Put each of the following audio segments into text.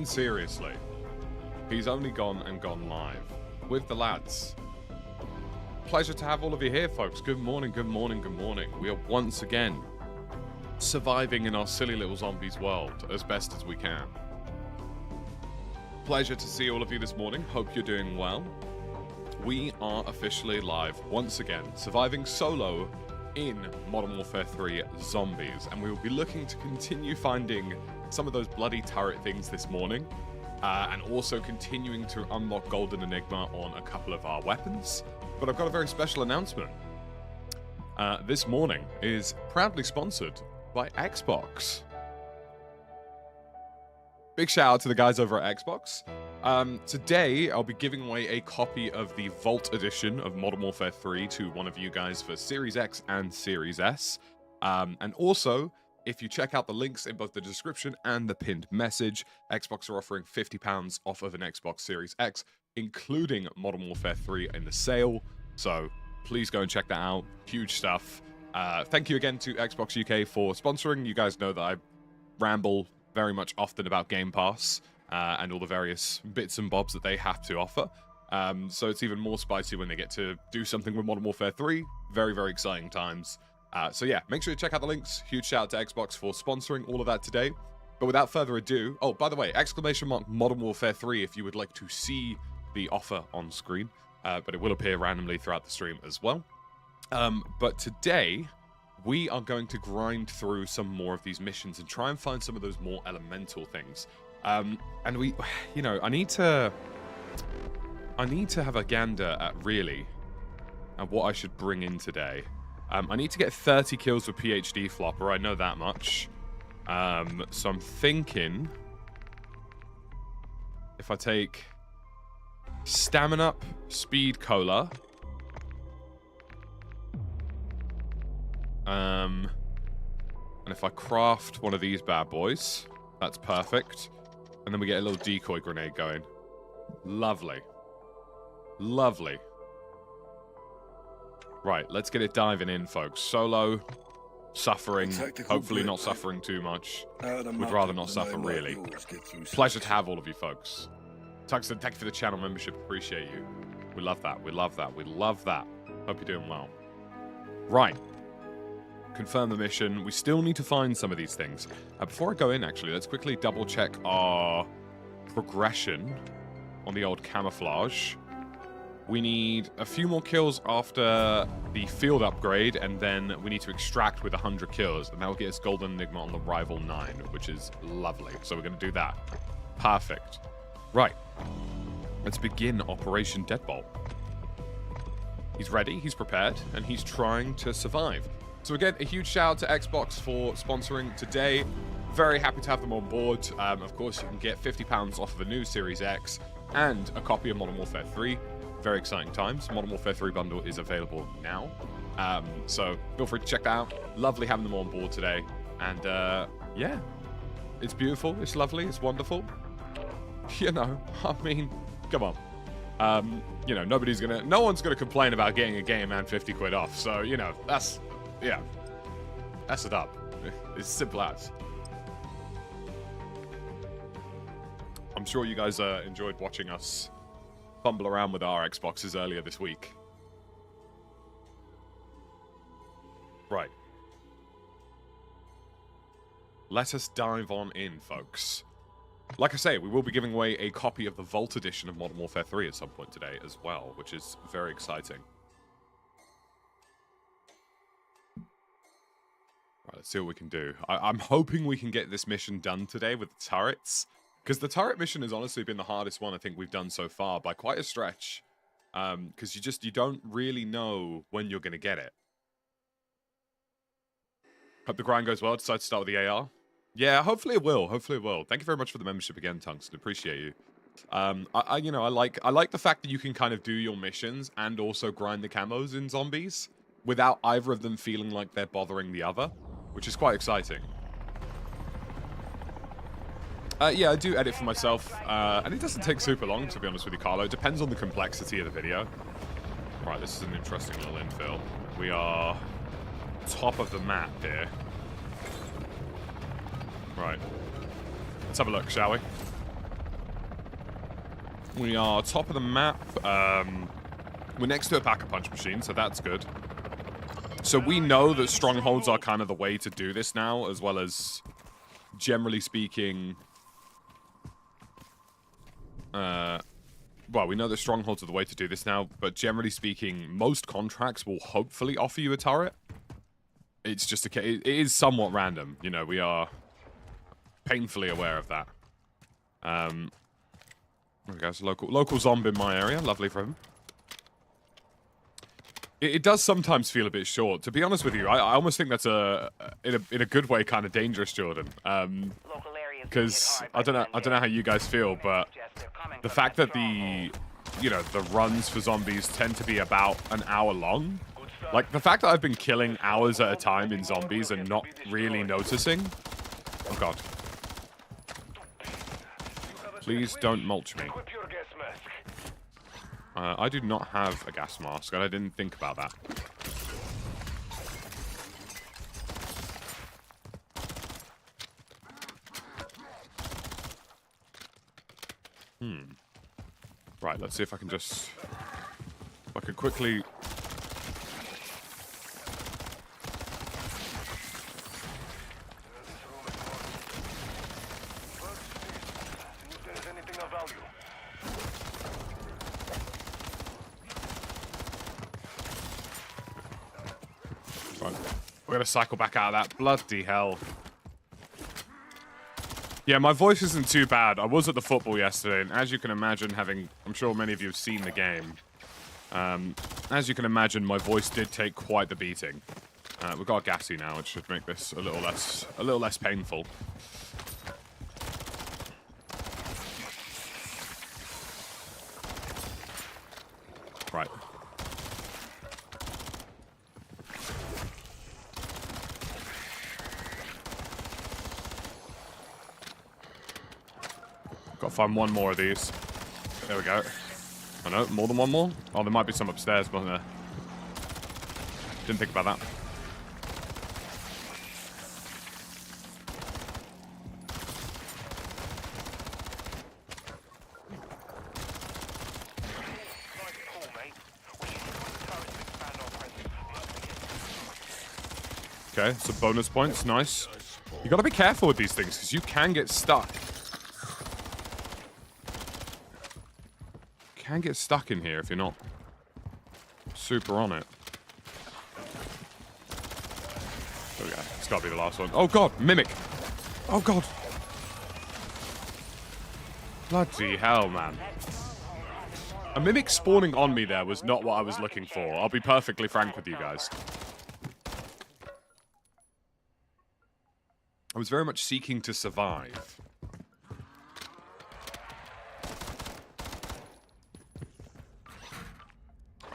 Seriously, he's only gone and gone live with the lads. Pleasure to have all of you here, folks. Good morning, good morning, good morning. We are once again surviving in our silly little zombies world as best as we can. Pleasure to see all of you this morning. Hope you're doing well. We are officially live once again, surviving solo in Modern Warfare 3 Zombies, and we will be looking to continue finding some of those bloody turret things this morning, and also continuing to unlock Golden Enigma on a couple of our weapons. But I've got a very special announcement. This morning is proudly sponsored by Xbox. Big shout out to the guys over at Xbox. Today, I'll be giving away a copy of the Vault edition of Modern Warfare 3 to one of you guys for Series X and Series S. And also, if you check out the links in both the description and the pinned message, Xbox are offering £50 off of an Xbox Series X, including Modern Warfare 3 in the sale. So please go and check that out. Huge stuff. Thank you again to Xbox UK for sponsoring. You guys know that I ramble very much often about Game Pass and all the various bits and bobs that they have to offer. So it's even more spicy when they get to do something with Modern Warfare 3. Very, very exciting times. So yeah, make sure you check out the links. Huge shout out to Xbox for sponsoring all of that today. But without further ado, oh, by the way, ! Modern Warfare 3 if you would like to see the offer on screen. But it will appear randomly throughout the stream as well. But today, we are going to grind through some more of these missions and try and find some of those more elemental things. And we, you know, I need to have a gander at really at what I should bring in today. I need to get 30 kills with PhD Flopper, I know that much. So I'm thinking if I take Stamina Up, Speed Cola, and if I craft one of these bad boys, that's perfect. And then we get a little decoy grenade going. Lovely. Lovely. Right, let's get it diving in, folks. Solo, suffering, hopefully not suffering too much. Would rather not suffer, really. Pleasure to have all of you, folks. Tungsten, thank you for the channel membership. Appreciate you. We love that. We love that. We love that. Hope you're doing well. Right. Confirm the mission. We still need to find some of these things. Before I go in, actually, let's quickly double-check our progression on the old camouflage. We need a few more kills after the field upgrade, and then we need to extract with 100 kills, and that will get us Golden Enigma on the Rival 9, which is lovely. So we're going to do that. Perfect. Right. Let's begin Operation Deadbolt. He's ready, he's prepared, and he's trying to survive. So again, a huge shout out to Xbox for sponsoring today. Very happy to have them on board. Of course, you can get £50 off of a new Series X and a copy of Modern Warfare 3. Very exciting times. Modern Warfare 3 bundle is available now. So feel free to check that out. Lovely having them on board today. And yeah, it's beautiful. It's lovely. It's wonderful. You know, I mean, come on. You know, no one's gonna complain about getting a game and 50 quid off. So, you know, that's it up. It's simple as. I'm sure you guys enjoyed watching us fumble around with our Xboxes earlier this week. Right. Let us dive on in, folks. Like I say, we will be giving away a copy of the Vault edition of Modern Warfare 3 at some point today as well, which is very exciting. Right, let's see what we can do. I'm hoping we can get this mission done today with the turrets, because the turret mission has honestly been the hardest one I think we've done so far by quite a stretch. Because you don't really know when you're going to get it. Hope the grind goes well. Decide to start with the AR. Yeah, hopefully it will. Hopefully it will. Thank you very much for the membership again, Tungsten. Appreciate you. You know, I like the fact that you can kind of do your missions and also grind the camos in zombies without either of them feeling like they're bothering the other, which is quite exciting. Yeah, I do edit for myself, and it doesn't take super long, to be honest with you, Carlo. It depends on the complexity of the video. Right, this is an interesting little infill. We are top of the map here. Right. Let's have a look, shall we? We are top of the map. We're next to a pack-a-punch machine, so that's good. So we know that strongholds are kind of the way to do this now, as well as, generally speaking... well, we know that strongholds are the way to do this now, but generally speaking, most contracts will hopefully offer you a turret. It's just it is somewhat random, you know, we are painfully aware of that. There we go, it's a local zombie in my area, lovely for him. It does sometimes feel a bit short. To be honest with you, I almost think that's in a good way kind of dangerous, Jordan. Because I don't know how you guys feel, but the fact that the runs for zombies tend to be about an hour long, like the fact that I've been killing hours at a time in zombies and not really noticing. Oh god. Please don't mulch me. I do not have a gas mask, and I didn't think about that. Right, let's see if I can just... If I can quickly... Right, we're gonna cycle back out of that. Bloody hell. Yeah, my voice isn't too bad. I was at the football yesterday, and as you can imagine, I'm sure many of you have seen the game. As you can imagine, my voice did take quite the beating. We've got a gassy now, which should make this a little less painful. Right. Gotta find one more of these. There we go. Oh no, more than one more? Oh, there might be some upstairs, wasn't there? Didn't think about that. Okay, some bonus points, nice. You gotta be careful with these things, because you can get stuck. Can get stuck in here if you're not super on it. There we go. It's got to be the last one. Oh god, mimic. Oh god. Bloody hell, man. A mimic spawning on me there was not what I was looking for. I'll be perfectly frank with you guys. I was very much seeking to survive.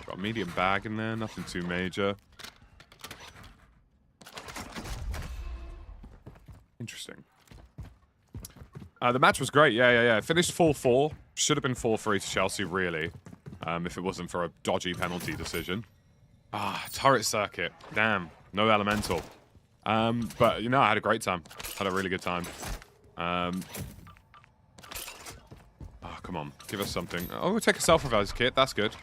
Got a medium bag in there, nothing too major. Interesting. The match was great, yeah. Finished 4-4. Should have been 4-3 to Chelsea, really. If it wasn't for a dodgy penalty decision. Ah, turret circuit. Damn, no elemental. But, you know, I had a great time. Had a really good time. Oh, come on. Give us something. Oh, we'll take a self-revive kit. That's good.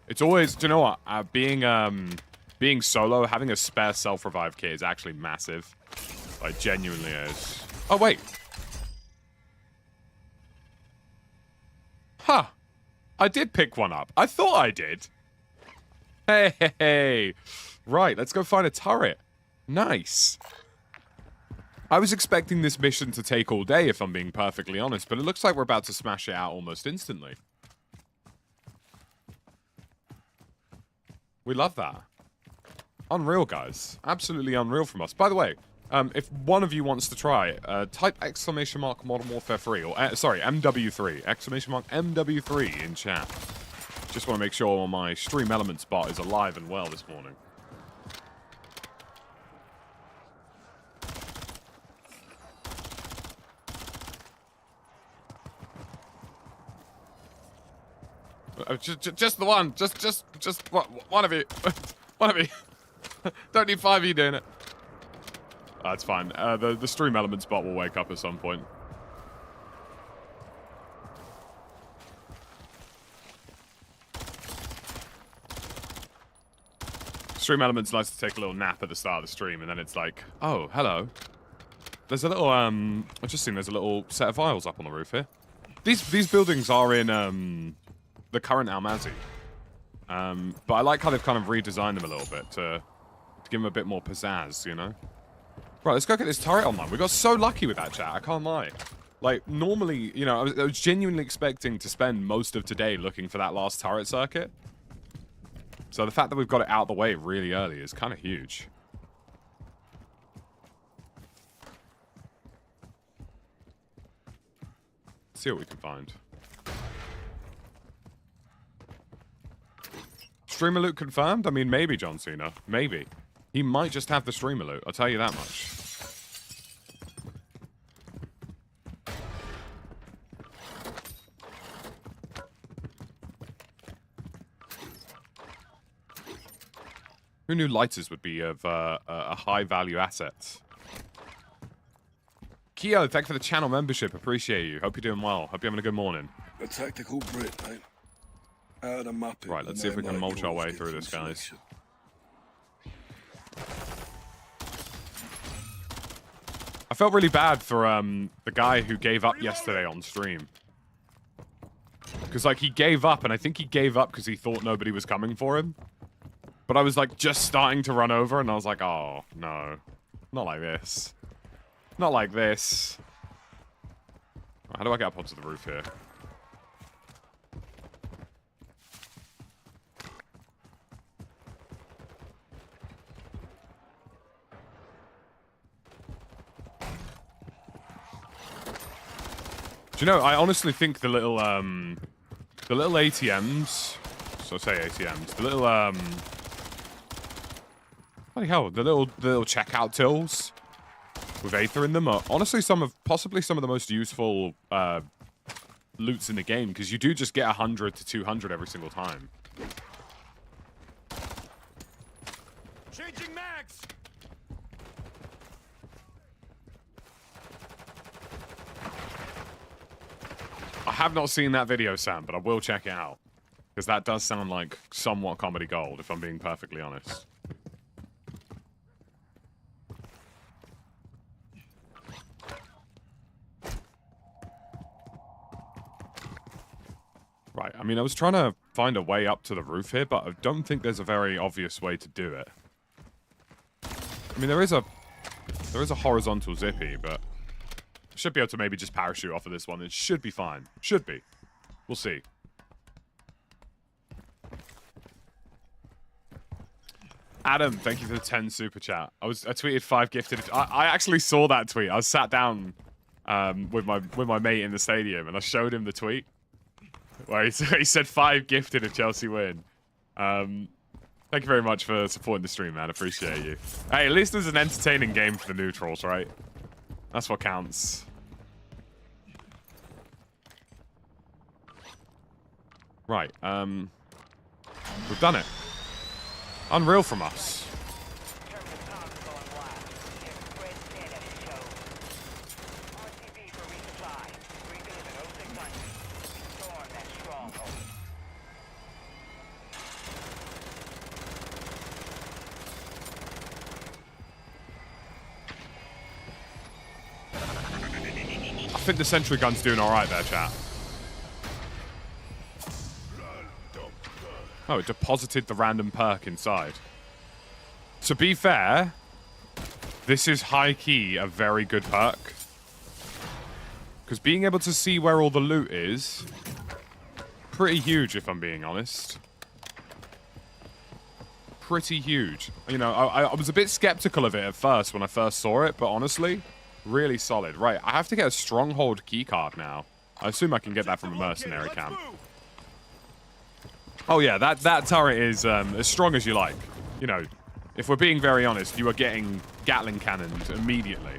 It's always, do you know what? Being solo, having a spare self-revive kit is actually massive. Like, genuinely is. Oh, wait. Huh. I did pick one up. I thought I did. Hey. Right, let's go find a turret. Nice. I was expecting this mission to take all day, if I'm being perfectly honest, but it looks like we're about to smash it out almost instantly. We love that. Unreal, guys. Absolutely unreal from us. By the way, if one of you wants to try, type !Modern Warfare 3, or, sorry, MW3. !MW3 in chat. Just want to make sure my Stream Elements bot is alive and well this morning. Just the one. Just one of you. One of you. Don't need 5 of you doing it. That's fine. The Stream Elements bot will wake up at some point. Stream Elements likes to take a little nap at the start of the stream, and then it's like, oh, hello. There's a little, I've just seen there's a little set of vials up on the roof here. These buildings are in, the current Almazy. But I like how they've kind of redesigned them a little bit to give them a bit more pizzazz, you know? Right, let's go get this turret online. We got so lucky with that, chat, I can't lie. Like, normally, you know, I was genuinely expecting to spend most of today looking for that last turret circuit. So the fact that we've got it out of the way really early is kind of huge. Let's see what we can find. Streamer loot confirmed? I mean, maybe, John Cena. Maybe. He might just have the streamer loot, I'll tell you that much. Who knew lighters would be of a high-value asset? Keo, thank you for the channel membership. Appreciate you. Hope you're doing well. Hope you're having a good morning. A tactical Brit, mate. Out of map. Right, let's see if we can mulch our way through this, guys. I felt really bad for the guy who gave up yesterday on stream. Because, like, he gave up, and I think he gave up because he thought nobody was coming for him. But I was, like, just starting to run over, and I was like, oh, no. Not like this. Not like this. How do I get up onto the roof here? Do you know, I honestly think the little ATMs, so say ATMs, the little, bloody hell, the little checkout tills with Aether in them are honestly possibly some of the most useful loots in the game, because you do just get 100 to 200 every single time. Changing mags. I have not seen that video, Sam, but I will check it out. Because that does sound like somewhat comedy gold, if I'm being perfectly honest. Right, I mean, I was trying to find a way up to the roof here, but I don't think there's a very obvious way to do it. I mean, there is a horizontal zippy, but I should be able to maybe just parachute off of this one. It should be fine. Should be. We'll see. Adam, thank you for the 10 super chat. I tweeted 5 gifted. I actually saw that tweet. I was sat down with my mate in the stadium, and I showed him the tweet where he said 5 gifted if Chelsea win. Thank you very much for supporting the stream, man. Appreciate you. Hey, at least there's an entertaining game for the neutrals, right? That's what counts. Right, we've done it. Unreal from us. I think the sentry gun's doing alright there, chat. Oh, it deposited the random perk inside. To be fair, this is high-key a very good perk. Because being able to see where all the loot is, pretty huge if I'm being honest. Pretty huge. You know, I was a bit skeptical of it at first when I first saw it, but honestly, really solid. Right, I have to get a stronghold keycard now. I assume I can get that from a mercenary camp. Oh yeah, that turret is as strong as you like. You know, if we're being very honest, you are getting Gatling cannons immediately.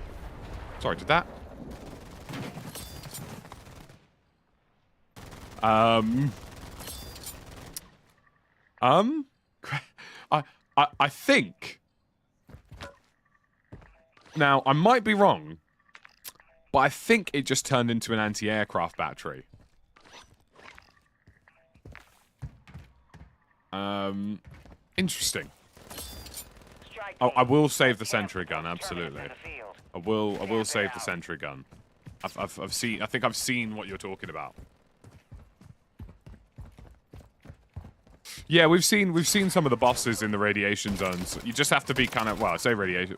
Sorry, did that? I think. Now, I might be wrong, but I think it just turned into an anti-aircraft battery. Interesting. Oh, I will save the sentry gun, absolutely. I will save the sentry gun. I think I've seen what you're talking about. Yeah, we've seen some of the bosses in the radiation zones. You just have to be kind of, well, I say radiation.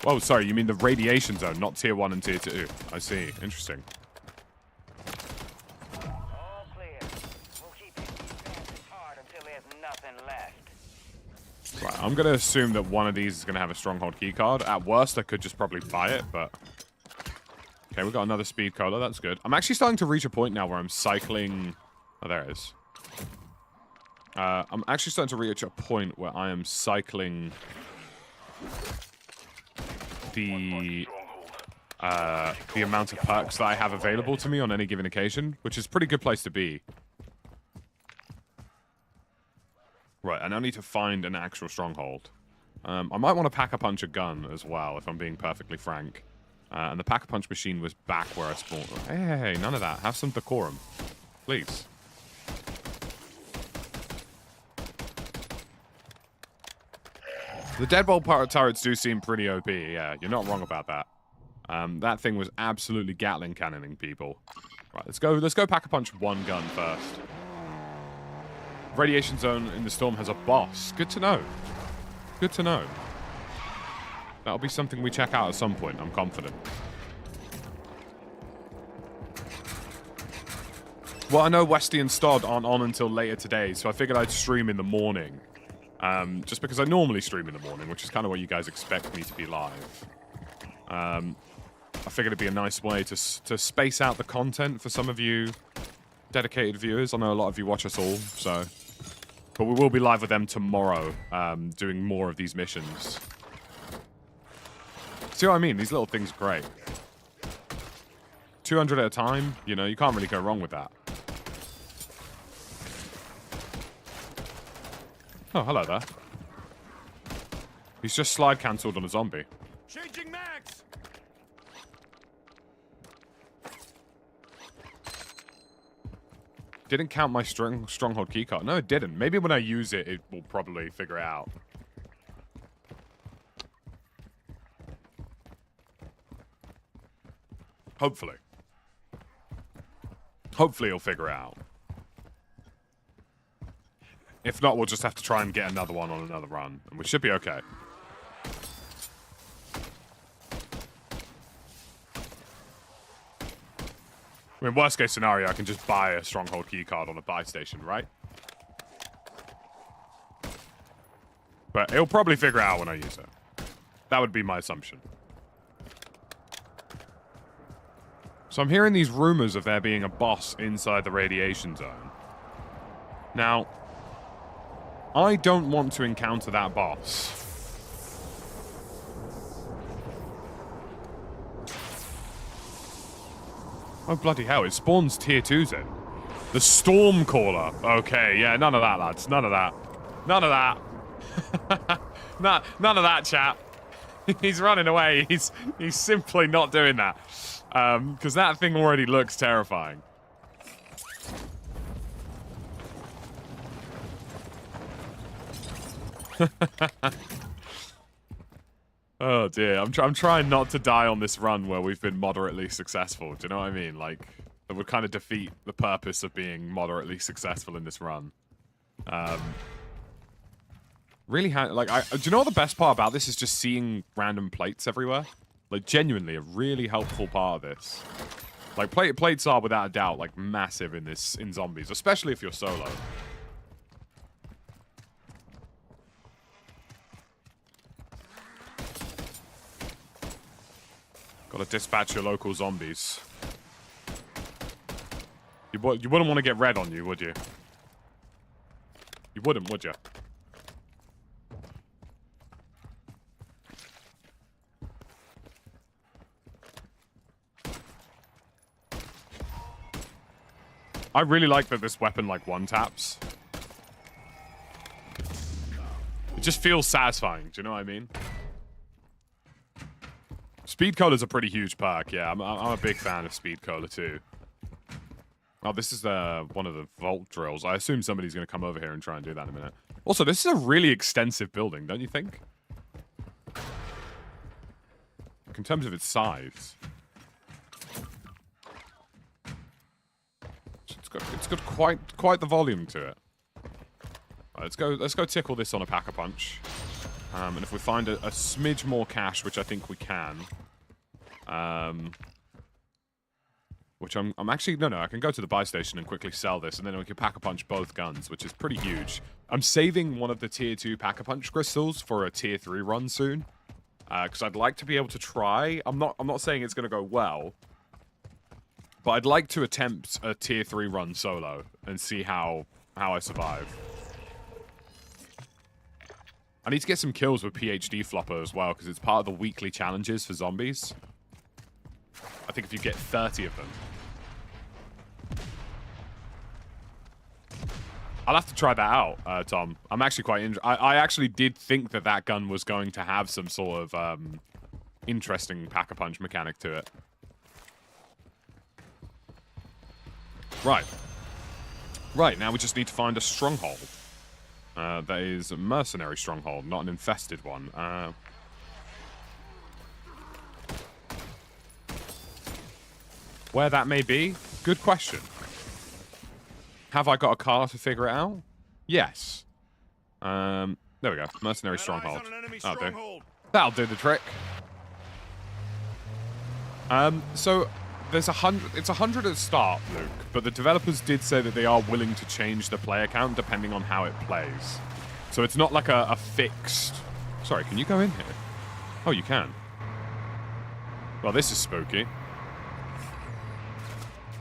Oh, sorry, you mean the radiation zone, not tier 1 and tier 2. I see. Interesting. All clear. We'll keep hitting these bastards hard until there's nothing left. Right, I'm gonna assume that one of these is gonna have a stronghold keycard. At worst, I could just probably buy it, but okay, we've got another speed cola. That's good. I'm actually starting to reach a point now where I'm cycling. Oh, there it is. I'm actually starting to reach a point where I am cycling the amount of perks that I have available to me on any given occasion, which is a pretty good place to be. Right, I now need to find an actual stronghold. I might want to pack-a-punch a gun as well, if I'm being perfectly frank. And the pack-a-punch machine was back where I spawned. Hey, none of that. Have some decorum. Please. The deadbolt turrets do seem pretty OP, yeah. You're not wrong about that. That thing was absolutely Gatling cannoning people. Right, let's go pack-a-punch one gun first. Radiation zone in the storm has a boss. Good to know. Good to know. That'll be something we check out at some point, I'm confident. Well, I know Westy and Stod aren't on until later today, so I figured I'd stream in the morning. Just because I normally stream in the morning, which is kind of what you guys expect me to be live. I figured it'd be a nice way to space out the content for some of you dedicated viewers. I know a lot of you watch us all, so... But we will be live with them tomorrow, doing more of these missions. See what I mean? These little things are great. 200 at a time, you know, you can't really go wrong with that. Oh, hello there. He's just slide cancelled on a zombie. Changing mags. Didn't count my stronghold keycard. No, it didn't. Maybe when I use it, it will probably figure it out. Hopefully. Hopefully he'll figure it out. If not, we'll just have to try and get another one on another run. And we should be okay. I mean, worst case scenario, I can just buy a stronghold keycard on a buy station, right? But he'll probably figure it out when I use it. That would be my assumption. So I'm hearing these rumors of there being a boss inside the radiation zone. Now, I don't want to encounter that boss. Oh, bloody hell, it spawns tier 2s in. The Stormcaller. Okay, yeah, none of that, lads. None of that. None of that. None of that, chap. He's running away. He's simply not doing that. Because that thing already looks terrifying. Oh dear, I'm trying not to die on this run where we've been moderately successful. Do you know what I mean? Like, that would kind of defeat the purpose of being moderately successful in this run. Really, like, do you know what the best part about this is? Just seeing random plates everywhere. Like, genuinely, a really helpful part of this. Like, plates are without a doubt like massive in zombies, especially if you're solo. Gotta dispatch your local zombies. You wouldn't want to get red on you, would you? You wouldn't, would you? I really like that this weapon, like, one-taps. It just feels satisfying, do you know what I mean? Speed Cola is a pretty huge perk, yeah. I'm a big fan of Speed Cola too. Oh, this is one of the vault drills. I assume somebody's going to come over here and try and do that in a minute. Also, this is a really extensive building, don't you think? in terms of its size, it's got quite the volume to it. Right, let's go tickle this on a pack-a-punch. And if we find a smidge more cash, which I think we can, which I'm actually, no, I can go to the buy station and quickly sell this, and then we can pack-a-punch both guns, which is pretty huge. I'm saving one of the tier 2 pack-a-punch crystals for a tier 3 run soon, because I'd like to be able to try. I'm not saying it's going to go well, but I'd like to attempt a tier 3 run solo and see how I survive. I need to get some kills with PhD Flopper as well, because it's part of the weekly challenges for zombies. I think if you get 30 of them. I'll have to try that out, Tom. I'm actually quite interested. I actually did think that gun was going to have some sort of interesting pack-a-punch mechanic to it. Right. Right, now we just need to find a stronghold. That is a mercenary stronghold, not an infested one. Where that may be? Good question. Have I got a car to figure it out? Yes. There we go. Mercenary stronghold. That'll do the trick. So there's 100. It's 100 at start, Luke. But the developers did say that they are willing to change the player count depending on how it plays. So it's not like a fixed. Sorry, can you go in here? Oh, you can. Well, this is spooky.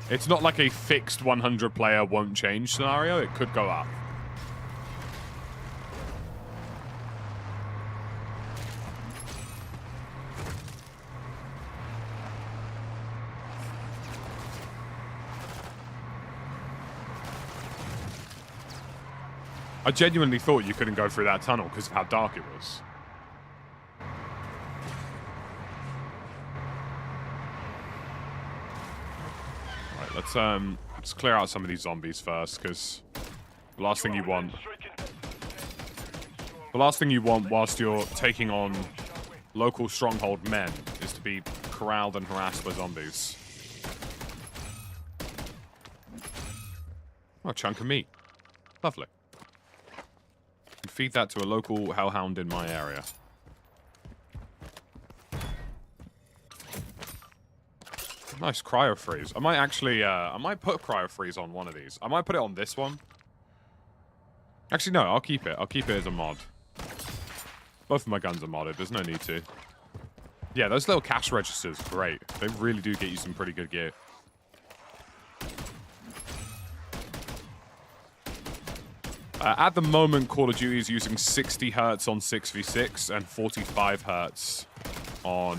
It's not like a fixed 100 player won't change scenario. It could go up. I genuinely thought you couldn't go through that tunnel because of how dark it was. Let's clear out some of these zombies first, because the last thing you want whilst you're taking on local stronghold men is to be corralled and harassed by zombies. Oh, a chunk of meat. Lovely. And feed that to a local hellhound in my area. Nice cryo freeze. I might actually, I might put cryo freeze on one of these. I might put it on this one. Actually, no, I'll keep it. I'll keep it as a mod. Both of my guns are modded. There's no need to. Yeah, those little cash registers, great. They really do get you some pretty good gear. At the moment, Call of Duty is using 60 Hz on 6v6 and 45 Hz on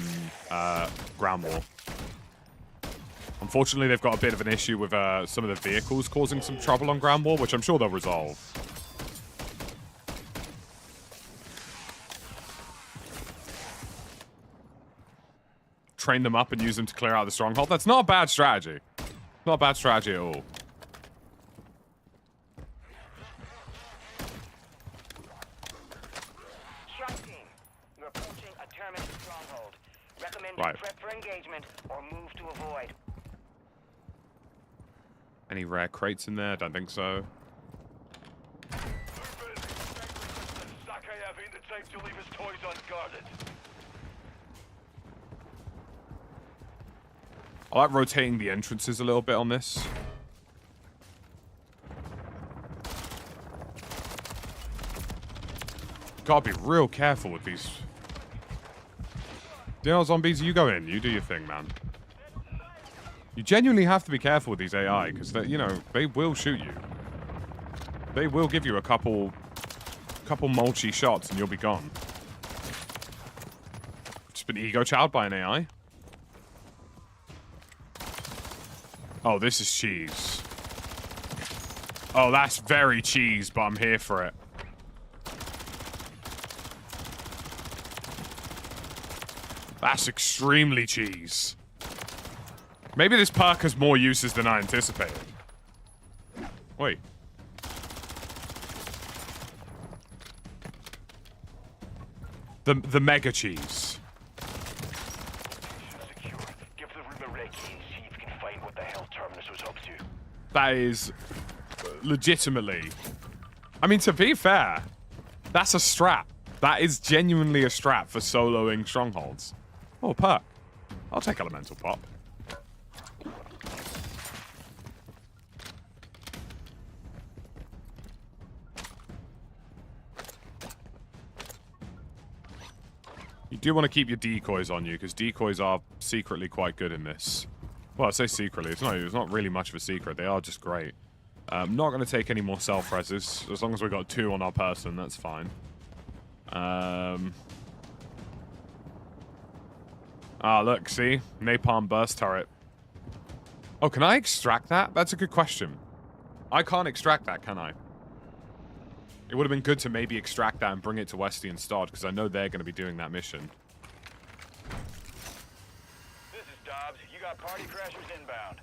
ground war. Unfortunately, they've got a bit of an issue with some of the vehicles causing some trouble on ground war, which I'm sure they'll resolve. Train them up and use them to clear out the stronghold. That's not a bad strategy. Not a bad strategy at all. Strike team, you're approaching a terminus stronghold. Recommend Right. prep for engagement or move to avoid. Any rare crates in there? Don't think so. I like rotating the entrances a little bit on this. Gotta be real careful with these. You know, zombies, you go in. You do your thing, man. You genuinely have to be careful with these AI, because, you know, they will shoot you. They will give you a couple mulchy shots and you'll be gone. Just been ego-chowed by an AI. Oh, this is cheese. Oh, that's very cheese, but I'm here for it. That's extremely cheese. Maybe this perk has more uses than I anticipated. Wait. The mega cheese. That is legitimately... I mean, to be fair, that's a strap. That is genuinely a strap for soloing strongholds. Oh, perk. I'll take elemental pop. You do want to keep your decoys on you, because decoys are secretly quite good in this. Well, I say secretly. It's not really much of a secret. They are just great. I'm not going to take any more self-reses. As long as we've got 2 on our person, that's fine. Ah, look, see? Napalm burst turret. Oh, can I extract that? That's a good question. I can't extract that, can I? It would have been good to maybe extract that and bring it to Westy instead, because I know they're going to be doing that mission. This is Dobbs. You got party crashers inbound.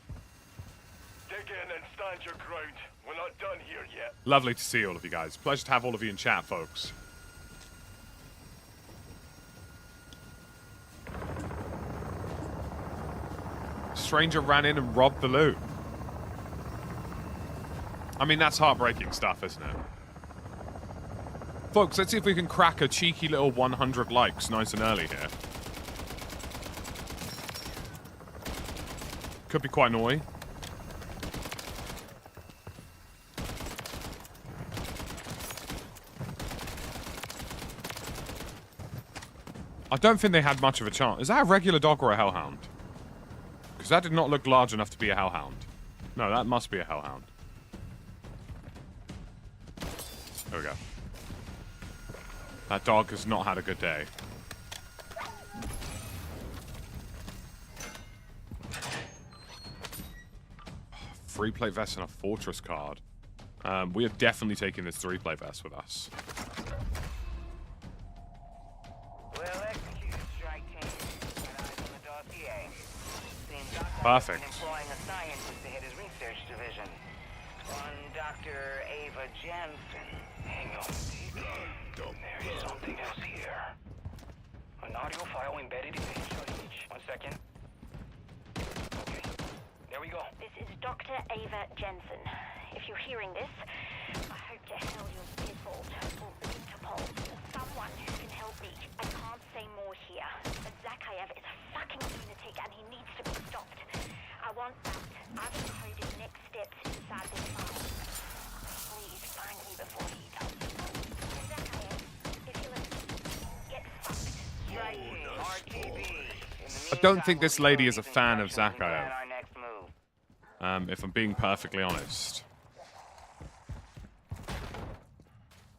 Dig in and stand your ground. We're not done here yet. Lovely to see all of you guys. Pleasure to have all of you in chat, folks. Stranger ran in and robbed the loot. I mean, that's heartbreaking stuff, isn't it? Folks, let's see if we can crack a cheeky little 100 likes nice and early here. Could be quite annoying. I don't think they had much of a chance. Is that a regular dog or a hellhound? Because that did not look large enough to be a hellhound. No, that must be a hellhound. There we go. That dog has not had a good day. Free plate vest and a fortress card. We are definitely taking this 3-plate vest with us. Well executed, strike team. Got eyes on the dossier. Seems Perfect. employing a scientist to head his research division. One Dr. Ava Jensen. Hang on, there is something else here. An audio file embedded in page on each. 1 second. Okay, there we go. This is Dr. Ava Jensen. If you're hearing this, I hope to hell you're involved or Interpol. Someone who can help me. I can't say more here, but Zakhaev is a fucking lunatic and he needs to be stopped. I want that. I've encoded next steps inside this file. Please find me before he does. Zakhaev, if you listen, get fucked. Strike team, RTB. I don't think this lady is a fan of Zakhaev. Our next move. If I'm being perfectly honest.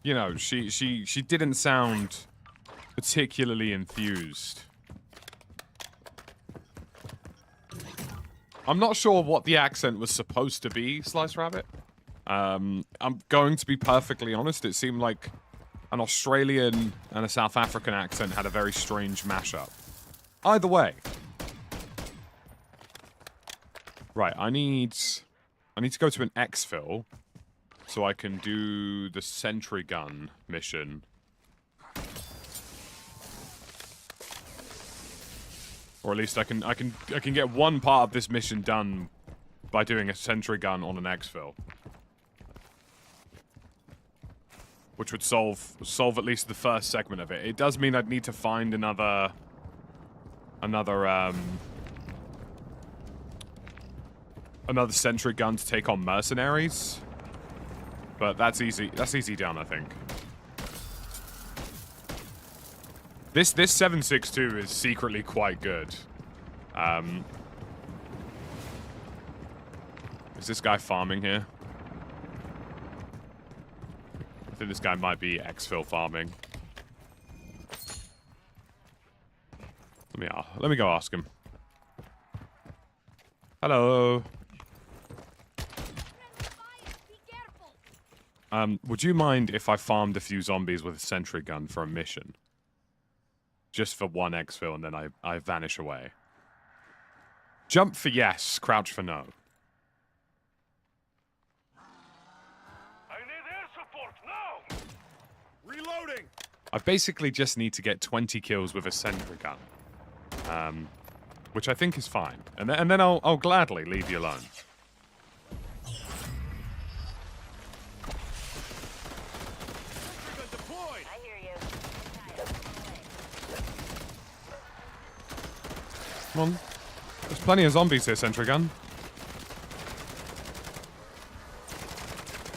You know, she didn't sound particularly enthused. I'm not sure what the accent was supposed to be, Slice Rabbit. I'm going to be perfectly honest. It seemed like an Australian and a South African accent had a very strange mashup. Either way. Right, I need to go to an exfil so I can do the sentry gun mission. Or at least I can get one part of this mission done by doing a sentry gun on an exfil. Which would solve at least the first segment of it. It does mean I'd need to find another sentry gun to take on mercenaries. But that's easy done, I think. This 7.62 is secretly quite good. Is this guy farming here? I think this guy might be exfil farming. Let me go ask him. Hello. Would you mind if I farmed a few zombies with a sentry gun for a mission? Just for one exfil and then I vanish away. Jump for yes, crouch for no. I need air support now! Reloading! I basically just need to get 20 kills with a sentry gun. Which I think is fine. And then I'll gladly leave you alone. Come on. There's plenty of zombies here, sentry gun.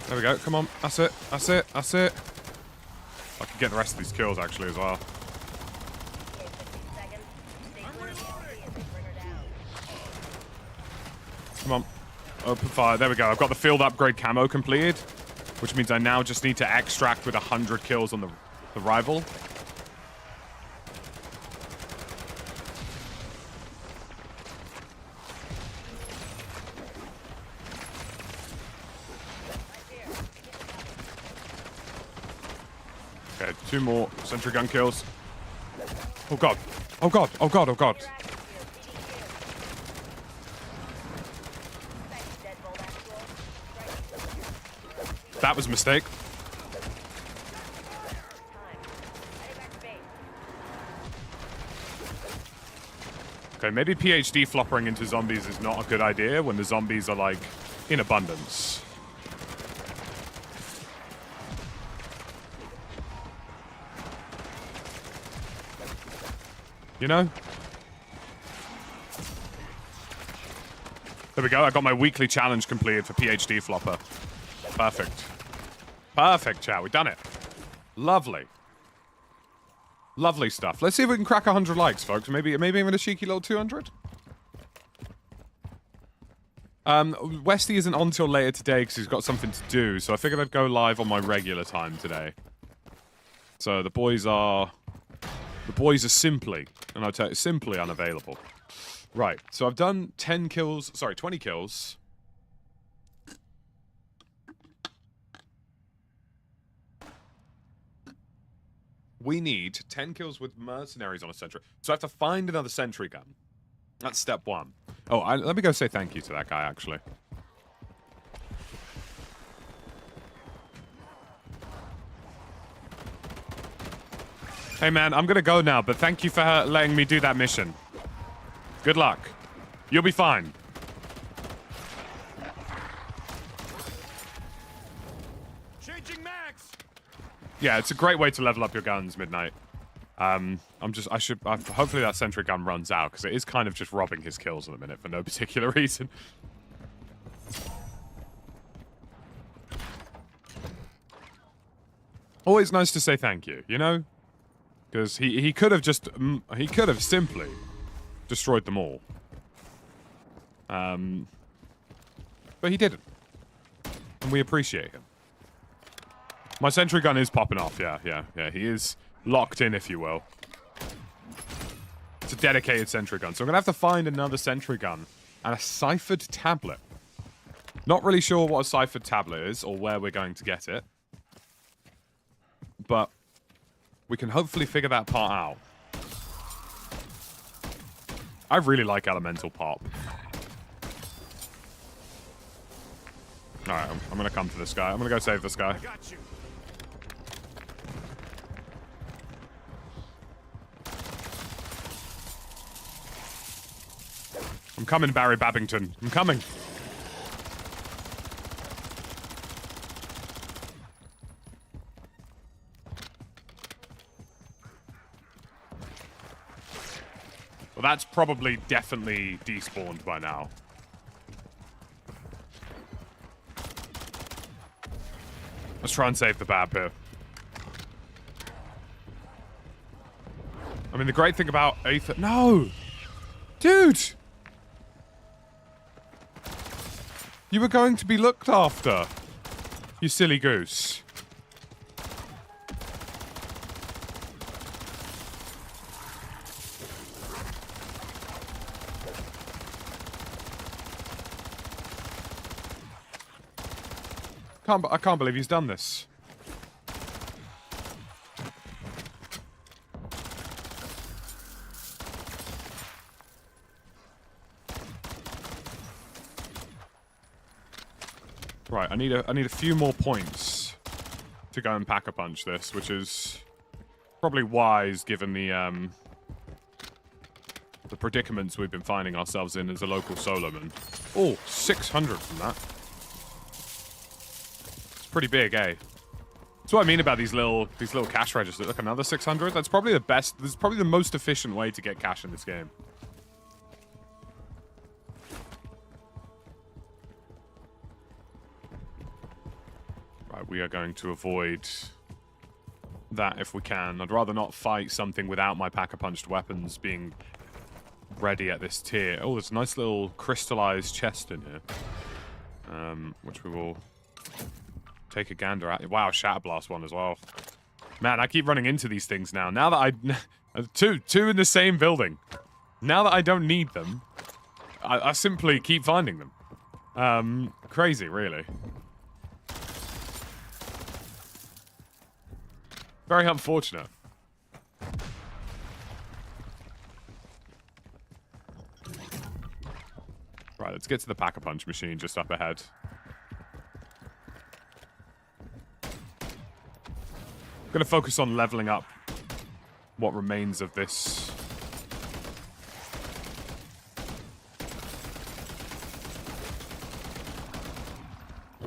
There we go. Come on. That's it. That's it. That's it. I can get the rest of these kills, actually, as well. Come on. Open fire. There we go. I've got the field upgrade camo completed, which means I now just need to extract with 100 kills on the rival. Okay, 2 more sentry gun kills. Oh god. Oh god. Oh god. Oh god. That was a mistake. Okay, maybe PhD floppering into zombies is not a good idea when the zombies are, like, in abundance. You know? There we go. I got my weekly challenge completed for PhD flopper. Perfect. Perfect, chat. We've done it. Lovely. Lovely stuff. Let's see if we can crack 100 likes, folks. Maybe even a cheeky little 200? Westy isn't on till later today because he's got something to do, so I figured I'd go live on my regular time today. So the boys are simply, and I'll tell you, simply unavailable. Right, so I've done 20 kills. We need 10 kills with mercenaries on a sentry. So I have to find another sentry gun. That's step 1. Oh, let me go say thank you to that guy, actually. Hey, man, I'm gonna go now, but thank you for letting me do that mission. Good luck. You'll be fine. Changing mags. Yeah, it's a great way to level up your guns, Midnight. Hopefully that sentry gun runs out, because it is kind of just robbing his kills at the minute for no particular reason. Always nice to say thank you, you know? Because he could have simply destroyed them all. But he didn't. And we appreciate him. My sentry gun is popping off, yeah. He is locked in, if you will. It's a dedicated sentry gun. So I'm going to have to find another sentry gun and a ciphered tablet. Not really sure what a ciphered tablet is or where we're going to get it. But we can hopefully figure that part out. I really like elemental pop. Alright, I'm gonna come to this guy. I'm gonna go save this guy. I'm coming, Barry Babington. I'm coming. Well, that's probably definitely despawned by now. Let's try and save the bad bit. I mean, the great thing about Aether... No! Dude! You were going to be looked after. You silly goose. I can't believe he's done this. Right, I need a few more points to go and pack-a-punch this, which is probably wise given the predicaments we've been finding ourselves in as a local soloman. Oh, 600 from that. Pretty big, eh? That's what I mean about these little cash registers. Look, another 600. That's probably the best. This is probably the most efficient way to get cash in this game. Right, we are going to avoid that if we can. I'd rather not fight something without my pack-a-punched weapons being ready at this tier. Oh, there's a nice little crystallized chest in here. Which we will take a gander at. Wow, Shatter Blast one as well. Man, I keep running into these things now. Now that two in the same building. Now that I don't need them, I simply keep finding them. Crazy, really. Very unfortunate. Right, let's get to the Pack-a-Punch machine just up ahead. I'm going to focus on leveling up what remains of this.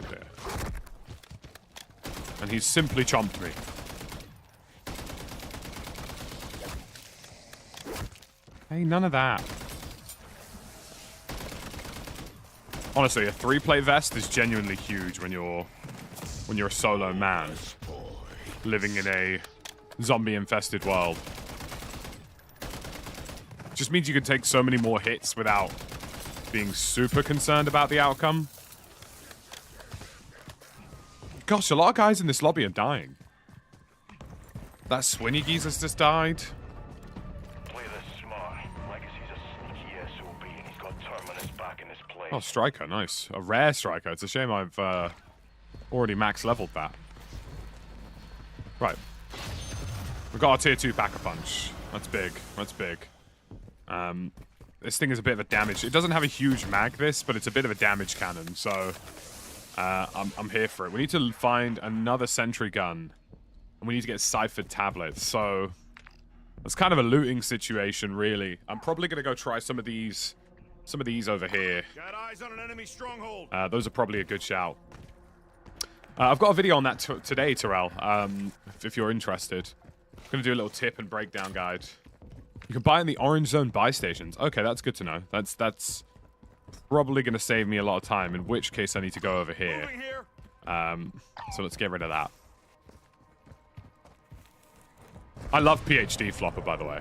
There. And he's simply chomped me. Hey, none of that. Honestly, a 3-plate vest is genuinely huge when you're a solo man living in a zombie-infested world. Just means you can take so many more hits without being super concerned about the outcome. Gosh, a lot of guys in this lobby are dying. That Swinny geezer's just died. Oh, Striker, nice. A rare Striker. It's a shame I've already max leveled that. Right. We've got our tier 2 Pack-a-Punch. That's big. That's big. This thing is a bit of a damage. It doesn't have a huge mag, this, but it's a bit of a damage cannon, so I'm here for it. We need to find another sentry gun, and we need to get ciphered tablets, so it's kind of a looting situation, really. I'm probably going to go try some of these over here. Got eyes on an enemy stronghold. Those are probably a good shout. I've got a video on that today, Terrell, if you're interested. I'm going to do a little tip and breakdown guide. You can buy in the Orange Zone buy stations. Okay, that's good to know. That's probably going to save me a lot of time, in which case I need to go over here. So let's get rid of that. I love PhD Flopper, by the way.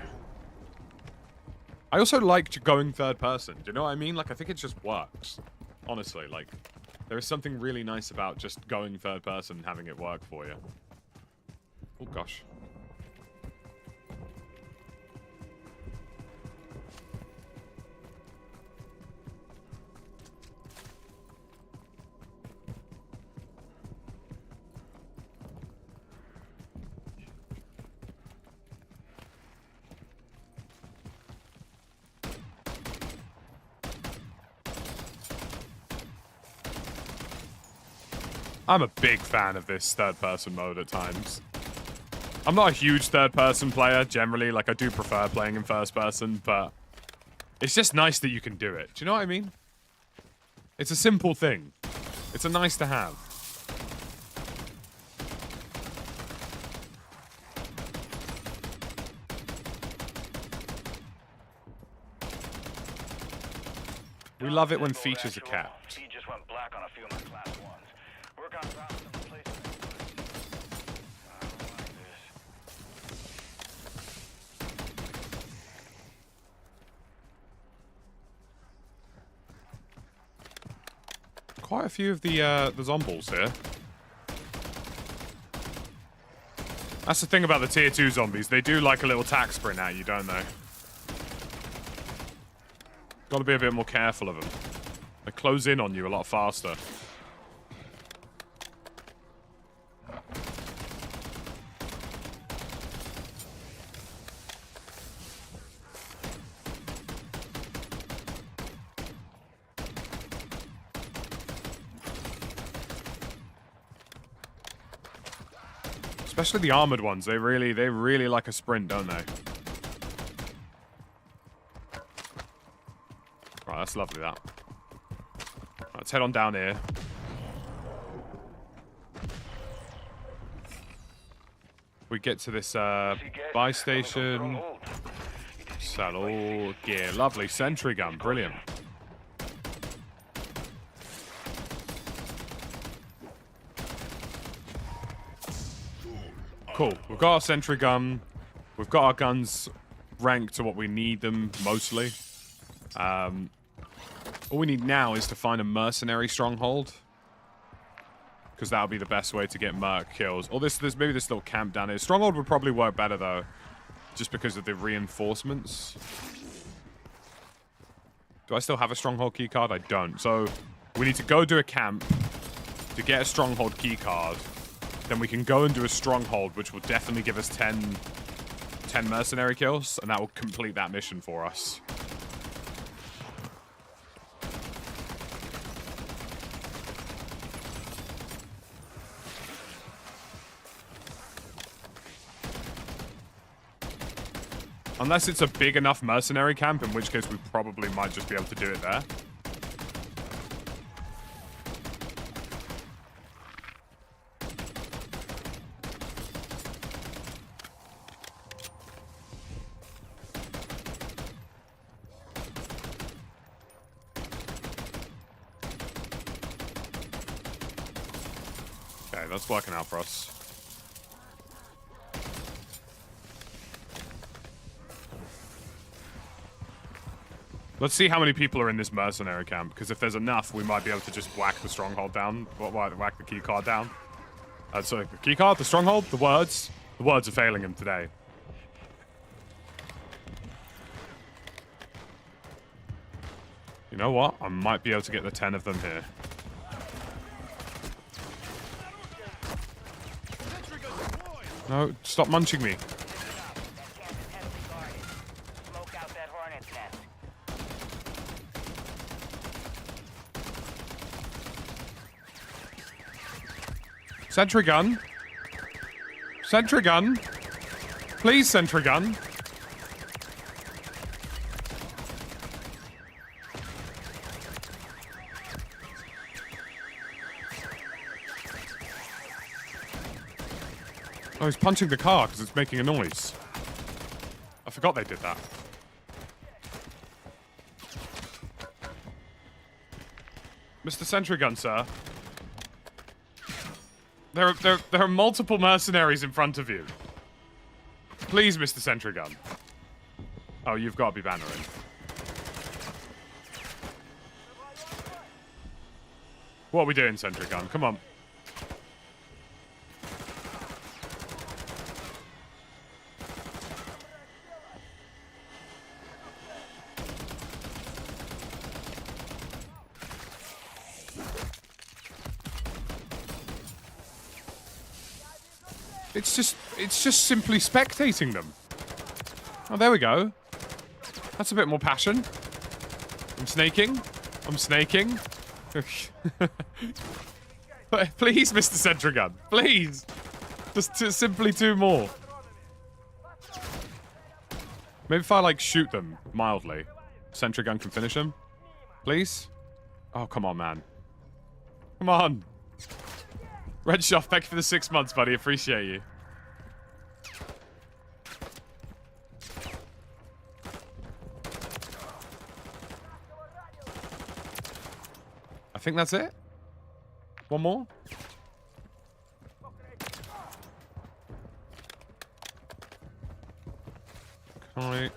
I also like going third person. Do you know what I mean? Like, I think it just works. Honestly, like, there is something really nice about just going third person and having it work for you. Oh, gosh. I'm a big fan of this third-person mode at times. I'm not a huge third-person player, generally. Like, I do prefer playing in first-person, but it's just nice that you can do it. Do you know what I mean? It's a simple thing. It's a nice to have. We love it when features are kept. Quite a few of the zombies here. That's the thing about the tier 2 zombies. They do like a little tack sprint at you, don't they? Gotta be a bit more careful of them. They close in on you a lot faster. Especially the armored ones. They really like a sprint, don't they? Right, that's lovely, that. Right, let's head on down here. We get to this buy station. Sell all gear. Lovely. Sentry gun. Brilliant. Cool. We've got our sentry gun. We've got our guns ranked to what we need them, mostly. All we need now is to find a mercenary stronghold. Because that'll be the best way to get merc kills. Or maybe this little camp down here. Stronghold would probably work better, though. Just because of the reinforcements. Do I still have a stronghold keycard? I don't. So, we need to go do a camp to get a stronghold keycard. Then we can go and do a stronghold, which will definitely give us 10 mercenary kills. And that will complete that mission for us. Unless it's a big enough mercenary camp, in which case we probably might just be able to do it there. Okay, that's working out for us. Let's see how many people are in this mercenary camp, because if there's enough, we might be able to just whack the stronghold down. Whack the keycard down. Sorry, the keycard, the stronghold, the words. The words are failing him today. You know what? I might be able to get the 10 of them here. No, stop munching me. Sentry gun. Sentry gun. Please, sentry gun. Oh, he's punching the car because it's making a noise. I forgot they did that. Mr. Sentry Gun, sir. There are multiple mercenaries in front of you. Please, Mr. Sentry Gun. Oh, you've got to be bannering. What are we doing, Sentry Gun? Come on. It's just simply spectating them. Oh, there we go. That's a bit more passion. I'm snaking. I'm snaking. Please, Mr. Sentry Gun. Please. Just simply 2 more. Maybe if I, like, shoot them mildly, Sentry Gun can finish them. Please? Oh, come on, man. Come on. Redshoff, thank you for the 6 months, buddy. Appreciate you. I think that's it. One more. Okay.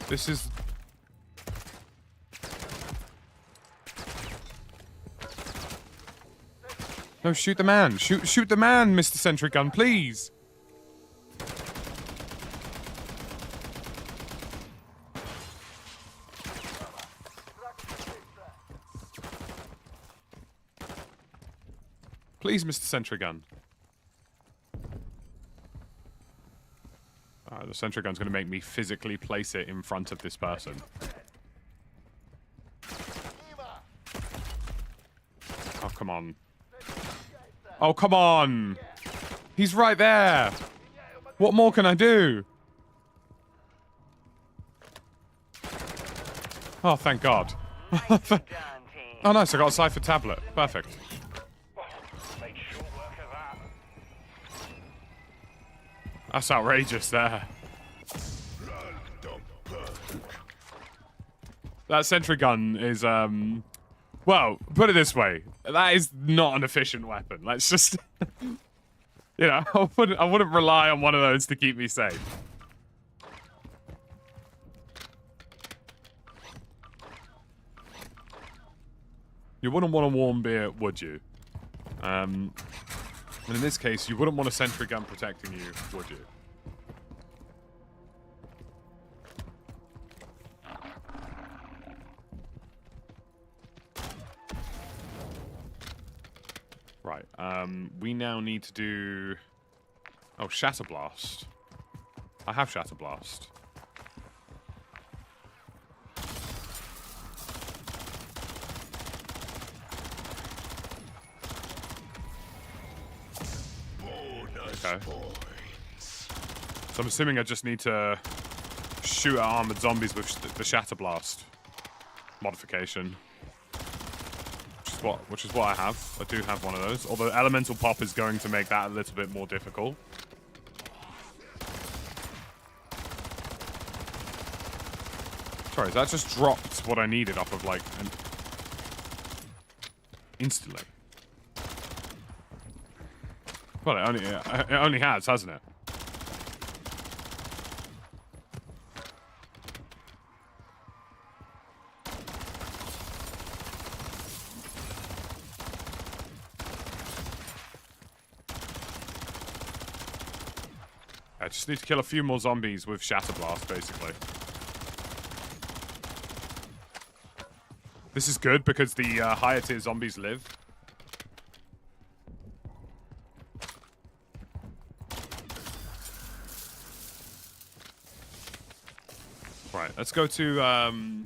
This is... No, shoot the man. Shoot the man, Mr. Sentry Gun, please. Please, Mr. Sentry Gun. The Sentry Gun's going to make me physically place it in front of this person. Oh, come on. Oh, come on! He's right there! What more can I do? Oh, thank God. Oh, nice, I got a cipher tablet. Perfect. That's outrageous there. That sentry gun is, Well, put it this way. That is not an efficient weapon. Let's just... You know, I wouldn't rely on one of those to keep me safe. You wouldn't want a warm beer, would you? And in this case, you wouldn't want a sentry gun protecting you, would you? Right, we now need to do... Oh, Shatter Blast. I have Shatter Blast. Okay. So I'm assuming I just need to shoot at armored zombies with the Shatter Blast modification. Which is what I have. I do have one of those. Although Elemental Pop is going to make that a little bit more difficult. Sorry, that just dropped what I needed off of, like, instantly. Well, it only has, hasn't it? I just need to kill a few more zombies with Shatter Blast, basically. This is good because the higher tier zombies live. Right, let's go to,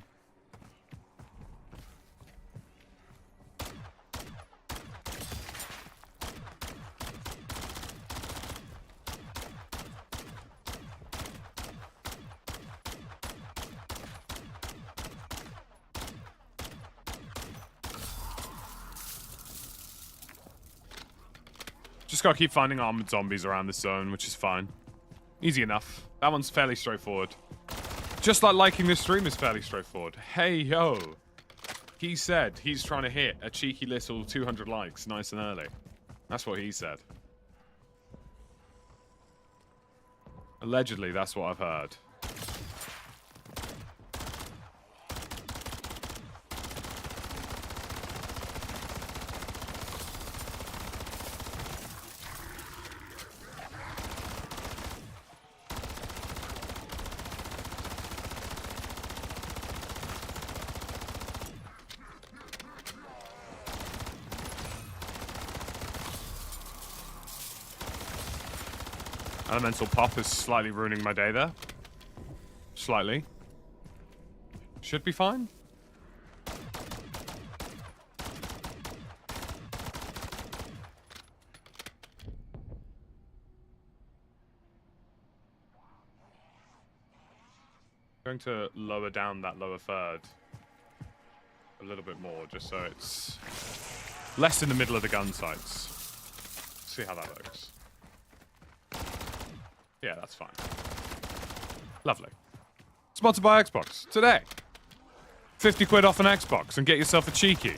just gotta keep finding armored zombies around this zone, which is fine. Easy enough. That one's fairly straightforward. Just like liking this stream is fairly straightforward. Hey, yo. He said he's trying to hit a cheeky little 200 likes nice and early. That's what he said. Allegedly, that's what I've heard. Elemental Pop is slightly ruining my day there. Slightly. Should be fine. Going to lower down that lower third a little bit more, just so it's less in the middle of the gun sights. See how that looks. Yeah, that's fine. Lovely. Sponsored by Xbox today. 50 quid off an Xbox and get yourself a cheeky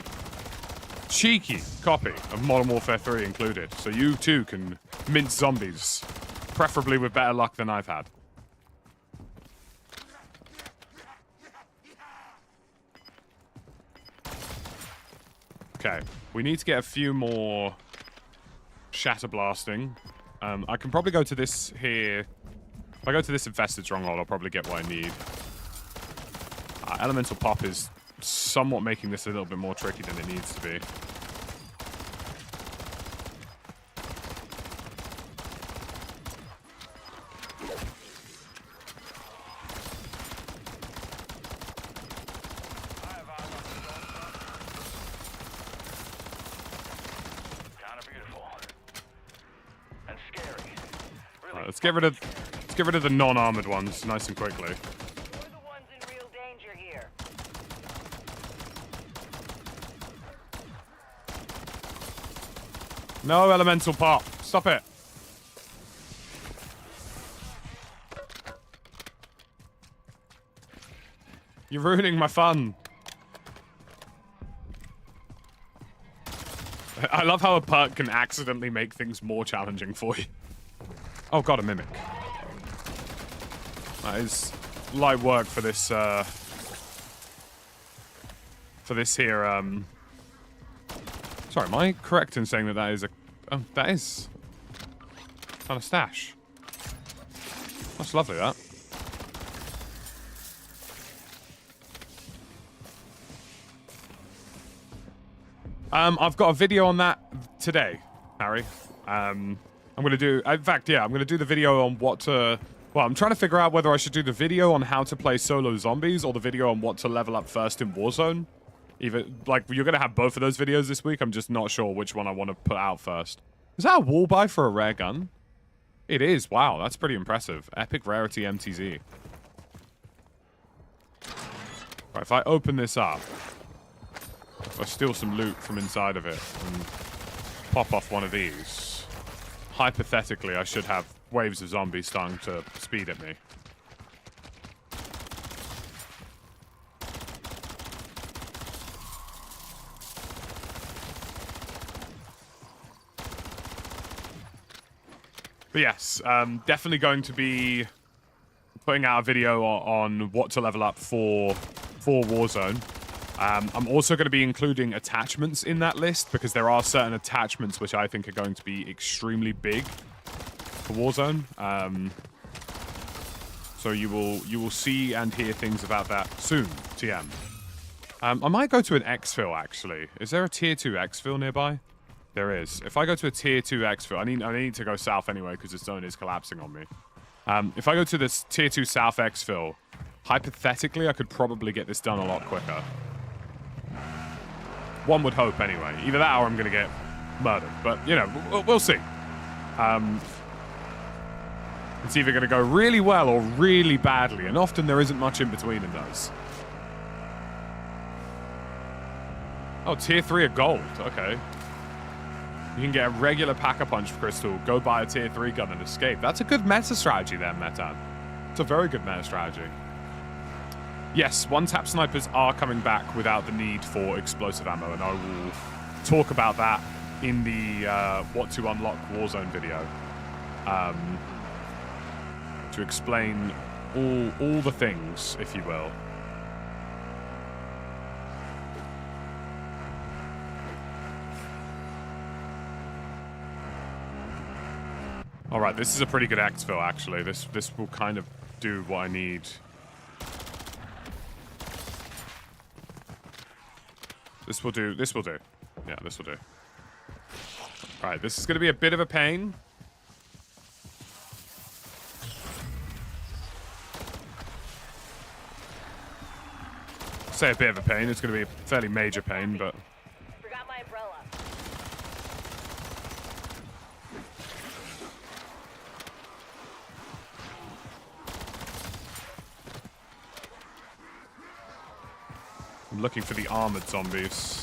copy of Modern Warfare 3 included, so you too can mince zombies, preferably with better luck than I've had. Okay, we need to get a few more shatter blasting. I can probably go to this here. If I go to this infested stronghold, I'll probably get what I need. Elemental Pop is somewhat making this a little bit more tricky than it needs to be. Let's get rid of the non-armored ones nice and quickly. We're the ones in real danger here. No elemental pop. Stop it. You're ruining my fun. I love how a perk can accidentally make things more challenging for you. Oh god, a mimic. That is light work for this here, Sorry, am I correct in saying that that is a... Oh, that is... Kind of stash. That's lovely, that. I've got a video on that today, Harry. I'm going to do... In fact, yeah, I'm going to do the video on what to... Well, I'm trying to figure out whether I should do the video on how to play solo zombies or the video on what to level up first in Warzone. Even, like, you're going to have both of those videos this week. I'm just not sure which one I want to put out first. Is that a wall buy for a rare gun? It is. Wow, that's pretty impressive. Epic Rarity MTZ. Right, if I open this up, if I steal some loot from inside of it and pop off one of these, hypothetically, I should have waves of zombies starting to speed at me. But yes, definitely going to be putting out a video on what to level up for Warzone. I'm also going to be including attachments in that list because there are certain attachments which I think are going to be extremely big for Warzone. So you will see and hear things about that soon, TM. I might go to an exfil actually. Is there a tier 2 exfil nearby? There is. If I go to a tier 2 exfil, I need to go south anyway because the zone is collapsing on me. If I go to this tier 2 south exfil, hypothetically I could probably get this done a lot quicker. One would hope anyway. Either that or I'm going to get murdered. But, you know, we'll see. It's either going to go really well or really badly, and often there isn't much in between in those. Oh, tier 3 of gold. Okay. You can get a regular Pack-a-Punch crystal, go buy a tier 3 gun and escape. That's a good meta strategy there, Metan. It's a very good meta strategy. Yes, one-tap snipers are coming back without the need for explosive ammo, and I will talk about that in the what to unlock Warzone video. To explain all the things, if you will. All right, this is a pretty good exfil, actually. This will kind of do what I need. This will do. This will do. Yeah, this will do. All right, this is going to be a bit of a pain. Say a bit of a pain. It's going to be a fairly major pain, but... Forgot my umbrella. I'm looking for the armored zombies.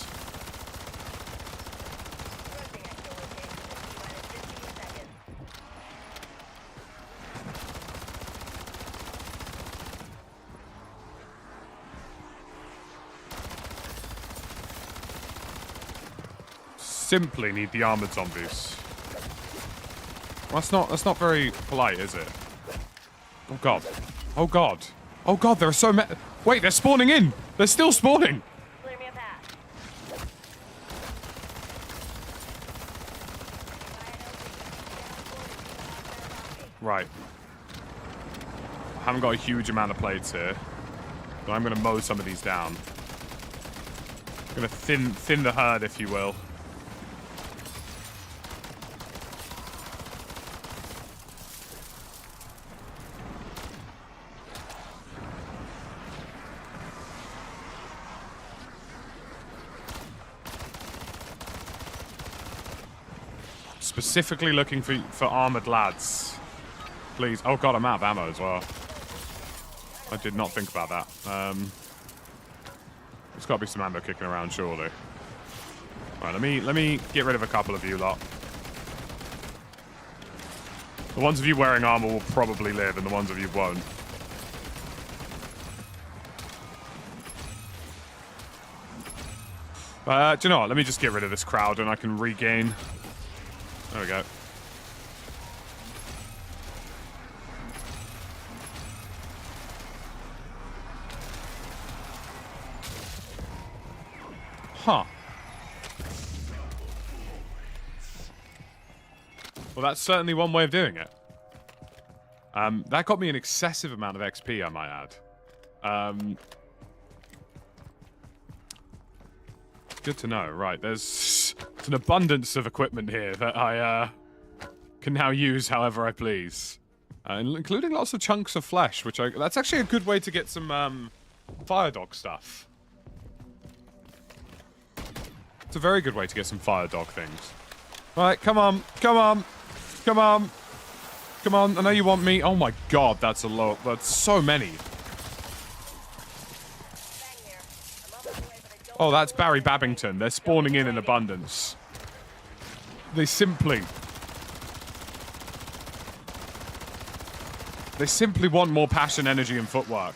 Simply need the armored zombies. Well, that's not very polite, is it? Oh god. Oh god. Oh god, there are so many. Wait, they're spawning in. They're still spawning. Clear me a path. Right. I haven't got a huge amount of plates here, but I'm gonna mow some of these down. I'm gonna thin the herd, if you will. Specifically looking for armored lads. Please. Oh god, I'm out of ammo as well. I did not think about that. There's got to be some ammo kicking around, surely. Right, let me get rid of a couple of you lot. The ones of you wearing armor will probably live, and the ones of you won't. Do you know what? Let me just get rid of this crowd and I can regain. There we go. Huh. Well, that's certainly one way of doing it. That got me an excessive amount of XP, I might add. Good to know. Right, there's an abundance of equipment here that I can now use however I please. Including lots of chunks of flesh, which that's actually a good way to get some fire dog stuff. It's a very good way to get some fire dog things. Right, come on, come on, come on, come on. I know you want me. Oh my god, that's a lot. That's so many. Oh, that's Barry Babington. They're spawning in abundance. They simply want more passion, energy, and footwork.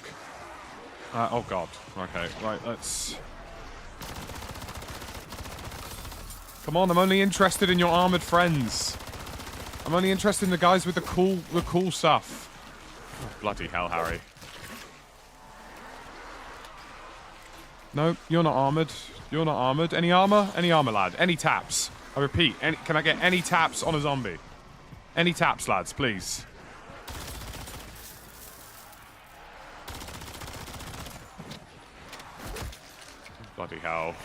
Oh god. Okay, right, let's... Come on, I'm only interested in your armored friends. I'm only interested in the guys with the cool stuff. Oh, bloody hell, Harry. No, you're not armored. You're not armored. Any armor? Any armor, lad? Any taps? I repeat, can I get any taps on a zombie? Any taps, lads, please. Bloody hell.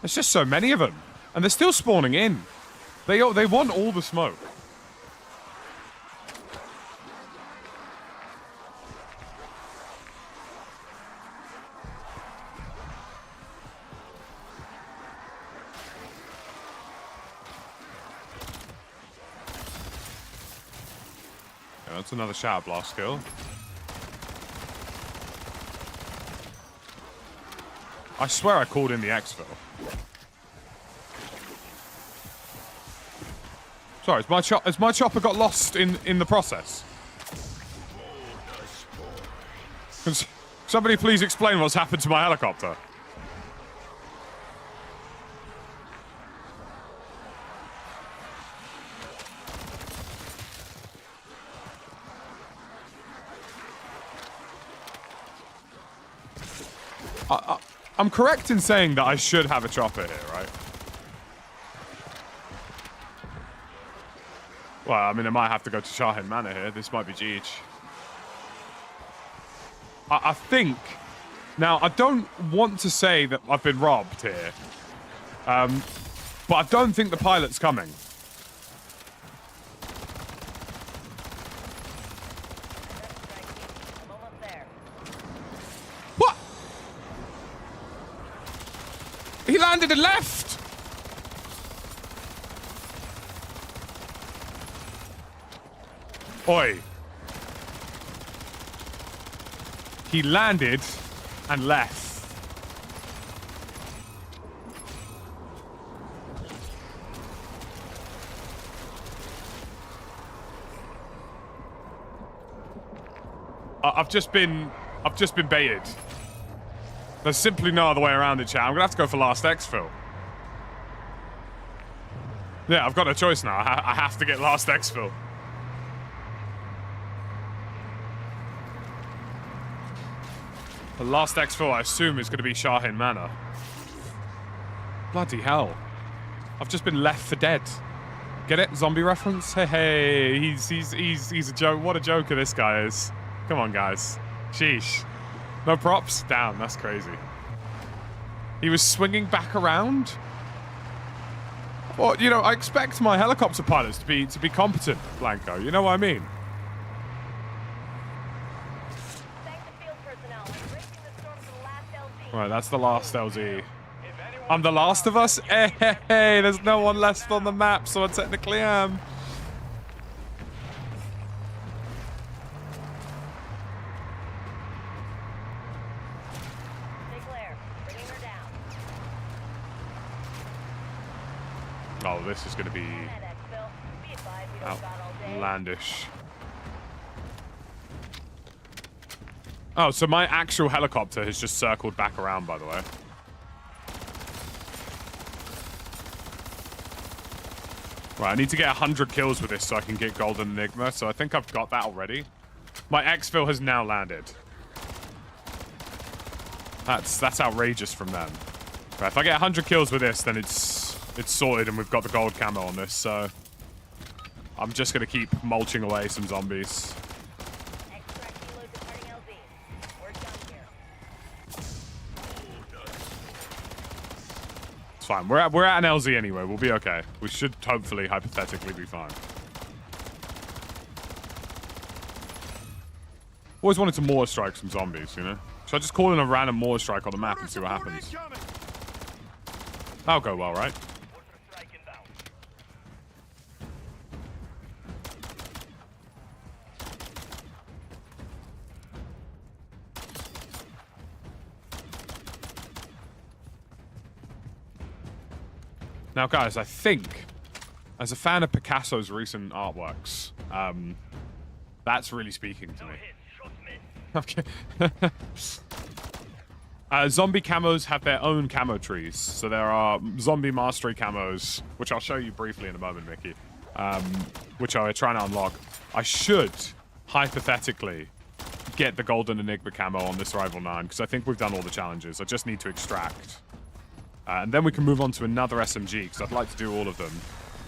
There's just so many of them. And they're still spawning in. They want all the smoke. Yeah, that's another shatter blast kill. I swear I called in the exfil. Sorry, has my chopper got lost in the process? Can somebody please explain what's happened to my helicopter? I'm correct in saying that I should have a chopper here, right? Well, I mean, I might have to go to Shahin Manor here. This might be GH. I think... Now, I don't want to say that I've been robbed here. But I don't think the pilot's coming. What? He landed and left! Oi. He landed and left. I've just been baited. There's simply no other way around it, chat. I'm gonna have to go for last exfil. Yeah, I've got no choice now. I have to get last exfil. The last exfil, I assume, is going to be Shahin Manor. Bloody hell. I've just been left for dead. Get it? Zombie reference? Hey, he's a joke. What a joker this guy is. Come on, guys. Sheesh. No props? Damn, that's crazy. He was swinging back around? Well, you know, I expect my helicopter pilots to be competent, Blanco. You know what I mean? Right, that's the last LZ. I'm the last of us? Hey, there's no one left on the map, so I technically am. Oh, this is going to be outlandish. Oh, so my actual helicopter has just circled back around, by the way. Right, I need to get 100 kills with this so I can get Golden Enigma, so I think I've got that already. My exfil has now landed. That's outrageous from them. Right, if I get 100 kills with this, then it's sorted and we've got the gold camo on this, so... I'm just gonna keep mulching away some zombies. It's fine. We're at an LZ anyway. We'll be okay. We should hopefully, hypothetically, be fine. Always wanted to mortar strike some zombies, you know? Should I just call in a random mortar strike on the map and see what happens? That'll go well, right? Now, guys, I think, as a fan of Picasso's recent artworks, that's really speaking to me. Okay. Zombie camos have their own camo trees. So there are zombie mastery camos, which I'll show you briefly in a moment, Mickey, which I try to unlock. I should, hypothetically, get the Golden Enigma camo on this Rival 9, because I think we've done all the challenges. I just need to extract. And then we can move on to another SMG, because I'd like to do all of them.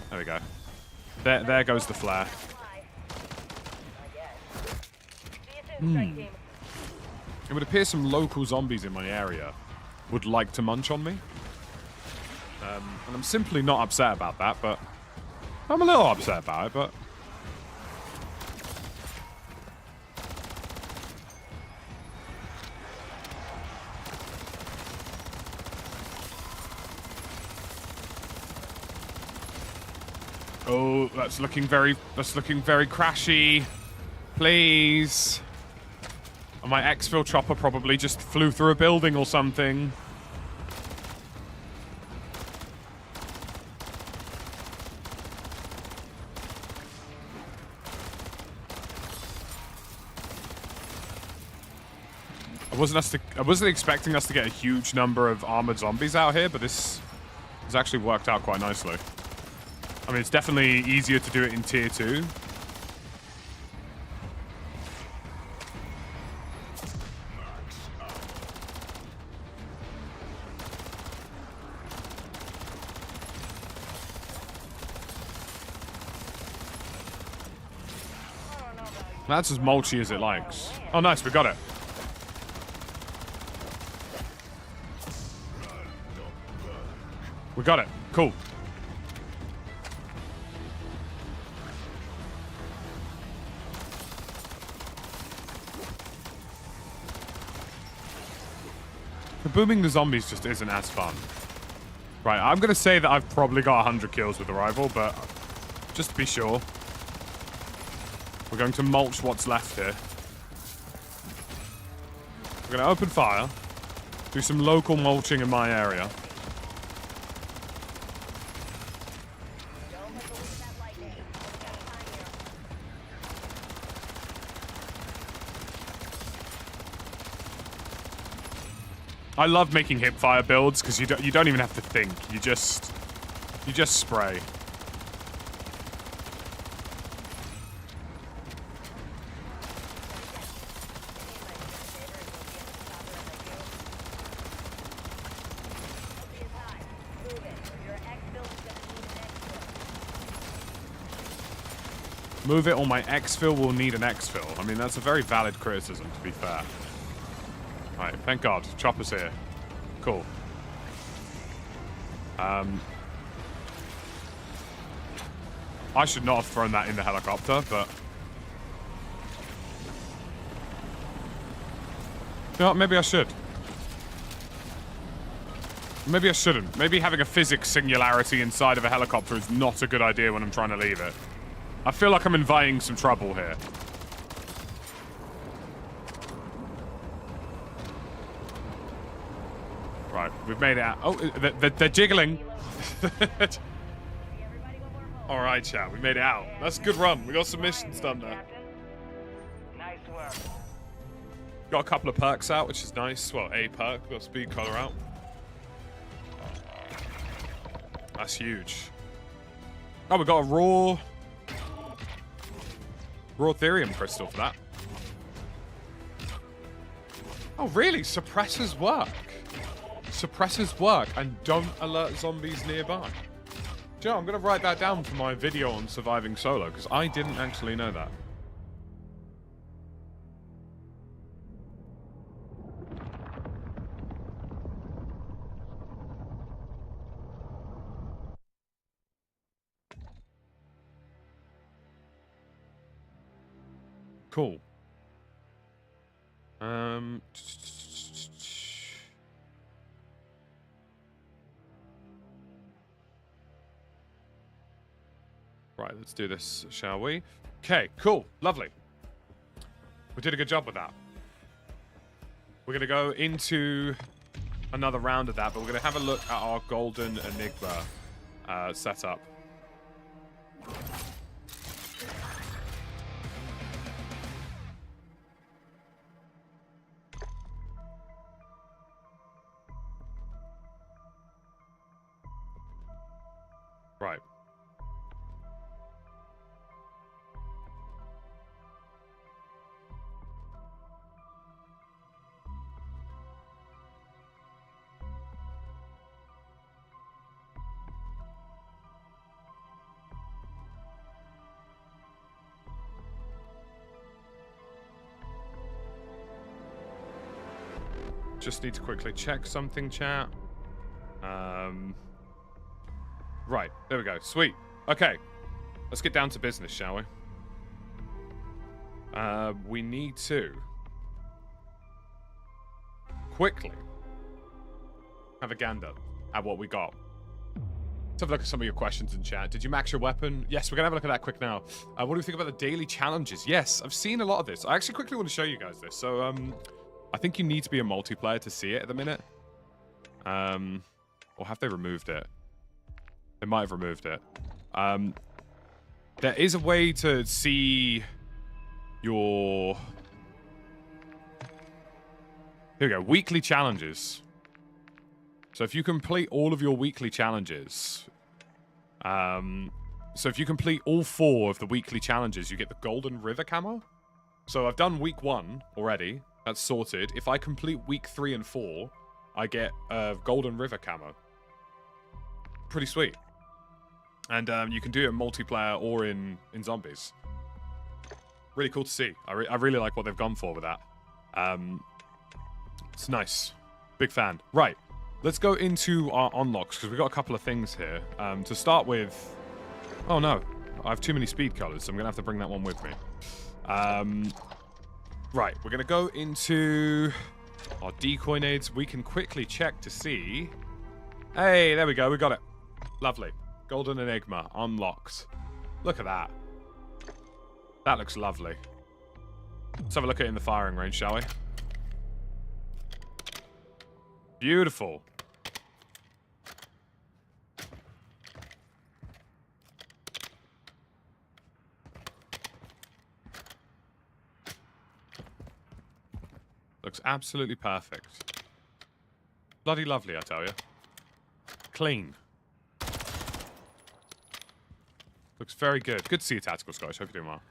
There we go. There goes the flare. It would appear some local zombies in my area would like to munch on me. And I'm simply not upset about that, but... I'm a little upset about it, but... Oh, that's looking very crashy. Please. And my exfil chopper probably just flew through a building or something. I wasn't expecting us to get a huge number of armored zombies out here, but this has actually worked out quite nicely. I mean, it's definitely easier to do it in tier 2. That's as mulchy as it likes. Oh, nice, we got it. We got it. Cool. Booming the zombies just isn't as fun. Right, I'm going to say that I've probably got 100 kills with the Rival, but just to be sure, we're going to mulch what's left here. We're going to open fire, do some local mulching in my area. I love making hipfire builds because you don't even have to think. You just spray. Move it or my exfil will need an exfil. I mean, that's a very valid criticism, to be fair. Right, thank God. Chopper's here. Cool. I should not have thrown that in the helicopter, but... You know what? Maybe I should. Maybe I shouldn't. Maybe having a physics singularity inside of a helicopter is not a good idea when I'm trying to leave it. I feel like I'm inviting some trouble here. Right, we've made it out. Oh, they're jiggling. All right, chat, we made it out. That's a good run. We got some missions done there. Nice work. Got a couple of perks out, which is nice. Well, a perk, got speed color out. That's huge. Oh, we got a raw Therium crystal for that. Oh, really? Suppressors work. Suppressors work and don't alert zombies nearby. Do you know, I'm going to write that down for my video on surviving solo, because I didn't actually know that. Cool. Right, let's do this, shall we? Okay, cool. Lovely. We did a good job with that. We're going to go into another round of that, but we're going to have a look at our Golden Enigma setup. Right. Just need to quickly check something, chat. Right, there we go. Sweet. Okay, let's get down to business, shall we? We need to quickly have a gander at what we got. Let's have a look at some of your questions in chat. Did you max your weapon? Yes, we're gonna have a look at that quick now. What do you think about the daily challenges? Yes, I've seen a lot of this. I actually quickly want to show you guys this. So, I think you need to be a multiplayer to see it at the minute. Or have they removed it? They might have removed it. There is a way to see your... Here we go. Weekly challenges. So if you complete all of your weekly challenges... so if you complete all 4 of the weekly challenges, you get the Golden River camo. So I've done week 1 already. That's sorted. If I complete week 3 and 4, I get a Golden River camo. Pretty sweet. And you can do it in multiplayer or in zombies. Really cool to see. I really like what they've gone for with that. It's nice. Big fan. Right. Let's go into our unlocks, because we've got a couple of things here. To start with... Oh, no. I have too many speed colors, so I'm going to have to bring that one with me. Right. We're going to go into our decoy nades. We can quickly check to see... Hey, there we go. We got it. Lovely. Golden Enigma unlocked. Look at that. That looks lovely. Let's have a look at it in the firing range, shall we? Beautiful. Looks absolutely perfect. Bloody lovely, I tell you. Clean. Looks very good. Good to see you, Tactical Scottish. Hope you're doing well.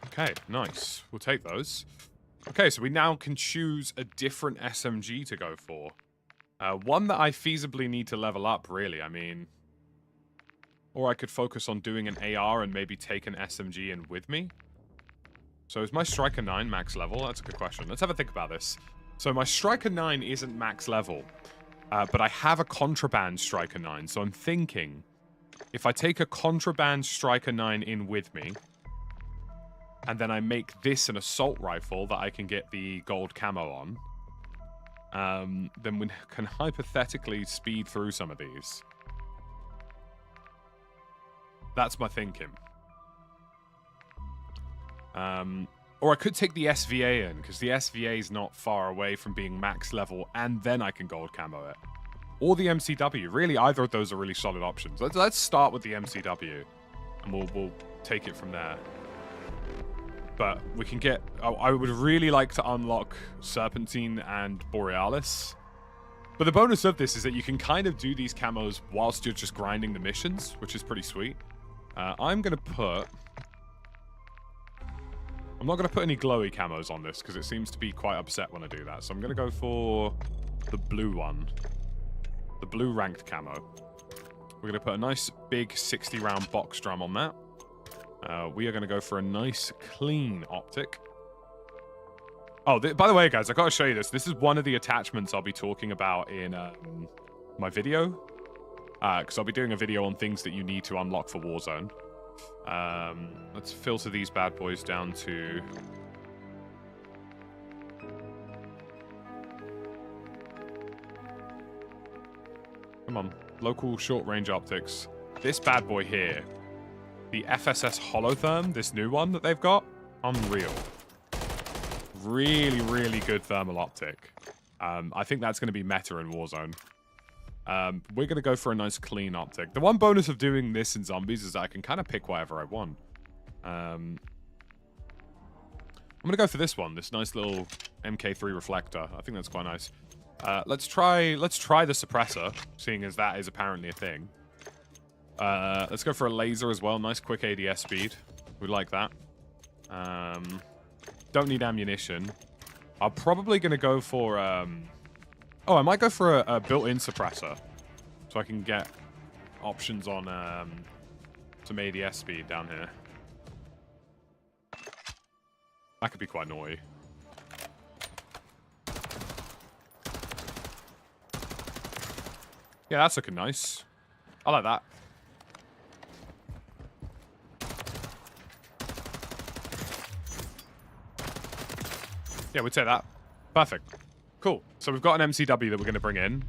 Okay, nice. We'll take those. Okay, so we now can choose a different SMG to go for. One that I feasibly need to level up, really. I mean... Or I could focus on doing an AR and maybe take an SMG in with me. So is my Striker 9 max level? That's a good question. Let's have a think about this. So my Striker 9 isn't max level, but I have a Contraband Striker 9. So I'm thinking, if I take a Contraband Striker 9 in with me, and then I make this an assault rifle that I can get the gold camo on, then we can hypothetically speed through some of these. That's my thinking. Or I could take the SVA in, because the SVA is not far away from being max level, and then I can gold camo it. Or the MCW. Really, either of those are really solid options. Let's start with the MCW, and we'll take it from there. But we can get... I would really like to unlock Serpentine and Borealis. But the bonus of this is that you can kind of do these camos whilst you're just grinding the missions, which is pretty sweet. I'm going to put... I'm not going to put any glowy camos on this because it seems to be quite upset when I do that. So I'm going to go for the blue one. The blue ranked camo. We're going to put a nice big 60-round box drum on that. We are going to go for a nice clean optic. Oh, by the way, guys, I've got to show you this. This is one of the attachments I'll be talking about in my video. Because I'll be doing a video on things that you need to unlock for Warzone. Let's filter these bad boys down to... Come on. Local short-range optics. This bad boy here. The FSS Holotherm, this new one that they've got. Unreal. Really, really good thermal optic. I think that's going to be meta in Warzone. We're going to go for a nice clean optic. The one bonus of doing this in Zombies is that I can kind of pick whatever I want. I'm going to go for this one, this nice little MK3 reflector. I think that's quite nice. Let's try the suppressor, seeing as that is apparently a thing. Let's go for a laser as well. Nice quick ADS speed. We like that. Don't need ammunition. I'm probably going to go for... Oh, I might go for a built-in suppressor. So I can get options on some ADS speed down here. That could be quite naughty. Yeah, that's looking nice. I like that. Yeah, we'd say that. Perfect. Cool. So we've got an MCW that we're going to bring in.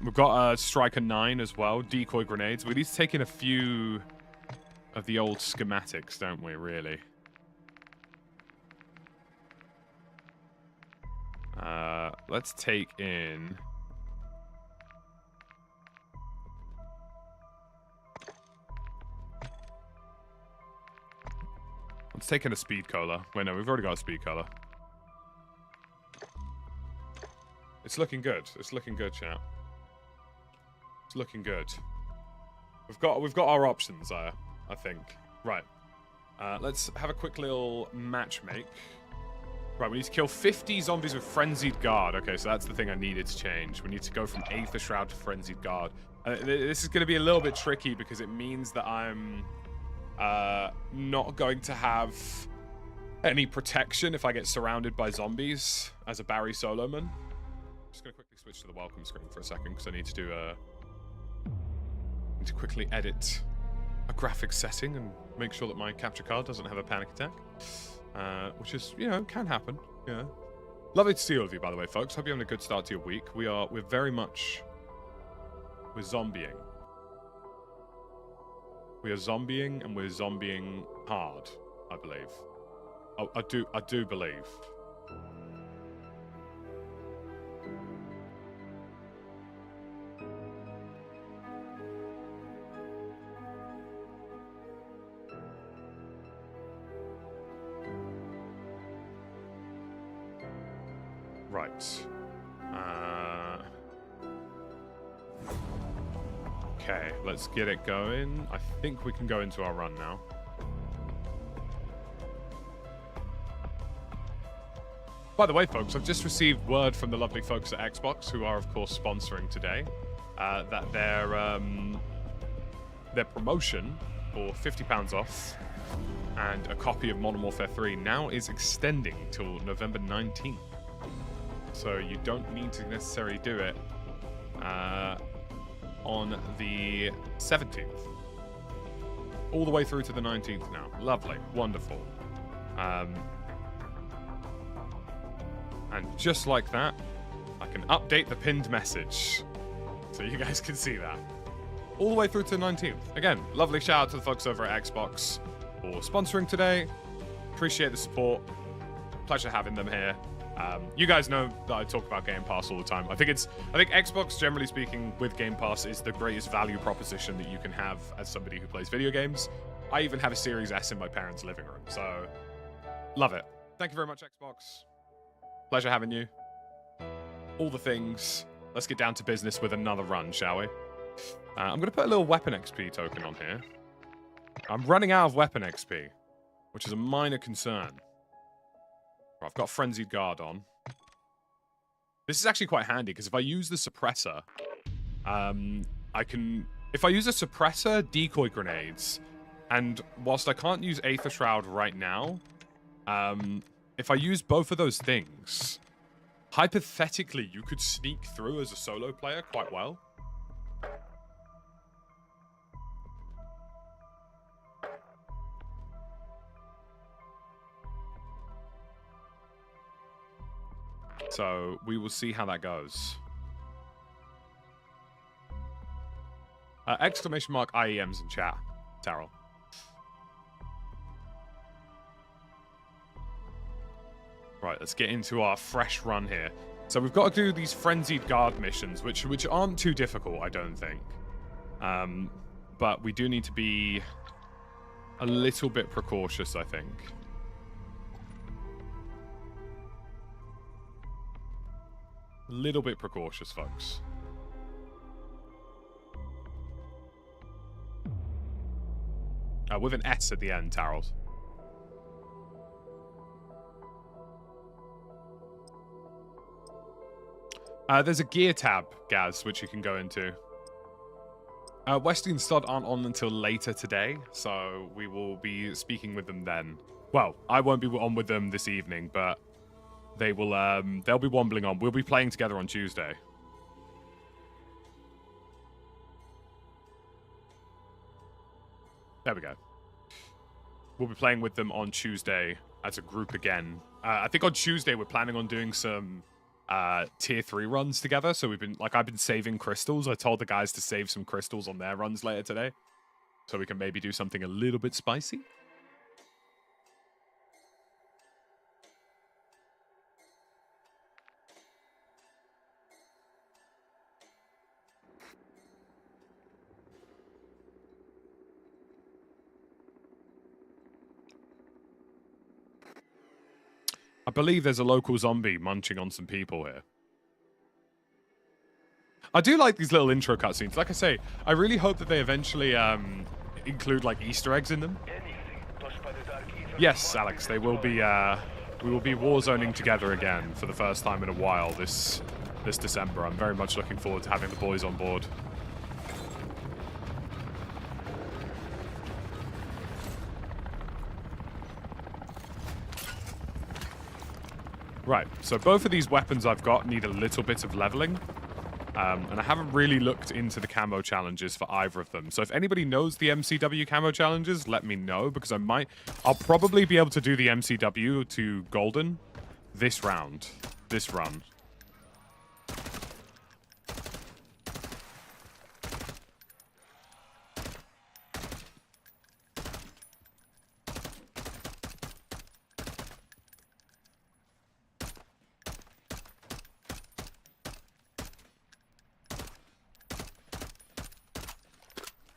We've got a Striker 9 as well. Decoy grenades. We need to take in a few of the old schematics, don't we, really? Let's take in... Let's take in a speed cola. Wait, no, we've already got a speed cola. It's looking good. It's looking good, chat. It's looking good. We've got our options there, I think. Right. Let's have a quick little match make. Right, we need to kill 50 zombies with Frenzied Guard. Okay, so that's the thing I needed to change. We need to go from Aether Shroud to Frenzied Guard. This is going to be a little bit tricky because it means that I'm not going to have any protection if I get surrounded by zombies as a Barry Soloman. Just going to quickly switch to the welcome screen for a second because I need to do need to quickly edit a graphics setting and make sure that my capture card doesn't have a panic attack. Which is, you know, can happen. Yeah. Lovely to see all of you, by the way, folks. Hope you're having a good start to your week. We're very much... We're zombieing. We are zombieing, and we're zombieing hard, I believe. Oh, I do believe. Right. Okay, let's get it going. I think we can go into our run now. By the way, folks, I've just received word from the lovely folks at Xbox, who are, of course, sponsoring today, that their promotion for £50 off and a copy of Modern Warfare 3 now is extending till November 19th. So you don't need to necessarily do it on the 17th. All the way through to the 19th now. Lovely. Wonderful. And just like that, I can update the pinned message. So you guys can see that. All the way through to the 19th. Again, lovely shout out to the folks over at Xbox for sponsoring today. Appreciate the support. Pleasure having them here. You guys know that I talk about Game Pass all the time. I think Xbox, generally speaking, with Game Pass is the greatest value proposition that you can have as somebody who plays video games. I even have a Series S in my parents' living room, so Love it. Thank you very much, Xbox. Pleasure having you. All the things. Let's get down to business with another run, shall we? I'm going to put a little weapon XP token on here. I'm running out of weapon XP, which is a minor concern. Right, I've got Frenzied Guard on. This is actually quite handy, because if I use the suppressor, I can... If I use a suppressor, decoy grenades, and whilst I can't use Aether Shroud right now, if I use both of those things, hypothetically, you could sneak through as a solo player quite well. So, we will see how that goes. Exclamation mark IEMs in chat, Terrell. Right, let's get into our fresh run here. So we've got to do these Frenzied Guard missions, which aren't too difficult, I don't think. But we do need to be a little bit precautious, I think. A little bit precautious, folks. With an S at the end, Tarrell. There's a gear tab, Gaz, which you can go into. Westy and Stod aren't on until later today, so we will be speaking with them then. Well, I won't be on with them this evening, but they will. They'll be wombling on. We'll be playing together on Tuesday. There we go. We'll be playing with them on Tuesday as a group again. I think on Tuesday we're planning on doing some tier 3 runs together. So I've been saving crystals. I told the guys to save some crystals on their runs later today. So we can maybe do something a little bit spicy. I believe there's a local zombie munching on some people here. I do like these little intro cutscenes. Like I say, I really hope that they eventually include like Easter eggs in them. Yes, Alex, they will be. We will be warzoning together again for the first time in a while this December. I'm very much looking forward to having the boys on board. Right, so both of these weapons I've got need a little bit of leveling. And I haven't really looked into the camo challenges for either of them. So if anybody knows the MCW camo challenges, let me know, because I'll probably be able to do the MCW to Golden this run.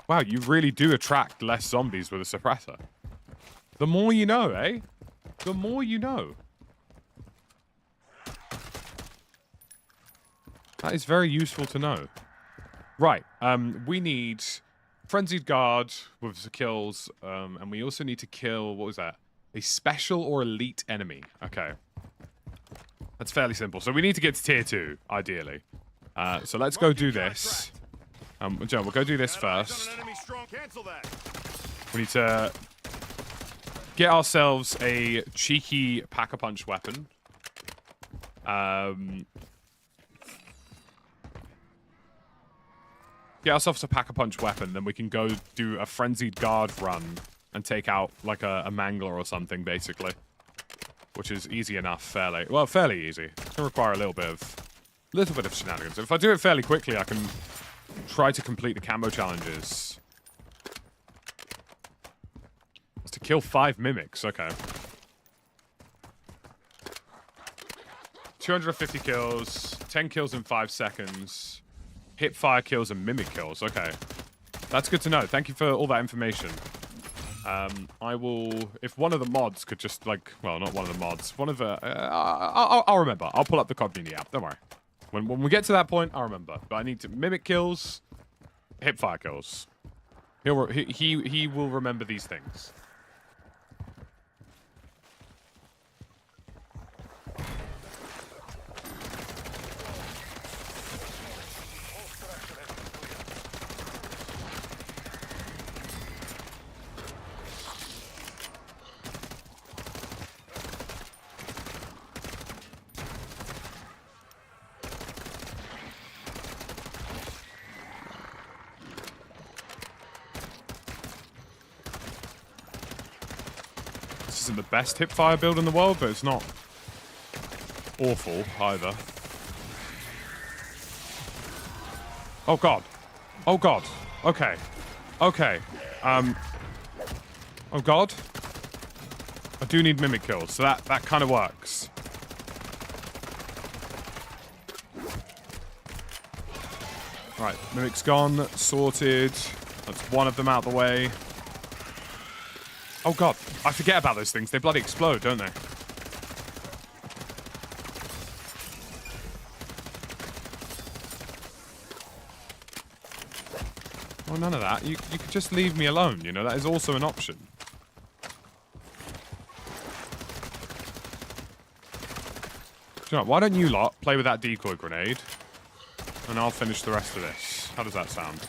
Wow, you really do attract less zombies with a suppressor. The more you know, eh? The more you know. That is very useful to know. Right, we need Frenzied Guard with the kills, and we also need to kill, what was that? A special or elite enemy. Okay. That's fairly simple. So we need to get to tier 2, ideally. So let's go do this. Joe, we'll go do this first. We need to get ourselves a cheeky pack-a-punch weapon. Get ourselves a pack-a-punch weapon, then we can go do a Frenzied Guard run and take out like a mangler or something, basically. Which is easy enough, fairly easy. It's gonna require a little bit of shenanigans. If I do it fairly quickly, I can try to complete the camo challenges. It's to kill 5 mimics, okay. 250 kills, 10 kills in 5 seconds, hip fire kills and mimic kills, okay. That's good to know. Thank you for all that information. I will... If one of the mods could just, like... Well, not one of the mods. One of the... I'll remember. I'll pull up the community app. Don't worry. When we get to that point, I'll remember. But I need to mimic kills, hipfire kills. He will remember these things. Isn't the best hipfire build in the world, but it's not awful either. Oh god. Oh god. Okay. Okay. Oh god. I do need mimic kills, so that kind of works. Right, mimic's gone, sorted. That's one of them out the way. Oh god, I forget about those things. They bloody explode, don't they? Oh, none of that. You could just leave me alone, you know? That is also an option. Do you know what, why don't you lot play with that decoy grenade, and I'll finish the rest of this. How does that sound?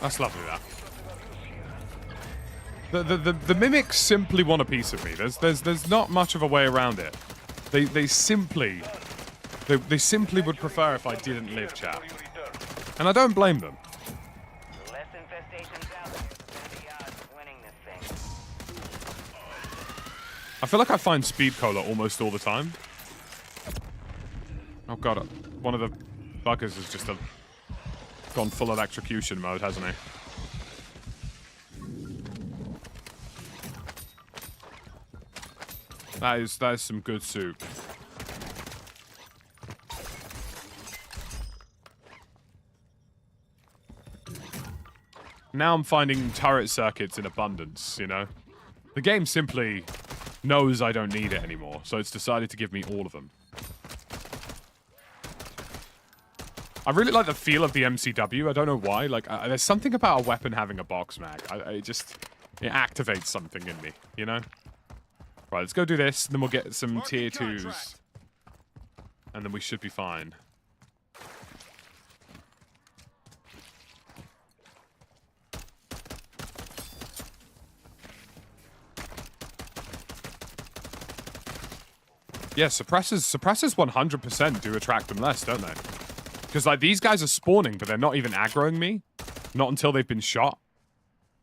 That's lovely, that. The mimics simply want a piece of me. There's not much of a way around it. They simply would prefer if I didn't live, chat. And I don't blame them. Less infestations out there, the better the odds of winning this thing. I feel like I find speed cola almost all the time. Oh god, one of the buggers has just gone full electrocution mode, hasn't he? That is some good soup. Now I'm finding turret circuits in abundance, you know? The game simply knows I don't need it anymore, so it's decided to give me all of them. I really like the feel of the MCW. I don't know why. Like, there's something about a weapon having a box mag. It activates something in me, you know? Right, let's go do this, and then we'll get some tier 2s. And then we should be fine. Yeah, suppressors 100% do attract them less, don't they? Because, like, these guys are spawning, but they're not even aggroing me. Not until they've been shot.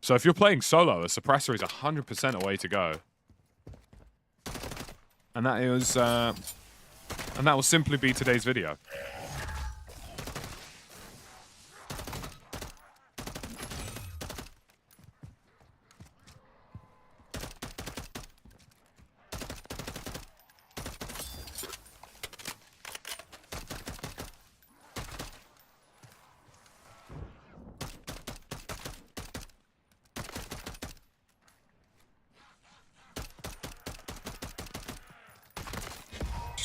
So if you're playing solo, a suppressor is 100% a way to go. And that is, and that will simply be today's video.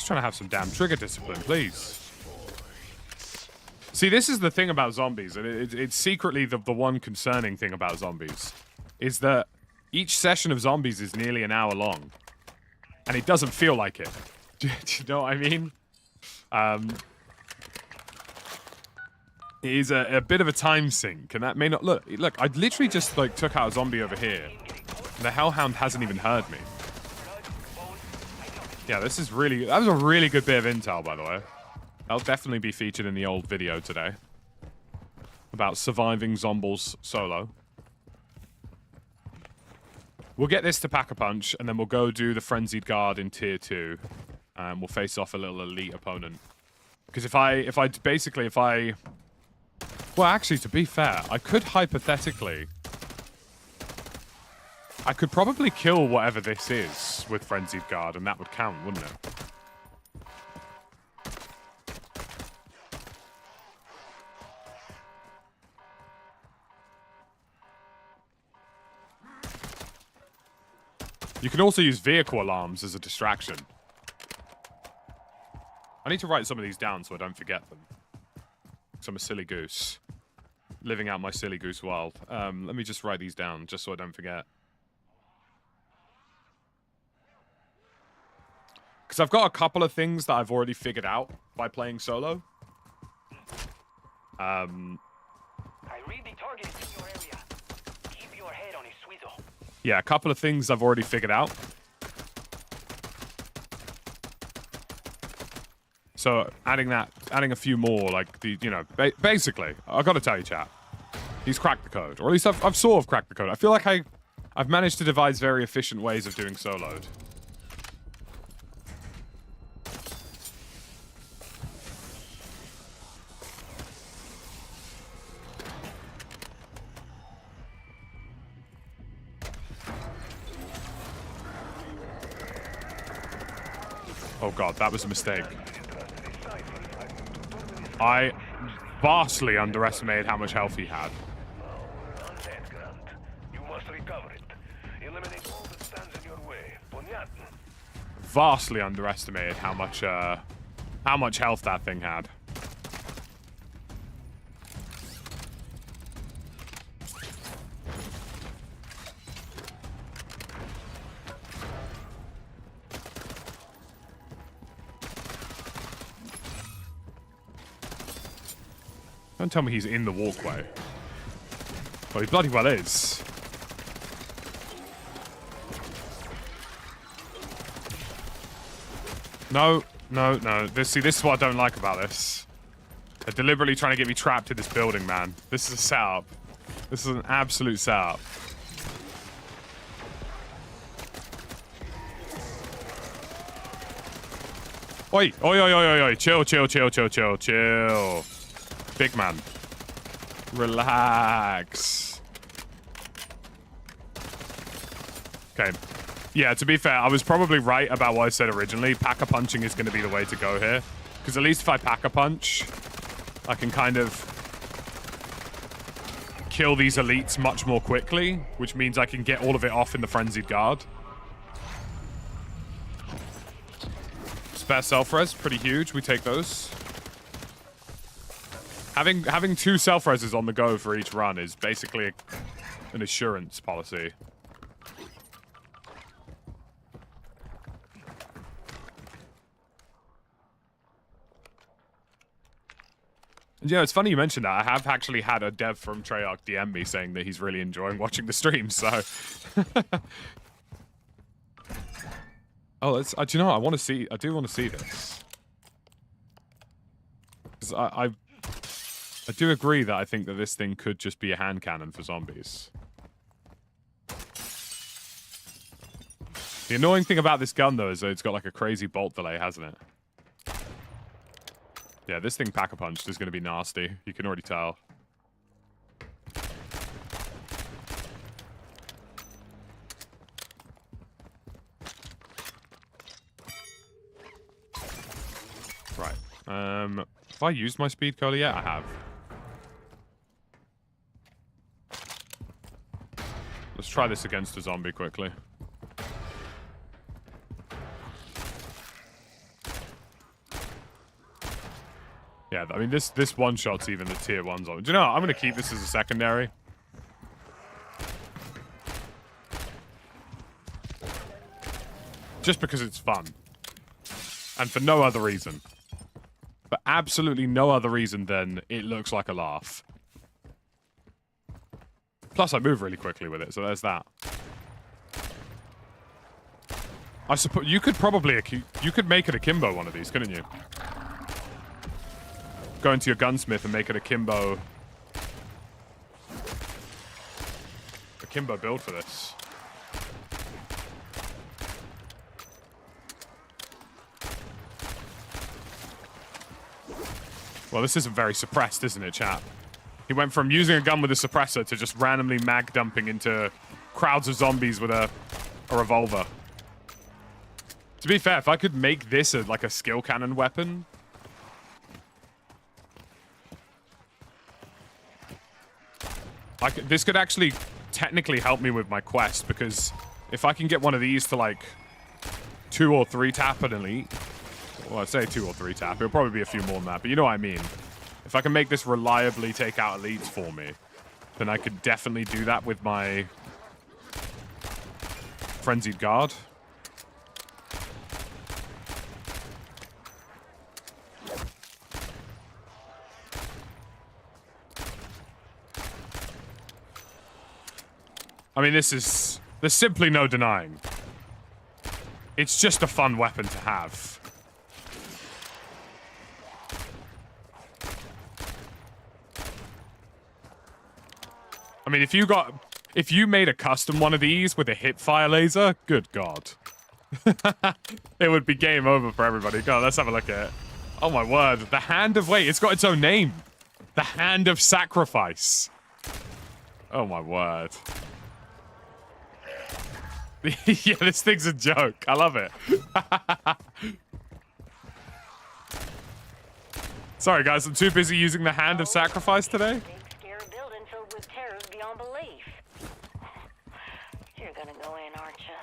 Trying to have some damn trigger discipline, please. See, this is the thing about zombies, and it's secretly the one concerning thing about zombies, is that each session of zombies is nearly an hour long, and it doesn't feel like it. Do you know what I mean? It is a bit of a time sink, and that may not... Look, I literally just, like, took out a zombie over here, and the Hellhound hasn't even heard me. Yeah, this is really... That was a really good bit of intel, by the way. That'll definitely be featured in the old video today. About surviving zombies solo. We'll get this to Pack-a-Punch, and then we'll go do the Frenzied Guard in Tier 2. And we'll face off a little elite opponent. Because if I... Well, actually, to be fair, I could hypothetically... I could probably kill whatever this is with Frenzied Guard, and that would count, wouldn't it? You can also use vehicle alarms as a distraction. I need to write some of these down so I don't forget them. Because I'm a silly goose. Living out my silly goose world. Let me just write these down just so I don't forget. Because I've got a couple of things that I've already figured out by playing solo. I read the target is in your area. Keep your head on his swivel. Yeah, a couple of things I've already figured out. So adding a few more, like the, you know, basically, I've got to tell you, chat, he's cracked the code, or at least I've sort of cracked the code. I feel like I've managed to devise very efficient ways of doing soloed. Oh god, that was a mistake. I vastly underestimated how much health he had. You must recover it. Eliminate all that stands in your way. Vastly underestimated how much health that thing had. Don't tell me he's in the walkway. Well, he bloody well is. No, no, no. This is what I don't like about this. They're deliberately trying to get me trapped in this building, man. This is a setup. This is an absolute setup. Oi, oi, oi, oi, oi, chill, chill, chill, chill, chill, chill. Big man. Relax. Okay. Yeah, to be fair, I was probably right about what I said originally. Pack-a-punching is going to be the way to go here. Because at least if I pack-a-punch, I can kind of kill these elites much more quickly, which means I can get all of it off in the Frenzied Guard. Spare self-res, pretty huge. We take those. Having 2 self-reses on the go for each run is basically an assurance policy. Yeah, it's funny you mentioned that. I have actually had a dev from Treyarch DM me saying that he's really enjoying watching the stream, so... Oh, let's, do you know what? I do want to see this. Because I do agree that I think that this thing could just be a hand cannon for zombies. The annoying thing about this gun, though, is that it's got like a crazy bolt delay, hasn't it? Yeah, this thing pack-a-punched is going to be nasty. You can already tell. Right. Have I used my speed cola yet? I have. Let's try this against a zombie quickly. Yeah, I mean, this one-shot's even the tier 1 zombie. Do you know what? I'm going to keep this as a secondary. Just because it's fun. And for no other reason. For absolutely no other reason than it looks like a laugh. Plus, I move really quickly with it, so there's that. I suppose you could probably make it akimbo one of these, couldn't you? Go into your gunsmith and make it akimbo build for this. Well, this isn't very suppressed, isn't it, chat? He went from using a gun with a suppressor to just randomly mag dumping into crowds of zombies with a revolver. To be fair, if I could make this like a skill cannon weapon... this could actually technically help me with my quest, because If I can get one of these to, like, 2 or 3 tap an elite. Well, I'd say 2 or 3 tap. It'll probably be a few more than that, but you know what I mean. If I can make this reliably take out elites for me, then I could definitely do that with my Frenzied Guard. I mean, there's simply no denying. It's just a fun weapon to have. I mean, if you made a custom one of these with a hip-fire laser, good God. It would be game over for everybody. Go on, let's have a look at it. Oh my word, the Hand of... Wait, it's got its own name. The Hand of Sacrifice. Oh my word. Yeah, this thing's a joke. I love it. Sorry, guys. I'm too busy using the Hand of Sacrifice today. Big, scary building filled with terrors beyond belief. You're gonna go in, aren't you?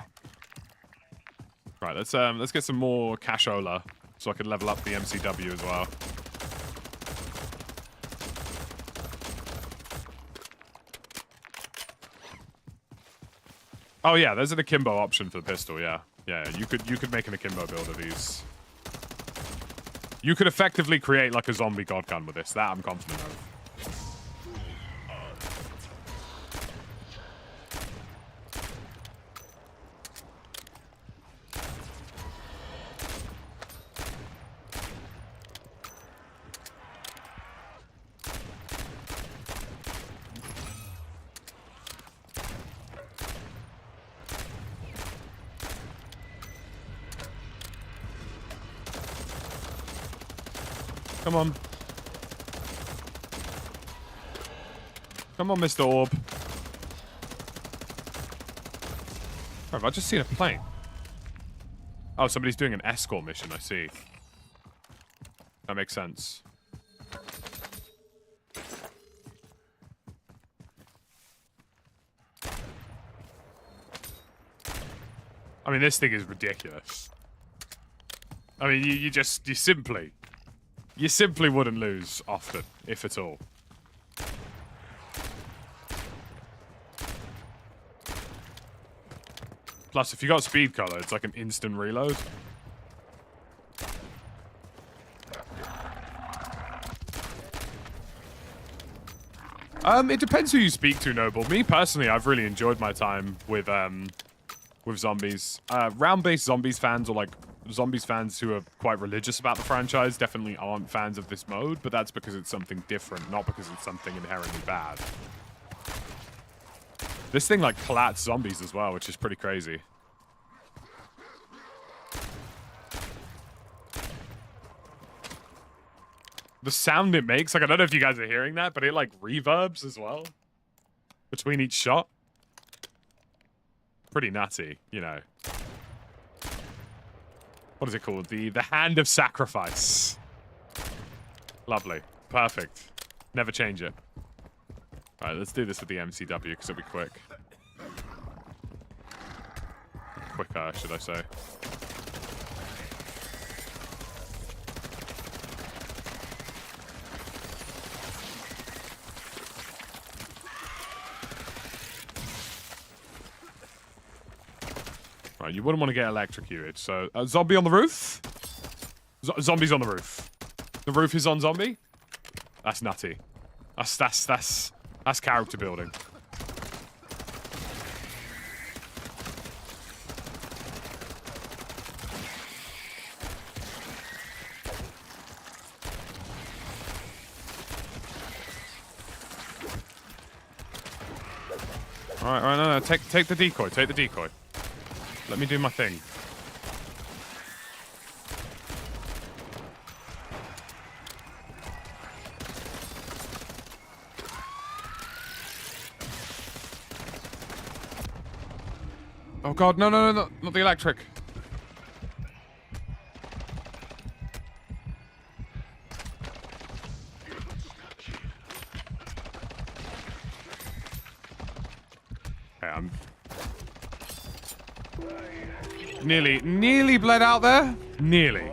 Right, let's get some more cashola so I can level up the MCW as well. Oh yeah, there's an akimbo option for the pistol. Yeah, yeah. You could make an akimbo build of these. You could effectively create like a zombie god gun with this. That I'm confident of. Come on. Come on, Mr. Orb. Oh, have I just seen a plane? Oh, somebody's doing an escort mission, I see. That makes sense. I mean, this thing is ridiculous. I mean, you simply wouldn't lose often, if at all. Plus, if you got speed color, it's like an instant reload. It depends who you speak to, Noble. Me, personally, I've really enjoyed my time with zombies. Round-based zombies fans, or like zombies fans who are quite religious about the franchise, definitely aren't fans of this mode, but that's because it's something different, not because it's something inherently bad. This thing, like, collats zombies as well, which is pretty crazy. The sound it makes, like, I don't know if you guys are hearing that, but it, like, reverbs as well between each shot. Pretty nutty, you know. What is it called? The Hand of Sacrifice. Lovely. Perfect. Never change it. Alright, let's do this with the MCW, because it'll be quick. Quicker, should I say. Right, you wouldn't want to get electrocuted, so... zombie on the roof? Zombies on the roof. The roof is on zombie? That's nutty. That's character building. Alright, no, take the decoy, take the decoy. Let me do my thing. Oh god, no, not the electric. Okay, Nearly bled out there. Nearly.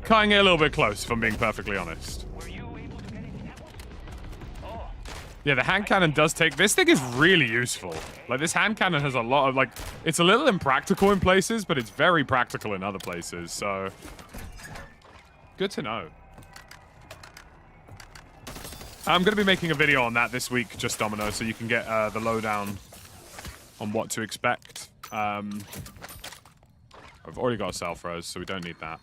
Cutting it a little bit close, if I'm being perfectly honest. Yeah, the hand cannon does take... This thing is really useful. Like, this hand cannon has a lot of, like... It's a little impractical in places, but it's very practical in other places, so... Good to know. I'm going to be making a video on that this week, just Domino, so you can get the lowdown on what to expect. I've already got a self-res, so we don't need that.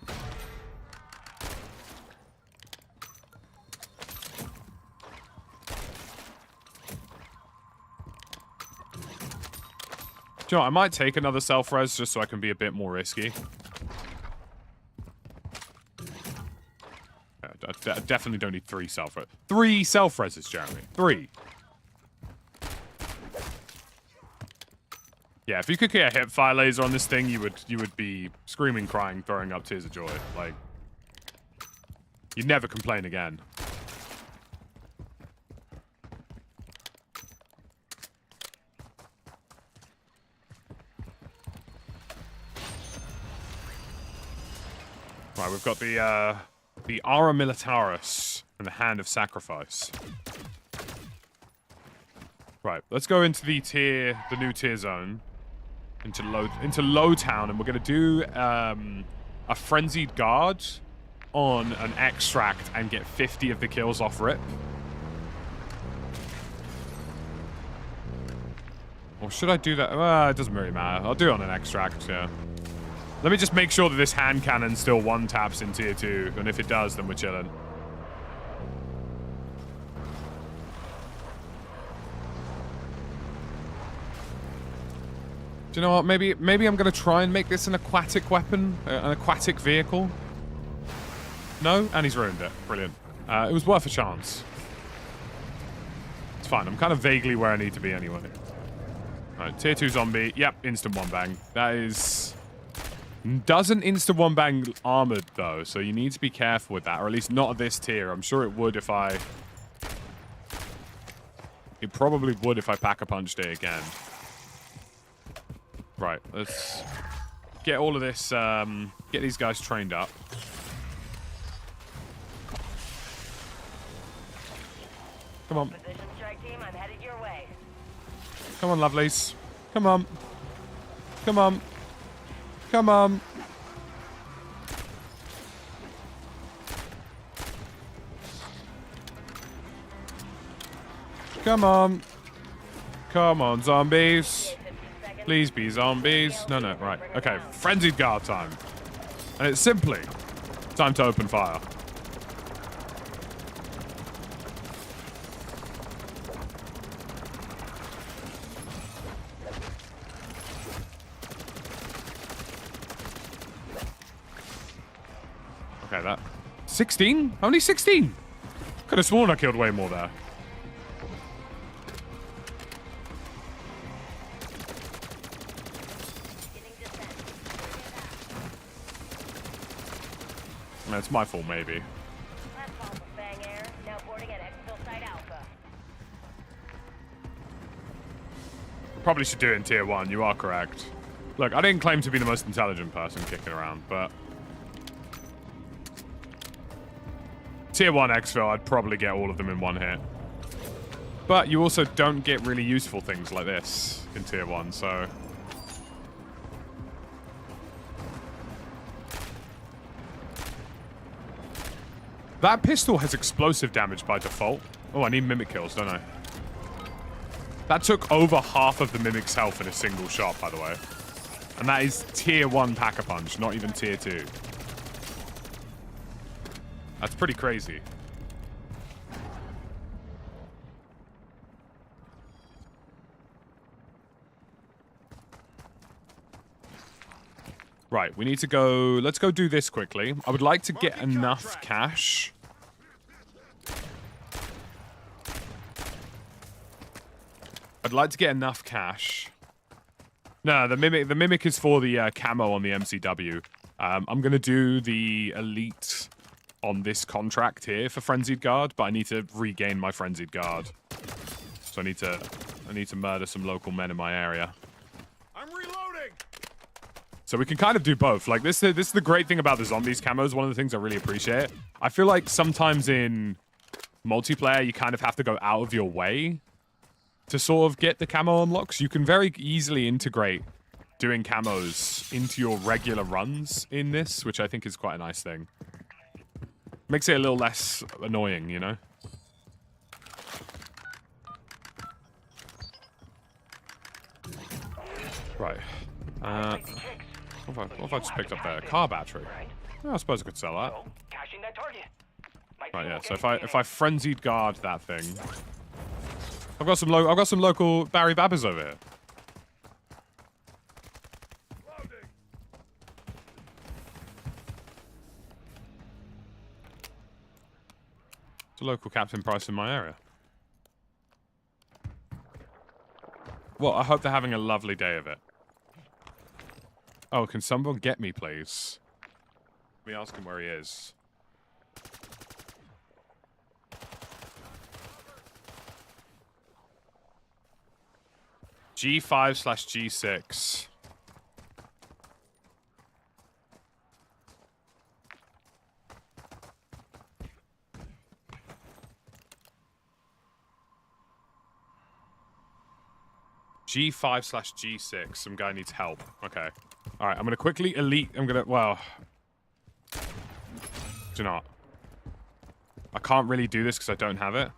Do you know what? I might take another self-res just so I can be a bit more risky. I definitely don't need 3 self-res. 3 self-reses, Jeremy. 3. Yeah, if you could get a hip fire laser on this thing, you would be screaming, crying, throwing up tears of joy. Like, you'd never complain again. Right, we've got the Ara Militaris and the Hand of Sacrifice. Right, let's go into the new tier zone, into Low Town, and we're gonna do a Frenzied Guard on an extract and get 50 of the kills off rip. Or should I do that? It doesn't really matter. I'll do it on an extract, yeah. Let me just make sure that this hand cannon still one-taps in tier 2, and if it does, then we're chilling. Do you know what? Maybe I'm gonna try and make this an aquatic weapon, an aquatic vehicle. No, and he's ruined it. Brilliant. It was worth a chance. It's fine. I'm kind of vaguely where I need to be anyway. All right, tier 2 zombie. Yep, instant one bang. That is. Doesn't insta-one bang armored, though, so you need to be careful with that, or at least not at this tier. I'm sure it would if I... It probably would if I pack-a-punched it again. Right, let's get all of this, get these guys trained up. Come on. Position strike team, I'm headed your way. Come on, lovelies. Come on. Come on. Come on. Come on. Come on, zombies. Please be zombies. No, right. Okay, Frenzied Guard time. And it's simply time to open fire. Okay, that... 16? Only 16? Could have sworn I killed way more there. It's my fault, maybe. Probably should do it in tier 1, you are correct. Look, I didn't claim to be the most intelligent person kicking around, but... Tier 1 exfil, I'd probably get all of them in one hit. But you also don't get really useful things like this in tier 1, so... That pistol has explosive damage by default. Oh, I need mimic kills, don't I? That took over half of the mimic's health in a single shot, by the way. And that is tier 1 pack-a-punch, not even tier 2. That's pretty crazy. Right, we need to go... Let's go do this quickly. I would like to get enough cash. I'd like to get enough cash. No, the mimic is for the camo on the MCW. I'm going to do the elite on this contract here for Frenzied Guard, but I need to regain my Frenzied Guard. So I need to murder some local men in my area. I'm reloading. So we can kind of do both. Like, this is the great thing about the zombies camos. One of the things I really appreciate. I feel like sometimes in multiplayer, you kind of have to go out of your way to sort of get the camo unlocks. You can very easily integrate doing camos into your regular runs in this, which I think is quite a nice thing. Makes it a little less annoying, you know? Right. What if I just picked up a car battery? Oh, I suppose I could sell that. Right, yeah. So if I frenzied guard that thing, I've got some local Barry Babbers over here. It's a local Captain Price in my area. Well, I hope they're having a lovely day of it. Oh, can someone get me, please? Let me ask him where he is. G5/G6. G5/G6. Some guy needs help. Okay. Alright, I'm gonna quickly elite. Well. Do not. I can't really do this because I don't have it.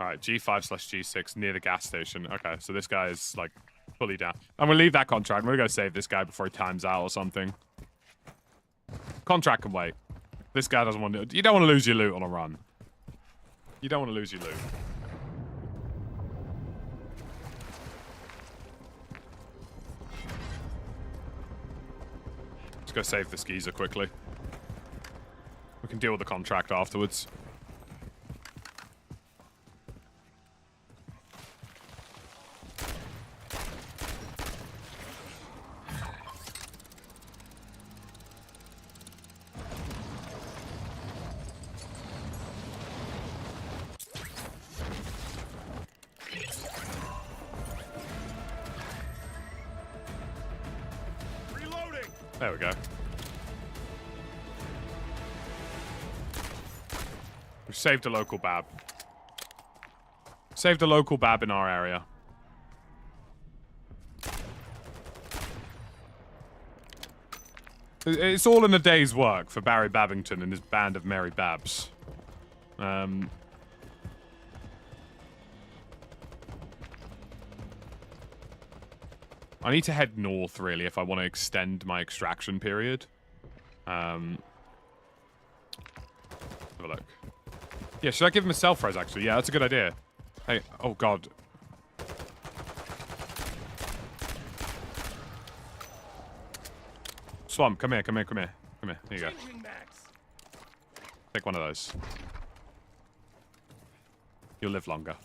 Alright, G5/G6 near the gas station. Okay, so this guy is, like, fully down. I'm gonna leave that contract. I'm gonna go save this guy before he times out or something. Contract can wait. This guy doesn't want to... You don't want to lose your loot on a run. You don't want to lose your loot. Let's go save this geezer quickly. We can deal with the contract afterwards. There we go. We've saved a local Bab. Saved a local Bab in our area. It's all in a day's work for Barry Babington and his band of merry Babs. I need to head north, really, if I want to extend my extraction period. Have a look. Yeah, should I give him a self-res, actually? Yeah, that's a good idea. Hey, oh, God. Swamp, come here, come here, come here. Come here, here you go. Take one of those. You'll live longer.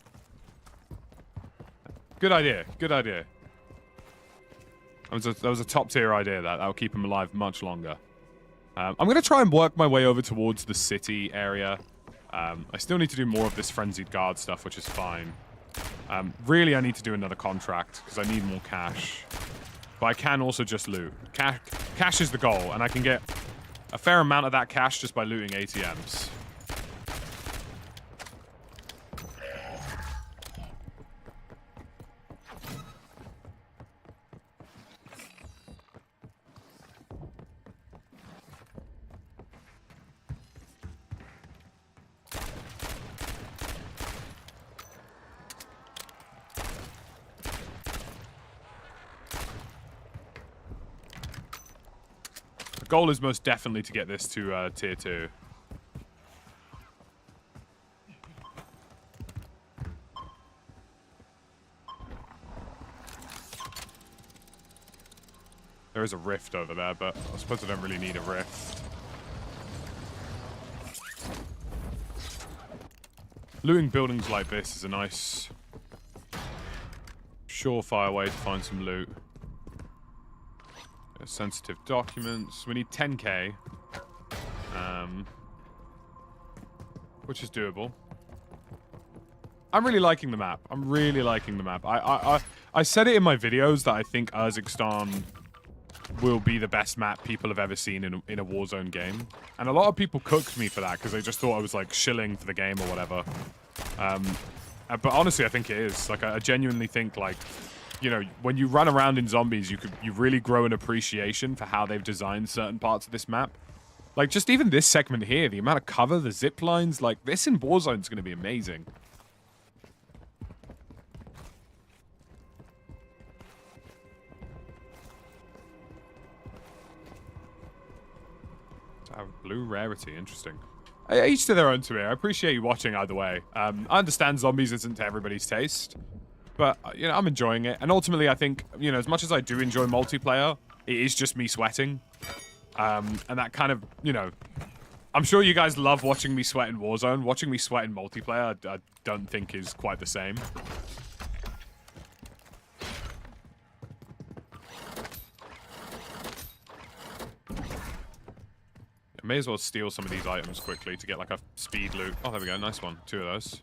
Good idea, good idea. That was a top-tier idea, that. That'll keep him alive much longer. I'm going to try and work my way over towards the city area. I still need to do more of this frenzied guard stuff, which is fine. Really, I need to do another contract, because I need more cash. But I can also just loot. Cash is the goal, and I can get a fair amount of that cash just by looting ATMs. Goal is most definitely to get this to tier 2. There is a rift over there, but I suppose I don't really need a rift. Looting buildings like this is a nice, surefire way to find some loot. Sensitive documents. We need 10k. which is doable. I'm really liking the map. I'm really liking the map. I said it in my videos that I think Urzikstan will be the best map people have ever seen in a Warzone game. And a lot of people cooked me for that because they just thought I was like shilling for the game or whatever. But honestly, I think it is. Like, I genuinely think, like, you know, when you run around in zombies, you really grow an appreciation for how they've designed certain parts of this map. Like, just even this segment here, the amount of cover, the zip lines, like, this in Warzone is going to be amazing. Blue rarity, interesting. Each to their own to me. I appreciate you watching either way. I understand zombies isn't to everybody's taste, but, you know, I'm enjoying it. And ultimately, I think, you know, as much as I do enjoy multiplayer, it is just me sweating. And that kind of, you know, I'm sure you guys love watching me sweat in Warzone. Watching me sweat in multiplayer, I don't think is quite the same. I may as well steal some of these items quickly to get like a speed loot. Oh, there we go. Nice one. 2 of those.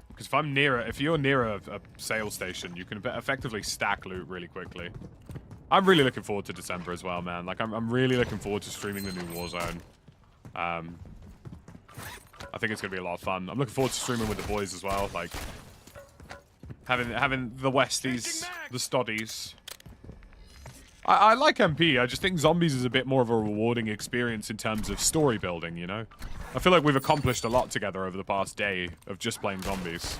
Because if you're near a sales station, you can effectively stack loot really quickly. I'm really looking forward to December as well, man. Like, I'm really looking forward to streaming the new Warzone. I think it's gonna be a lot of fun. I'm looking forward to streaming with the boys as well. Like, having the Westies, the Stoddies. I like MP. I just think zombies is a bit more of a rewarding experience in terms of story building, you know? I feel like we've accomplished a lot together over the past day of just playing zombies.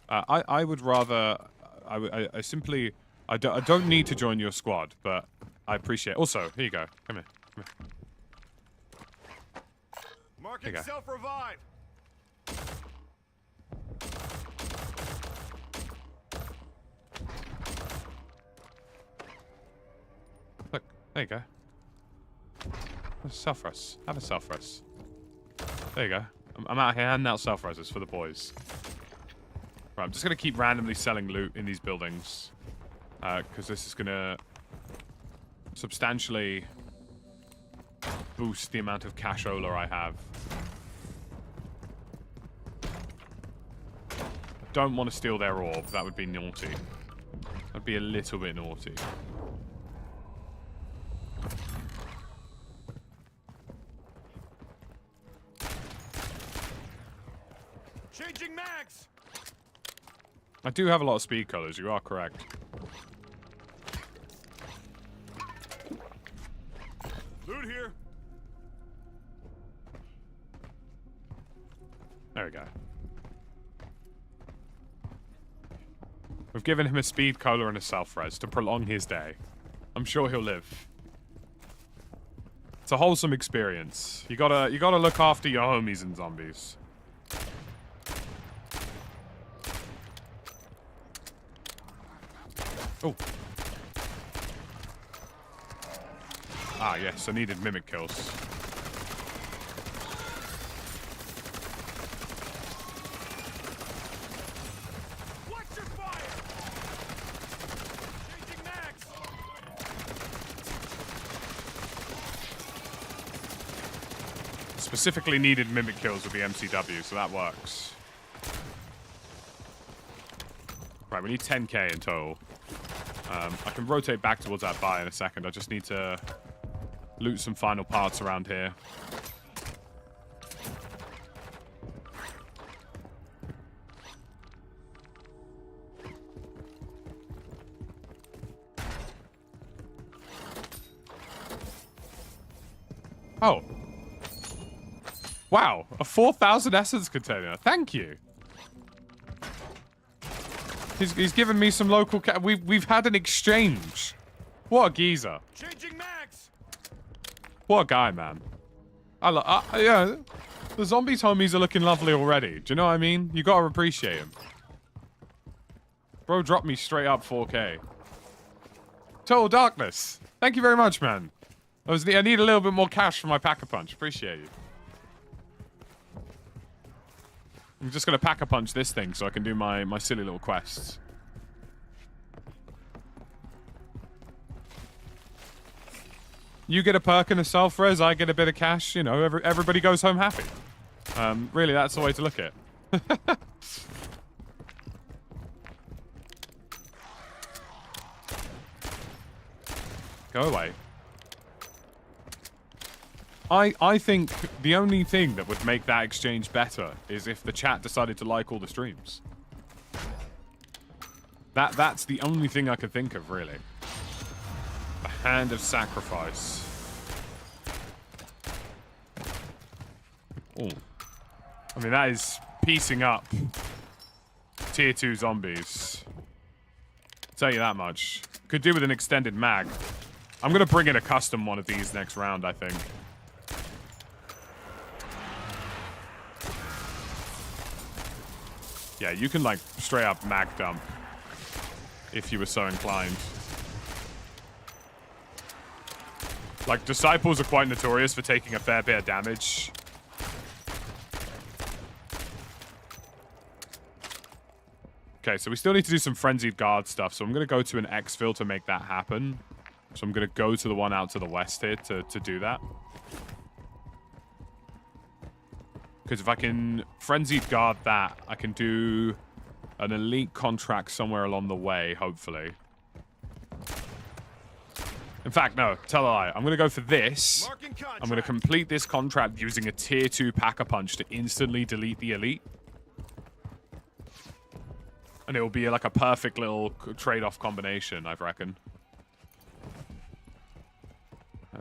I would rather... I don't need to join your squad, but I appreciate... Also, here you go. Come here. Come here. Marking self-revive. Look, there you go. Self-res. Have a self-res. There you go. I'm out here handing out self-reses for the boys. Right, I'm just going to keep randomly selling loot in these buildings. Because this is going to substantially boost the amount of cashola I have. I don't want to steal their orb. That would be naughty. That'd be a little bit naughty. Changing mags. I do have a lot of speed colors. You are correct. Loot here. There we go. We've given him a speed cola and a self-res to prolong his day. I'm sure he'll live. It's a wholesome experience. You gotta look after your homies and zombies. Oh. Ah, yes, I needed mimic kills. Watch your fire. Changing mags. Specifically needed mimic kills with the MCW, so that works. Right, we need 10k in total. I can rotate back towards that buy in a second. I just need to loot some final parts around here. Oh. Wow, a 4,000 essence container. Thank you. He's given me some local we've had an exchange. What a geezer. Changing mags. What a guy, man. Yeah, the zombies homies are looking lovely already. Do you know what I mean? You gotta appreciate him. Bro dropped me straight up 4K. Total Darkness. Thank you very much, man. I need a little bit more cash for my Pack-a-Punch. Appreciate you. I'm just going to Pack-a-Punch this thing so I can do my silly little quests. You get a perk and a self-res, I get a bit of cash. You know, everybody goes home happy. Really, that's the way to look at it. Go away. I think the only thing that would make that exchange better is if the chat decided to like all the streams. That's the only thing I could think of, really. The Hand of Sacrifice. Oh. I mean, that is piecing up tier 2 zombies. I'll tell you that much. Could do with an extended mag. I'm going to bring in a custom one of these next round, I think. Yeah, you can, like, straight up mag dump if you were so inclined. Like, Disciples are quite notorious for taking a fair bit of damage. Okay, so we still need to do some Frenzied Guard stuff, so I'm going to go to an exfil to make that happen. So I'm going to go to the one out to the west here to do that. Because if I can Frenzied Guard that, I can do an elite contract somewhere along the way, hopefully. In fact, no, tell a lie. I'm going to go for this. I'm going to complete this contract using a tier 2 Pack-a-Punch to instantly delete the elite. And it will be like a perfect little trade-off combination, I reckon.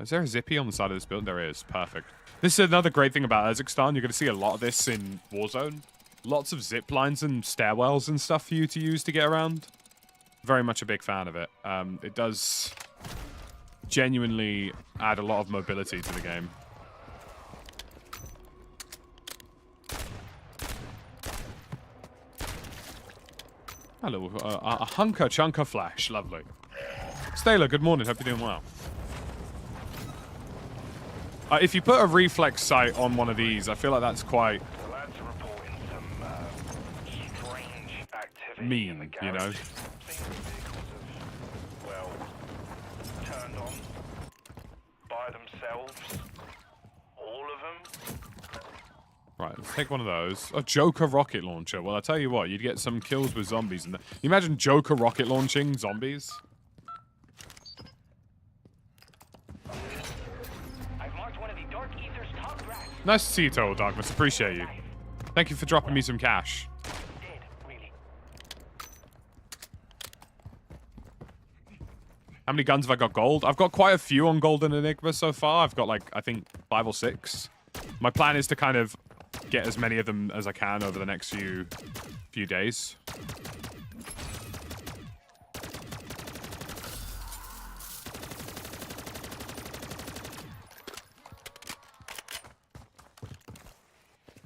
Is there a zippy on the side of this building? There is. Perfect. This is another great thing about Urzikstan. You're going to see a lot of this in Warzone. Lots of zip lines and stairwells and stuff for you to use to get around. Very much a big fan of it. It does genuinely add a lot of mobility to the game. Hello, a hunker chunker flash. Lovely. Staler, good morning. Hope you're doing well. If you put a reflex sight on one of these, I feel like that's quite mean, you know? Well, turned on by themselves. All of them. Right, let's take one of those. A Joker rocket launcher. Well, I tell you what, you'd get some kills with zombies. You imagine Joker rocket launching zombies? Nice to see you, Total Darkness. Appreciate you. Thank you for dropping me some cash. How many guns have I got gold? I've got quite a few on Golden Enigma so far. I've got, like, I think 5 or 6. My plan is to kind of get as many of them as I can over the next few days.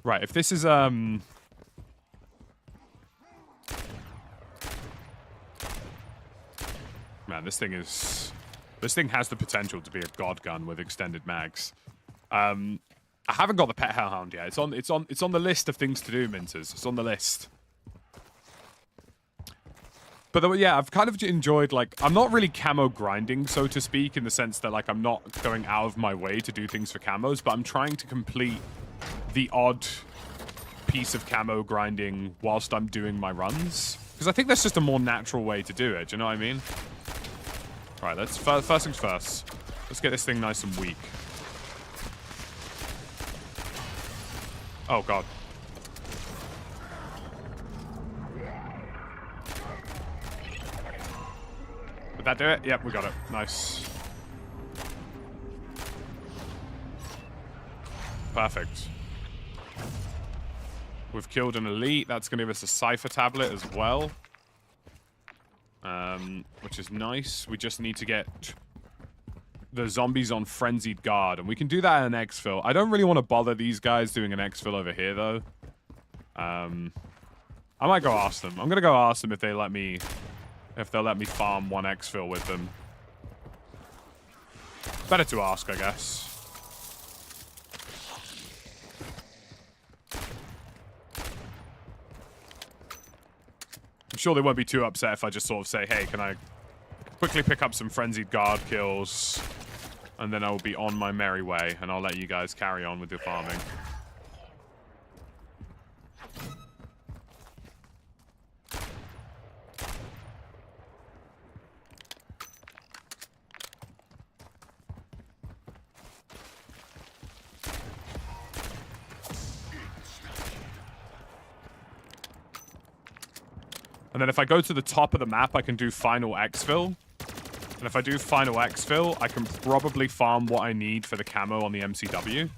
Right, if this is, Man, this thing has the potential to be a god gun with extended mags. I haven't got the pet hellhound yet. It's on the list of things to do, Minters. It's on the list. But yeah, I've kind of enjoyed, like, I'm not really camo grinding, so to speak, in the sense that, like, I'm not going out of my way to do things for camos, but I'm trying to complete the odd piece of camo grinding whilst I'm doing my runs. Because I think that's just a more natural way to do it, do you know what I mean? Alright, let's, first things first. Let's get this thing nice and weak. Oh, God. Did that do it? Yep, we got it. Nice. Perfect. We've killed an elite. That's going to give us a cipher tablet as well. Which is nice. We just need to get the zombies on Frenzied Guard. And we can do that in an exfil. I don't really want to bother these guys doing an exfil over here, though. I might go ask them. I'm going to go ask them if they'll let me farm one exfil with them. Better to ask, I guess. I'm sure they won't be too upset if I just sort of say, hey, can I quickly pick up some Frenzied Guard kills and then I will be on my merry way, and I'll let you guys carry on with your farming. And then if I go to the top of the map, I can do final exfil. And if I do final exfil, I can probably farm what I need for the camo on the MCW.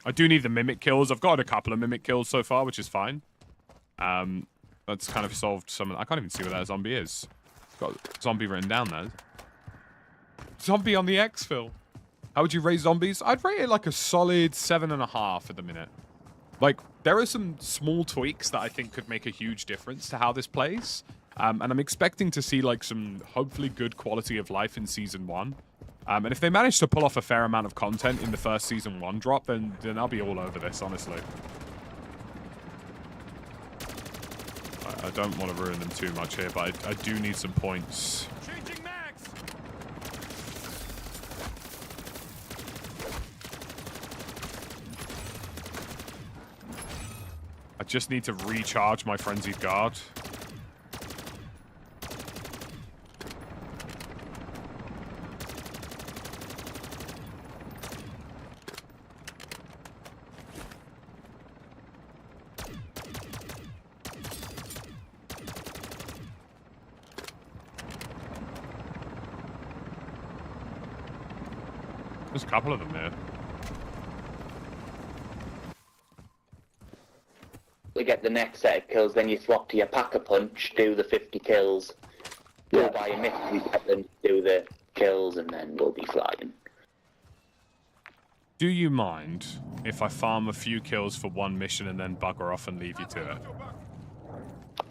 I do need the mimic kills. I've got a couple of mimic kills so far, which is fine. That's kind of solved some... I can't even see where that zombie is. Got zombie written down there. Zombie on the exfil. How would you rate zombies? I'd rate it like a solid 7.5 at the minute. Like, there are some small tweaks that I think could make a huge difference to how this plays. And I'm expecting to see, like, some hopefully good quality of life in Season 1. And if they manage to pull off a fair amount of content in the first Season 1 drop, then I'll be all over this, honestly. I don't want to ruin them too much here, but I do need some points. Changing mags. I just need to recharge my Frenzied Guard. There's a couple of them here. To get the next set of kills, then you swap to your Pack-a-Punch, do the 50 kills, go by your mystery weapon, do the kills, and then we'll be flying. Do you mind if I farm a few kills for one mission and then bugger off and leave you to it?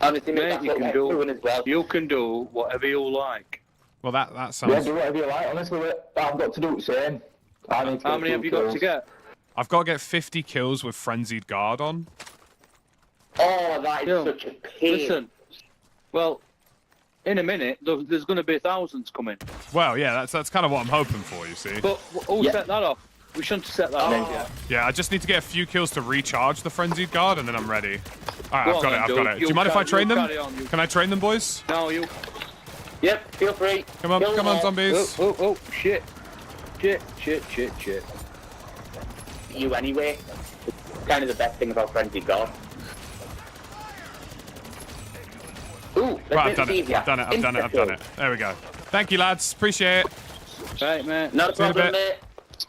Honestly, mate, Mate, that's you what can we're do doing as well. you can do whatever you like. Well, that Yeah, sounds... do whatever you like. Honestly, I've got to do the same. I need to How get many have you kills. got to get? I've got to get 50 kills with Frenzied Guard on. Oh, that is Yeah. such a pain. Listen, well, in a minute, there's going to be thousands coming. Well, yeah, that's kind of what I'm hoping for, you see. But who Yeah. set that off? We shouldn't have set that off yet. Yeah, I just need to get a few kills to recharge the Frenzied Guard, and then I'm ready. Alright, Go I've on got then, it. Do dude. you mind if I train them? Carry on, you. Can I train them, boys? No, you... Yep, feel free. Come on, Kill come them on, all. zombies. Oh, shit. Shit. You anyway. Kind of the best thing about Frenzy God. Ooh, Right, I've let's done make it. easier. I've done it. There we go. Thank you, lads. Appreciate it. Right, mate. Not a See you in a problem, bit. mate.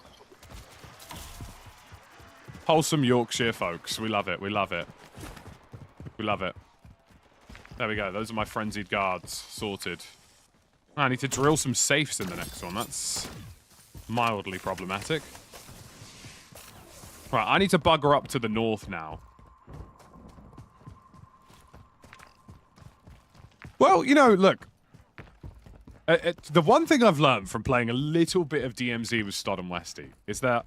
Wholesome Yorkshire, folks. We love it. We love it. We love it. There we go. Those are my Frenzied Guards. Sorted. I need to drill some safes in the next one. That's mildly problematic. Right, I need to bugger up to the north now. Well, you know, look. The one thing I've learned from playing a little bit of DMZ with Stod and Westy is that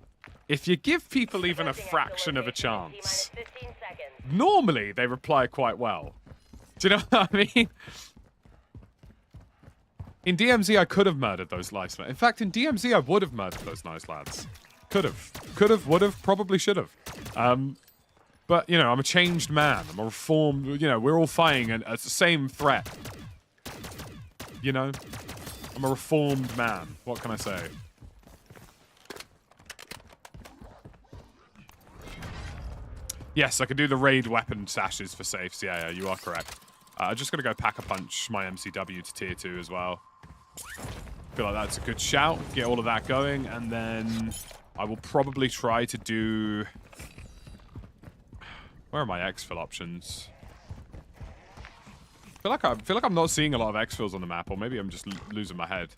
if you give people even a fraction of a chance, normally they reply quite well. Do you know what I mean? In DMZ, I could have murdered those nice lads. In fact, in DMZ, I would have murdered those nice lads. Could have. Could have, would have, probably should have. But, you know, I'm a changed man. I'm a reformed, you know, we're all fighting the same threat. You know? I'm a reformed man. What can I say? Yes, I can do the raid weapon sashes for safes. Yeah, you are correct. I'm just going to go Pack-a-Punch my MCW to tier 2 as well. Feel like that's a good shout. Get all of that going, and then I will probably try to do... Where are my exfil options? I feel like I'm not seeing a lot of exfils on the map, or maybe I'm just losing my head.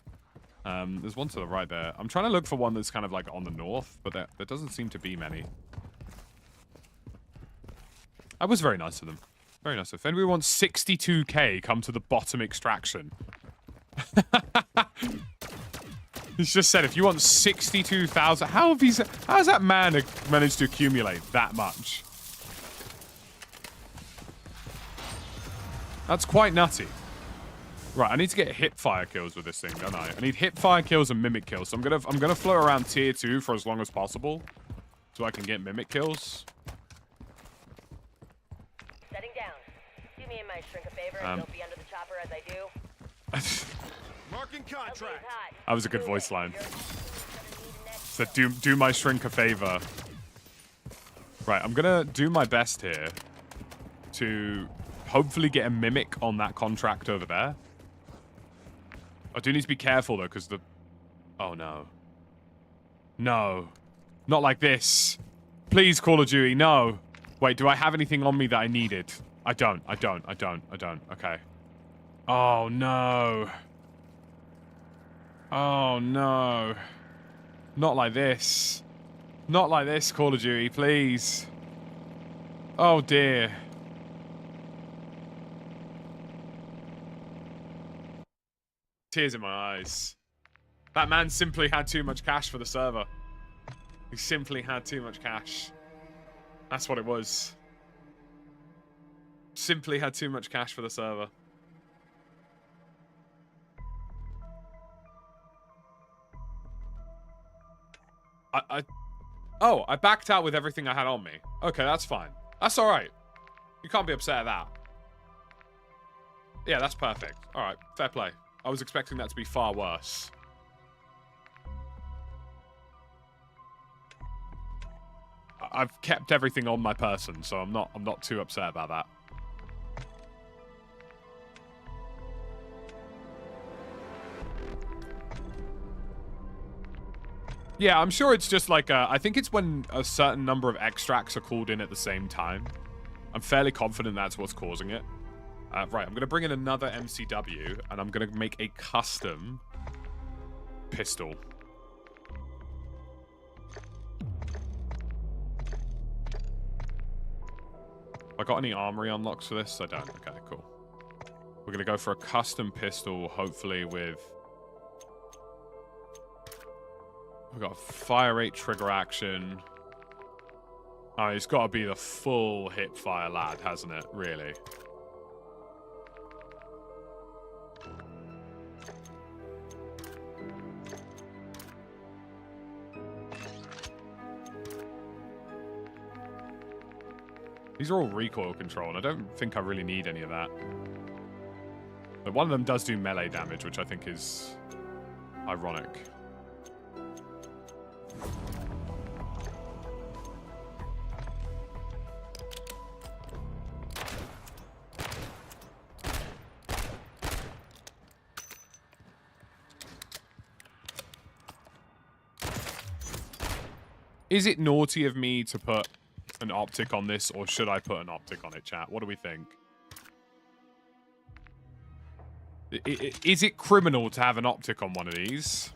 There's one to the right there. I'm trying to look for one that's kind of like on the north, but there doesn't seem to be many. I was very nice to them. Very nice. If anybody wants 62k, come to the bottom extraction. He's just said, if you want 62,000, how has that man managed to accumulate that much? That's quite nutty. Right, I need to get hip fire kills with this thing, don't I? I need hip fire kills and mimic kills. So I'm gonna float around tier 2 for as long as possible, so I can get mimic kills. Setting down. Do me and my shrink a favor and don't be under the chopper as I do. Marking contract. That was a good voice line. Said, do my shrink a favor. Right, I'm gonna do my best here to hopefully get a mimic on that contract over there. I do need to be careful though, because the... Oh no. No. Not like this. Please, Call of Duty, no. Wait, do I have anything on me that I needed? I don't. Okay. Oh no. Oh no. Not like this. Not like this, Call of Duty, please. Oh dear. Tears in my eyes. That man simply had too much cash for the server. He simply had too much cash. That's what it was. Simply had too much cash for the server. Oh, I backed out with everything I had on me. Okay, that's fine. That's alright. You can't be upset at that. Yeah, that's perfect. Alright, fair play. I was expecting that to be far worse. I've kept everything on my person, so I'm not too upset about that. Yeah, I'm sure it's just like I think it's when a certain number of extracts are called in at the same time. I'm fairly confident that's what's causing it. Right, I'm going to bring in another MCW, and I'm going to make a custom pistol. I got any armory unlocks for this? I don't. Okay, cool. We're going to go for a custom pistol, hopefully with... We've got fire rate trigger action. Oh, it's got to be the full hip fire lad, hasn't it? Really? These are all recoil control, and I don't think I really need any of that. But one of them does do melee damage, which I think is ironic. Is it naughty of me to put an optic on this, or should I put an optic on it, chat? What do we think? Is it criminal to have an optic on one of these?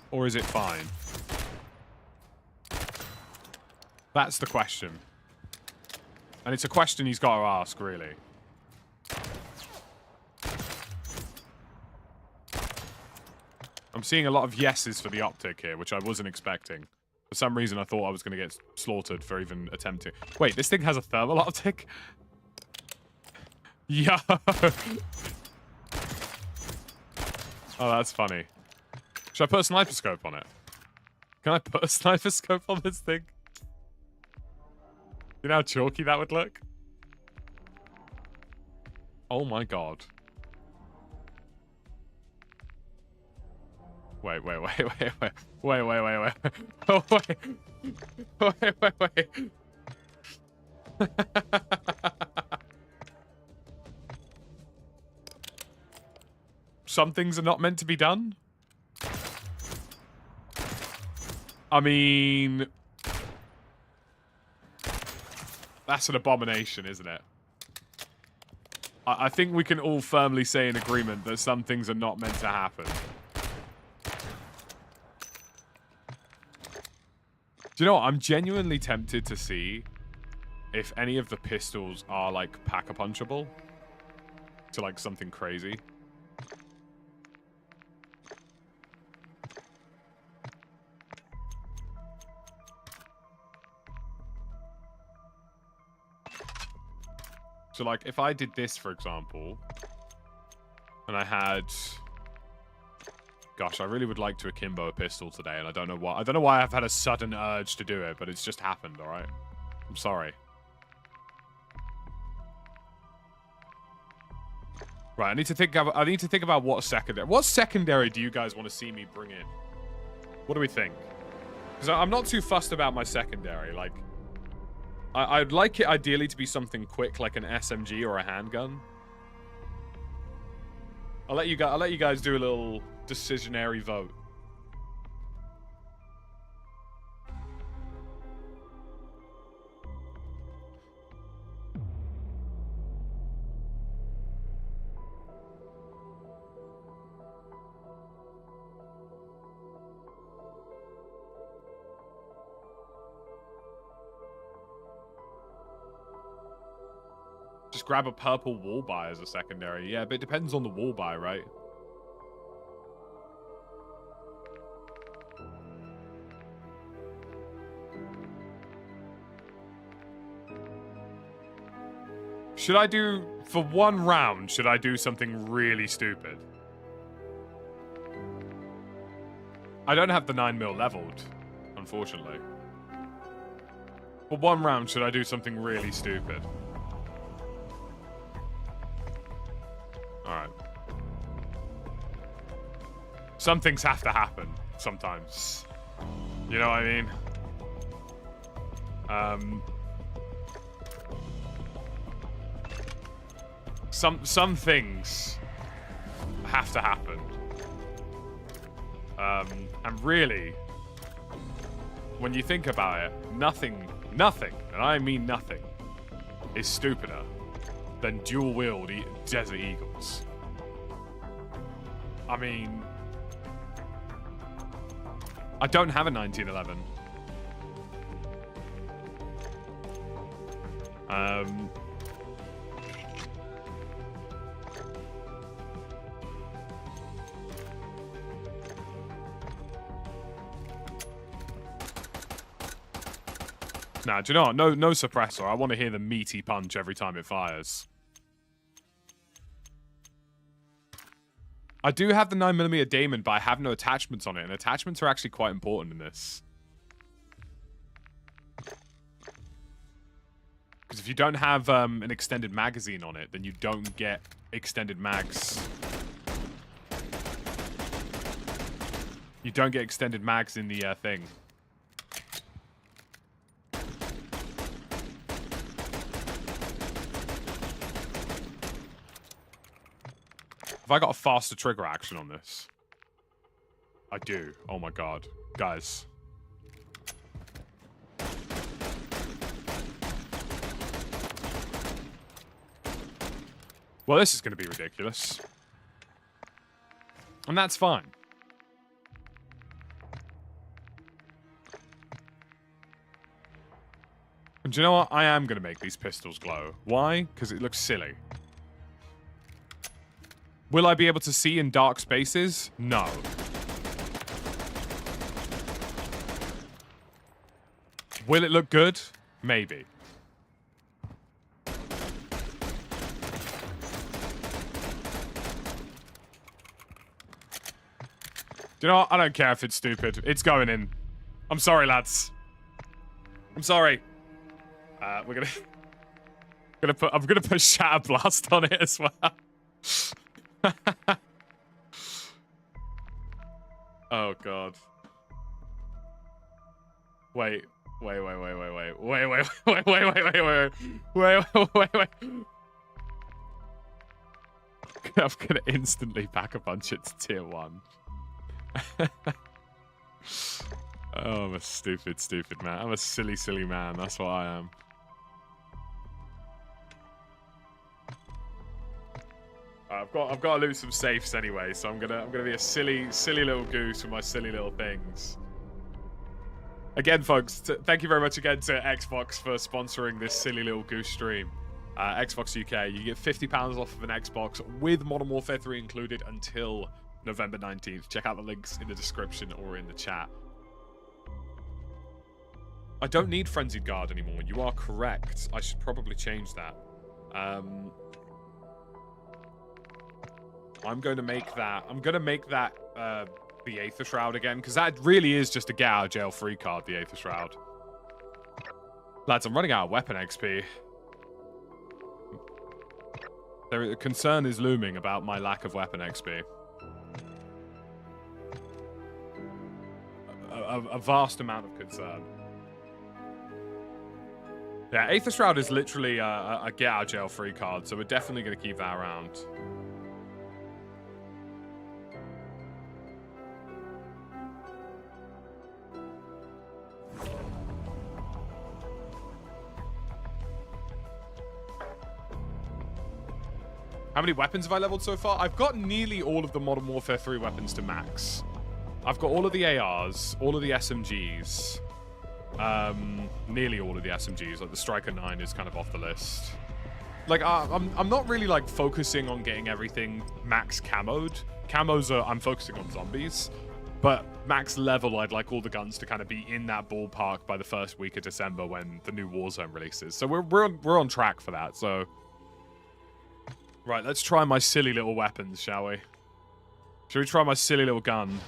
Or is it fine? That's the question. And it's a question he's got to ask, really. I'm seeing a lot of yeses for the optic here, which I wasn't expecting. For some reason, I thought I was going to get slaughtered for even attempting. Wait, this thing has a thermal optic? Yo! Oh, that's funny. Should I put a sniper scope on it? Can I put a sniper scope on this thing? You know how chalky that would look? Oh my god. Wait. Oh, wait. Some things are not meant to be done? I mean... That's an abomination, isn't it? I think we can all firmly say in agreement that some things are not meant to happen. Do you know what? I'm genuinely tempted to see if any of the pistols are, like, pack-a-punchable to, like, something crazy. So, like, if I did this, for example, And I had... Gosh, I really would like to akimbo a pistol today, and I don't know why. I don't know why I've had a sudden urge to do it, but it's just happened, alright? I'm sorry. Right, I need to think about what secondary do you guys want to see me bring in? What do we think? Because I'm not too fussed about my secondary. Like, I'd like it ideally to be something quick, like an SMG or a handgun. I'll let you guys do a little decisionary vote. Just grab a purple wall buy as a secondary. Yeah, but it depends on the wall buy, right? Should I do, for one round, should I do something really stupid? I don't have the 9mm leveled, unfortunately. For one round, should I do something really stupid? Alright. Some things have to happen sometimes. You know what I mean? Some things have to happen. And really, when you think about it, nothing, and I mean nothing, is stupider than dual-wield Desert Eagles. I mean, I don't have a 1911. Nah, do you know what? No suppressor. I want to hear the meaty punch every time it fires. I do have the 9mm Damon, but I have no attachments on it, and attachments are actually quite important in this. Because if you don't have an extended magazine on it, then you don't get extended mags. You don't get extended mags in the thing. Have I got a faster trigger action on this? I do. Oh my god. Guys. Well, this is going to be ridiculous. And that's fine. And do you know what? I am going to make these pistols glow. Why? Because it looks silly. Will I be able to see in dark spaces? No. Will it look good? Maybe. Do you know what? I don't care if it's stupid. It's going in. I'm sorry, lads. I'm sorry. We're gonna... I'm gonna put Shatter Blast on it as well. Oh god. Wait. I'm gonna instantly pack a bunch at tier 1. Oh, I'm a stupid man. I'm a silly man. That's what I am. I've got to loot some safes anyway, so I'm gonna be a silly little goose with my silly little things. Again, folks, thank you very much again to Xbox for sponsoring this silly little goose stream. Xbox UK, you get £50 off of an Xbox with Modern Warfare 3 included until November 19th. Check out the links in the description or in the chat. I don't need Frenzied Guard anymore. You are correct. I should probably change that. I'm going to make that the Aether Shroud again, because that really is just a get out of jail free card, the Aether Shroud. Lads, I'm running out of weapon XP. A concern is looming about my lack of weapon XP. A vast amount of concern. Yeah, Aether Shroud is literally a get out of jail free card, so we're definitely going to keep that around. How many weapons have I leveled so far? I've got nearly all of the Modern Warfare 3 weapons to max. I've got all of the ARs, all of the SMGs. Nearly all of the SMGs. Like the Striker 9 is kind of off the list. Like, I'm not really, like, focusing on getting everything max camoed. Camos are... I'm focusing on zombies. But max level, I'd like all the guns to kind of be in that ballpark by the first week of December when the new Warzone releases. So we're on track for that, so... Right, let's try my silly little weapons, shall we? Shall we try my silly little gun?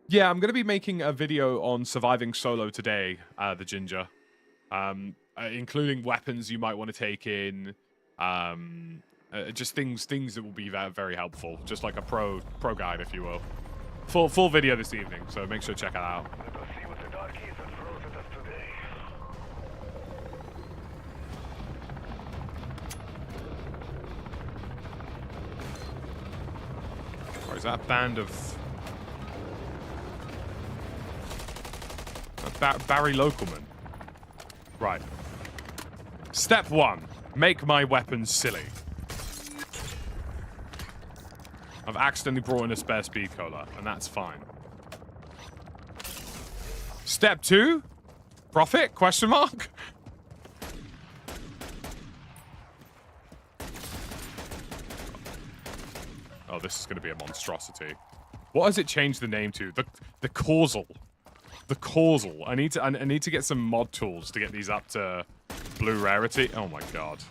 Yeah, I'm going to be making a video on surviving solo today, the Ginger. Including weapons you might want to take in. Just things that will be very helpful. Just like a pro guide, if you will. Full video this evening, so make sure to check it out. Let's see what the darkies have thrown at us today. Or is that a band of... Barry Localman? Right. Step 1. Make my weapons silly. I've accidentally brought in a spare speed cola, and that's fine. Step 2? Profit? Question mark? Oh, this is going to be a monstrosity. What has it changed the name to? The causal. The causal. I need to get some mod tools to get these up to blue rarity. Oh my god.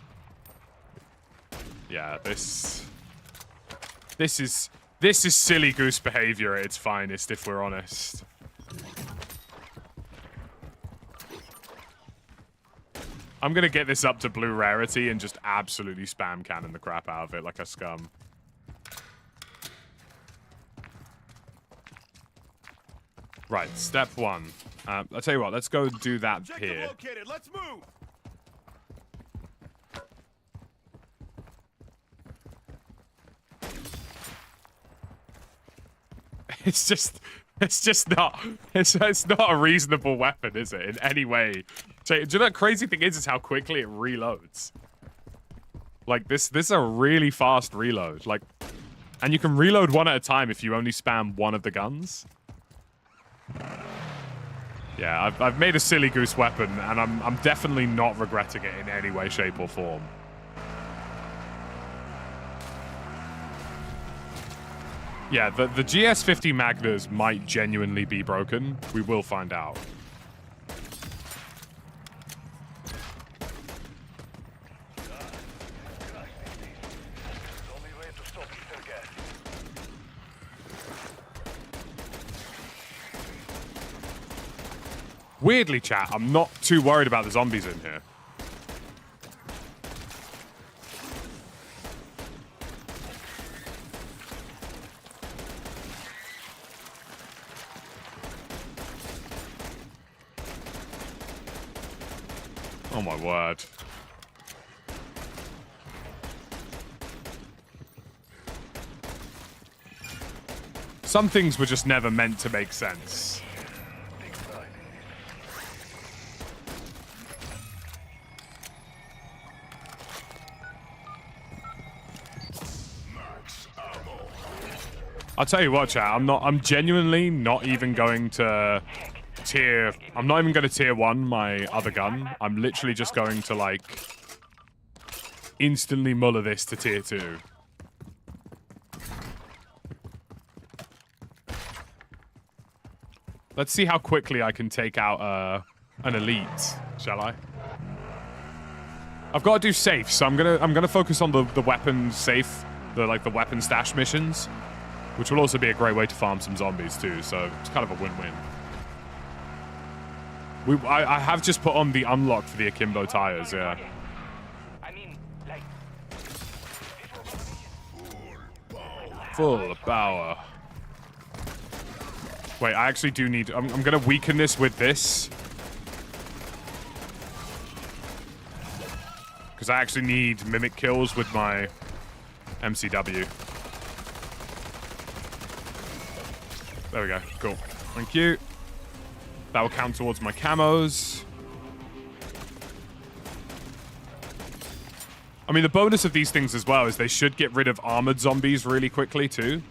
Yeah, this is silly goose behavior at its finest, if we're honest. I'm gonna get this up to blue rarity and just absolutely spam cannon the crap out of it like a scum. Right, step 1. I'll tell you what, let's go do that here. Let's move. It's not a reasonable weapon, is it? In any way. So, do you know the crazy thing is how quickly it reloads? Like this is a really fast reload. Like, and you can reload one at a time if you only spam one of the guns. Yeah, I've made a silly goose weapon, and I'm definitely not regretting it in any way, shape, or form. Yeah, the GS50 Magnas might genuinely be broken. We will find out. Weirdly, chat, I'm not too worried about the zombies in here. Oh my word. Some things were just never meant to make sense. I'll tell you what, chat, I'm genuinely not even going to I'm not even going to tier 1 my other gun. I'm literally just going to, like, instantly muller this to tier 2. Let's see how quickly I can take out an elite, shall I? I've got to do safe, so I'm gonna focus on the weapon safe, the weapon stash missions, which will also be a great way to farm some zombies too. So it's kind of a win-win. I have just put on the unlock for the akimbo tires, yeah. Full power. Wait, I actually do need... I'm going to weaken this with this. Because I actually need mimic kills with my MCW. There we go. Cool. Thank you. That will count towards my camos. I mean, the bonus of these things as well is they should get rid of armored zombies really quickly, too.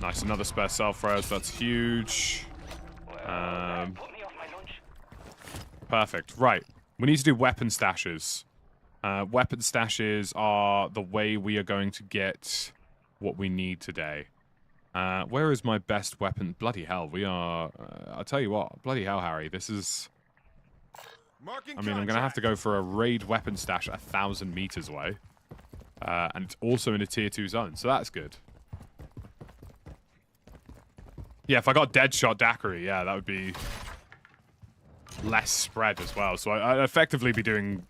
Nice, another spare self-res. That's huge. Perfect. Right. We need to do weapon stashes. Weapon stashes are the way we are going to get what we need today. Where is my best weapon? Bloody hell, we are... I'll tell you what. Bloody hell, Harry. This is... I mean, I'm going to have to go for a raid weapon stash 1,000 meters away. And it's also in a tier 2 zone, so that's good. Yeah, if I got Deadshot Daiquiri, yeah, that would be less spread as well. So I'd effectively be doing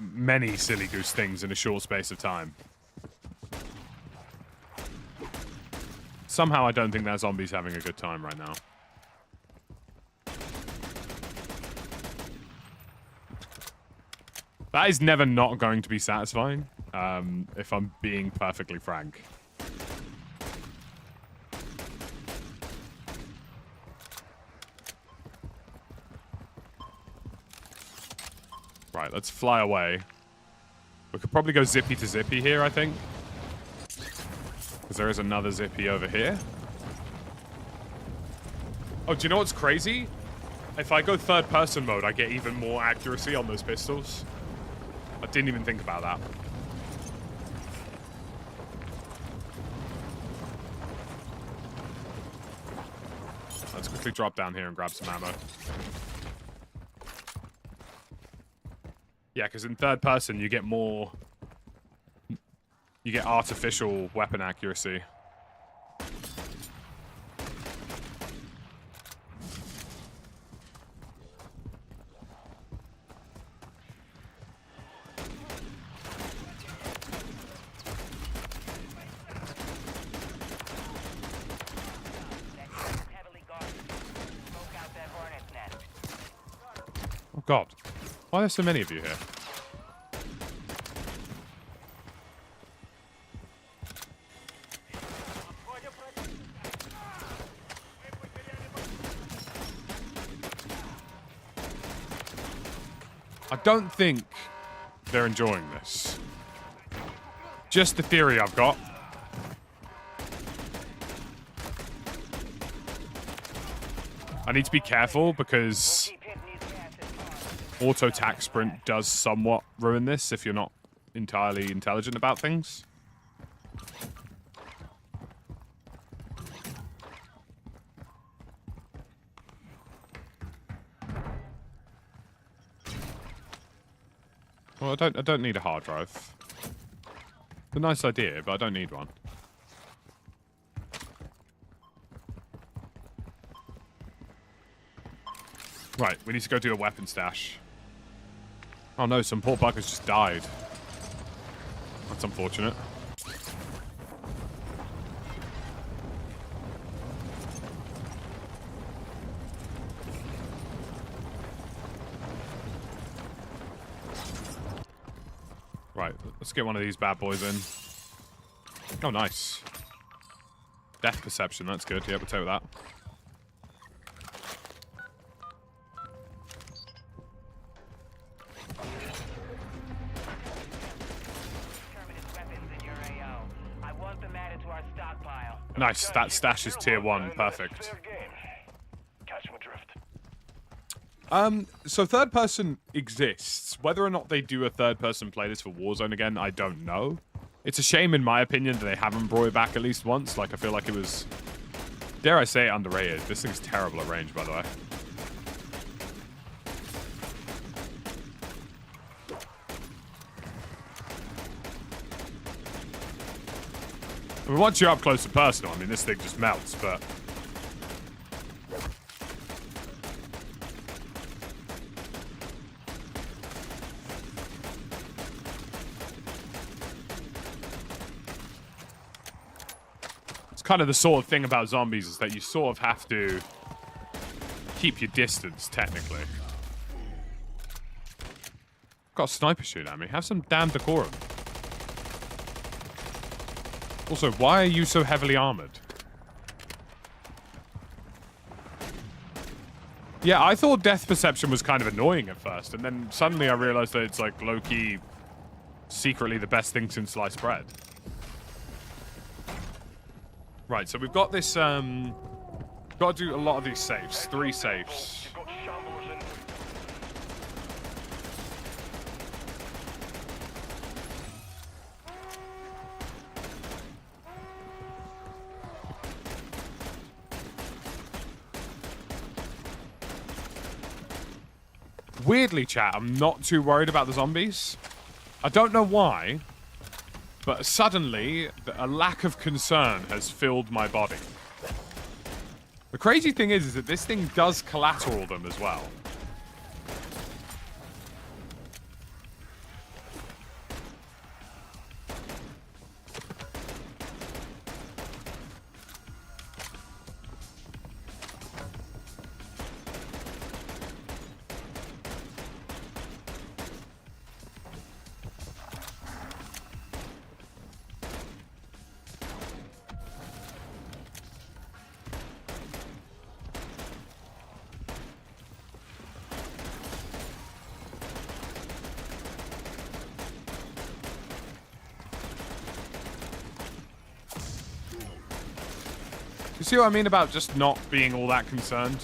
many silly goose things in a short space of time. Somehow I don't think that zombie's having a good time right now. That is never not going to be satisfying, if I'm being perfectly frank. Right, let's fly away. We could probably go zippy to zippy here, I think. Because there is another zippy over here. Oh, do you know what's crazy? If I go third-person mode, I get even more accuracy on those pistols. I didn't even think about that. Let's quickly drop down here and grab some ammo. Yeah, because in third person, you get more... You get artificial weapon accuracy. Oh god. Why are there so many of you here? I don't think they're enjoying this. Just the theory I've got. I need to be careful because auto tack sprint does somewhat ruin this if you're not entirely intelligent about things. Well, I don't need a hard drive. It's a nice idea, but I don't need one. Right, we need to go do a weapon stash. Oh no, some poor buggers just died. That's unfortunate. Right, let's get one of these bad boys in. Oh, nice. Death perception, that's good. Yeah, we'll take that. Nice, that stash is tier 1. Perfect. So third person exists. Whether or not they do a third person playlist for Warzone again, I don't know. It's a shame, in my opinion, that they haven't brought it back at least once. Like, I feel like it was, dare I say it, underrated. This thing's terrible at range, by the way. I mean, once you're up close and personal, I mean, this thing just melts, but... It's kind of the sort of thing about zombies is that you sort of have to keep your distance, technically. Got a sniper shooting at me. Have some damn decorum. Also, why are you so heavily armored? Yeah, I thought death perception was kind of annoying at first, and then suddenly I realized that it's like low-key secretly the best thing since sliced bread. Right, so we've got this, got to do a lot of these safes. 3 safes. You've got shamblers in. Weirdly, chat, I'm not too worried about the zombies. I don't know why, but suddenly a lack of concern has filled my body. The crazy thing is that this thing does collateral them as well. You see what I mean about just not being all that concerned?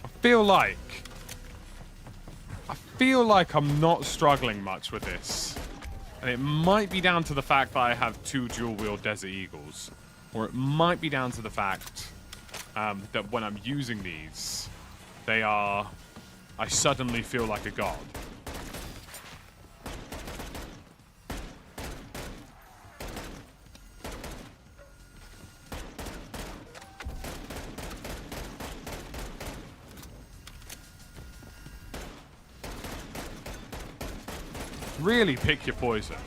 I feel like I'm not struggling much with this. And it might be down to the fact that I have 2 dual-wheel Desert Eagles. Or it might be down to the fact that when I'm using these, I suddenly feel like a god. Really pick your poison.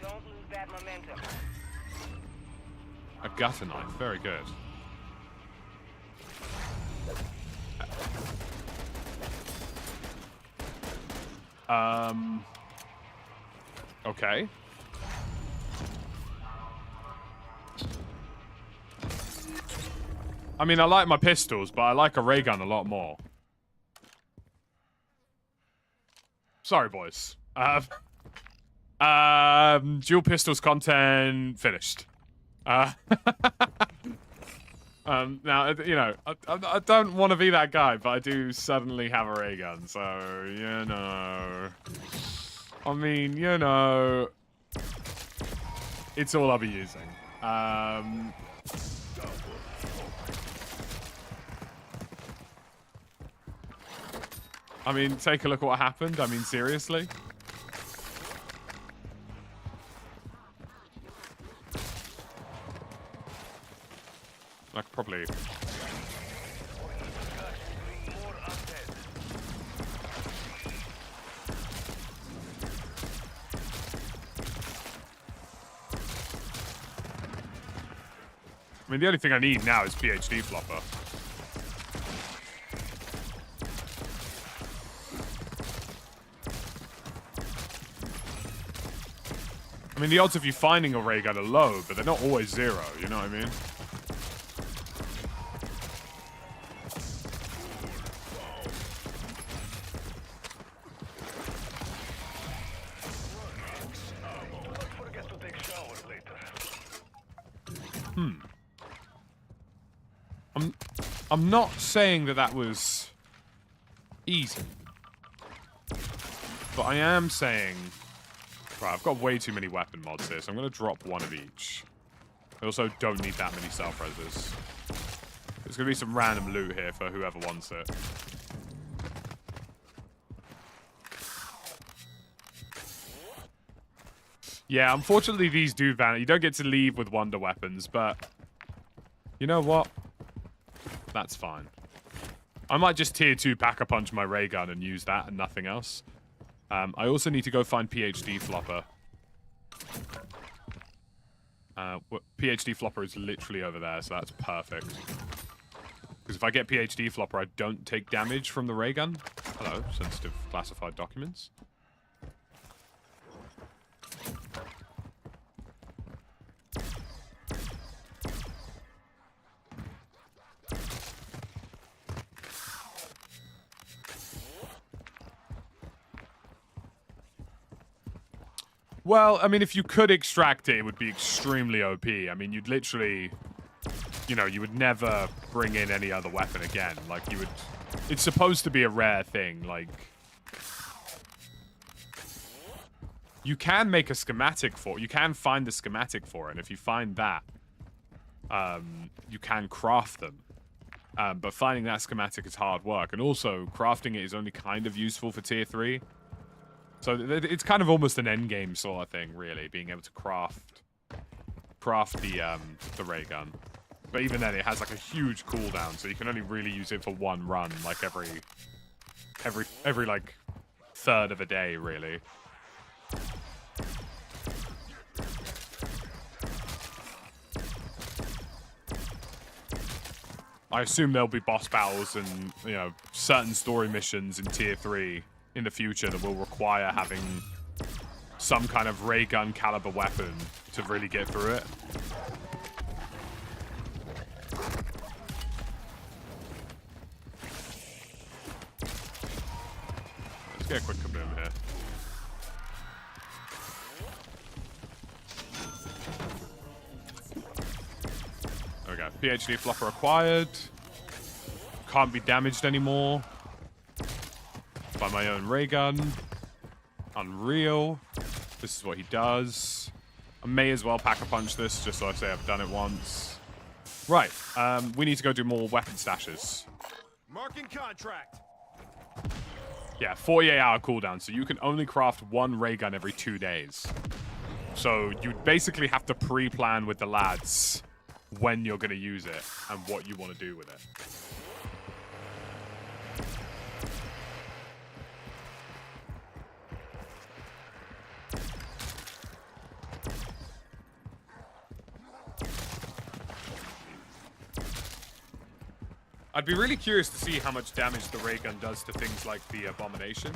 Don't lose that momentum. A gutter knife, very good. Okay. I mean, I like my pistols, but I like a ray gun a lot more. Sorry, boys. Dual pistols content finished. Now, you know, I don't want to be that guy, but I do suddenly have a ray gun, so, you know. I mean, you know, it's all I'll be using. I mean, take a look at what happened. I mean, seriously. I could probably... I mean, the only thing I need now is PhD flopper. I mean, the odds of you finding a ray gun are low, but they're not always 0, you know what I mean? I'm not saying that that was easy. But I am saying... Right, I've got way too many weapon mods here, so I'm going to drop one of each. I also don't need that many self-reses. There's going to be some random loot here for whoever wants it. Yeah, unfortunately these do vanish. You don't get to leave with wonder weapons, but... You know what? That's fine. I might just tier 2 pack-a-punch my ray gun and use that and nothing else. I also need to go find PhD Flopper. PhD Flopper is literally over there, so that's perfect. Because if I get PhD Flopper, I don't take damage from the ray gun. Hello, sensitive classified documents. Well, I mean, if you could extract it, it would be extremely OP. I mean, you'd literally... You know, you would never bring in any other weapon again. Like, you would... It's supposed to be a rare thing, like... You can make a schematic for it. You can find the schematic for it, and if you find that, you can craft them. But finding that schematic is hard work. And also, crafting it is only kind of useful for tier 3. So it's kind of almost an endgame sort of thing, really, being able to craft the ray gun. But even then, it has like a huge cooldown, so you can only really use it for one run, like every like third of a day, really. I assume there'll be boss battles and, you know, certain story missions in tier 3 in the future that will require having some kind of ray gun caliber weapon to really get through it. Let's get a quick kaboom here. There we go. PhD Flopper acquired. Can't be damaged anymore by my own ray gun. Unreal. This is what he does. I may as well pack-a-punch this, just so I say I've done it once. Right. We need to go do more weapon stashes. Marking contract. Yeah, 48-hour cooldown, so you can only craft one ray gun every 2 days. So you basically have to pre-plan with the lads when you're going to use it and what you want to do with it. I'd be really curious to see how much damage the ray gun does to things like the Abomination.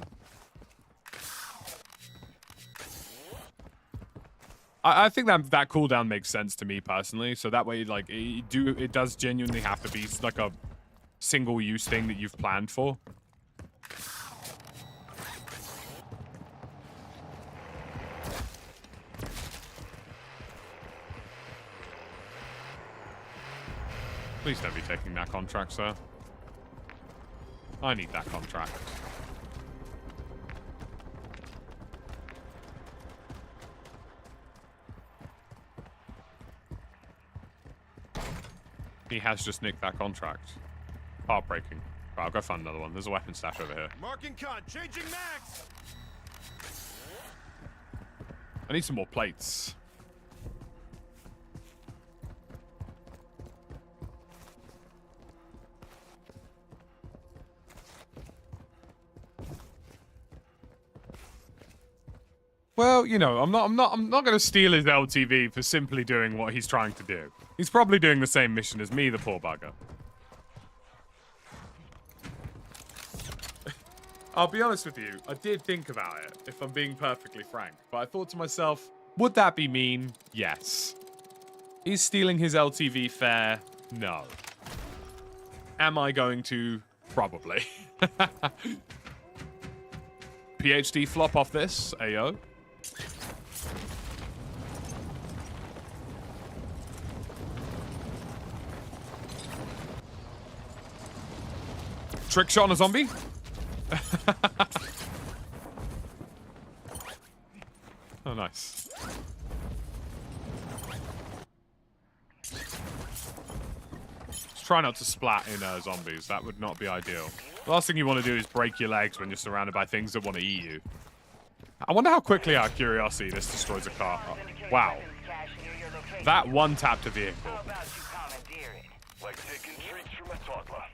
I think that cooldown makes sense to me personally. So that way, like, it does genuinely have to be like a single-use thing that you've planned for. Please don't be taking that contract, sir. I need that contract. He has just nicked that contract. Heartbreaking. Right, I'll go find another one. There's a weapon stash over here. Marking con. Changing max. I need some more plates. Well, you know, I'm not going to steal his LTV for simply doing what he's trying to do. He's probably doing the same mission as me, the poor bugger. I'll be honest with you, I did think about it, if I'm being perfectly frank. But I thought to myself, would that be mean? Yes. Is stealing his LTV fair? No. Am I going to? Probably. PhD flop off this, AO. Trick shot on a zombie? Yes. Just try not to splat in zombies. That would not be ideal. The last thing you want to do is break your legs when you're surrounded by things that want to eat you. I wonder how quickly, out of curiosity, this destroys a car. Oh, wow. That one tapped a vehicle. How about you commandeer it? Like taking treats from a toddler.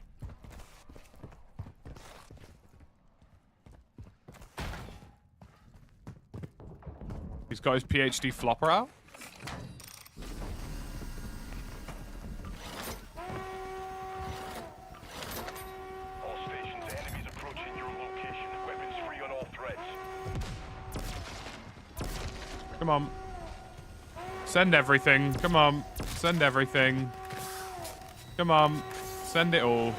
He's got his PhD flopper out. All stations, enemies approaching your location. Weapons free on all threats. Come on. Send everything. Come on. Send everything. Come on. Send it all.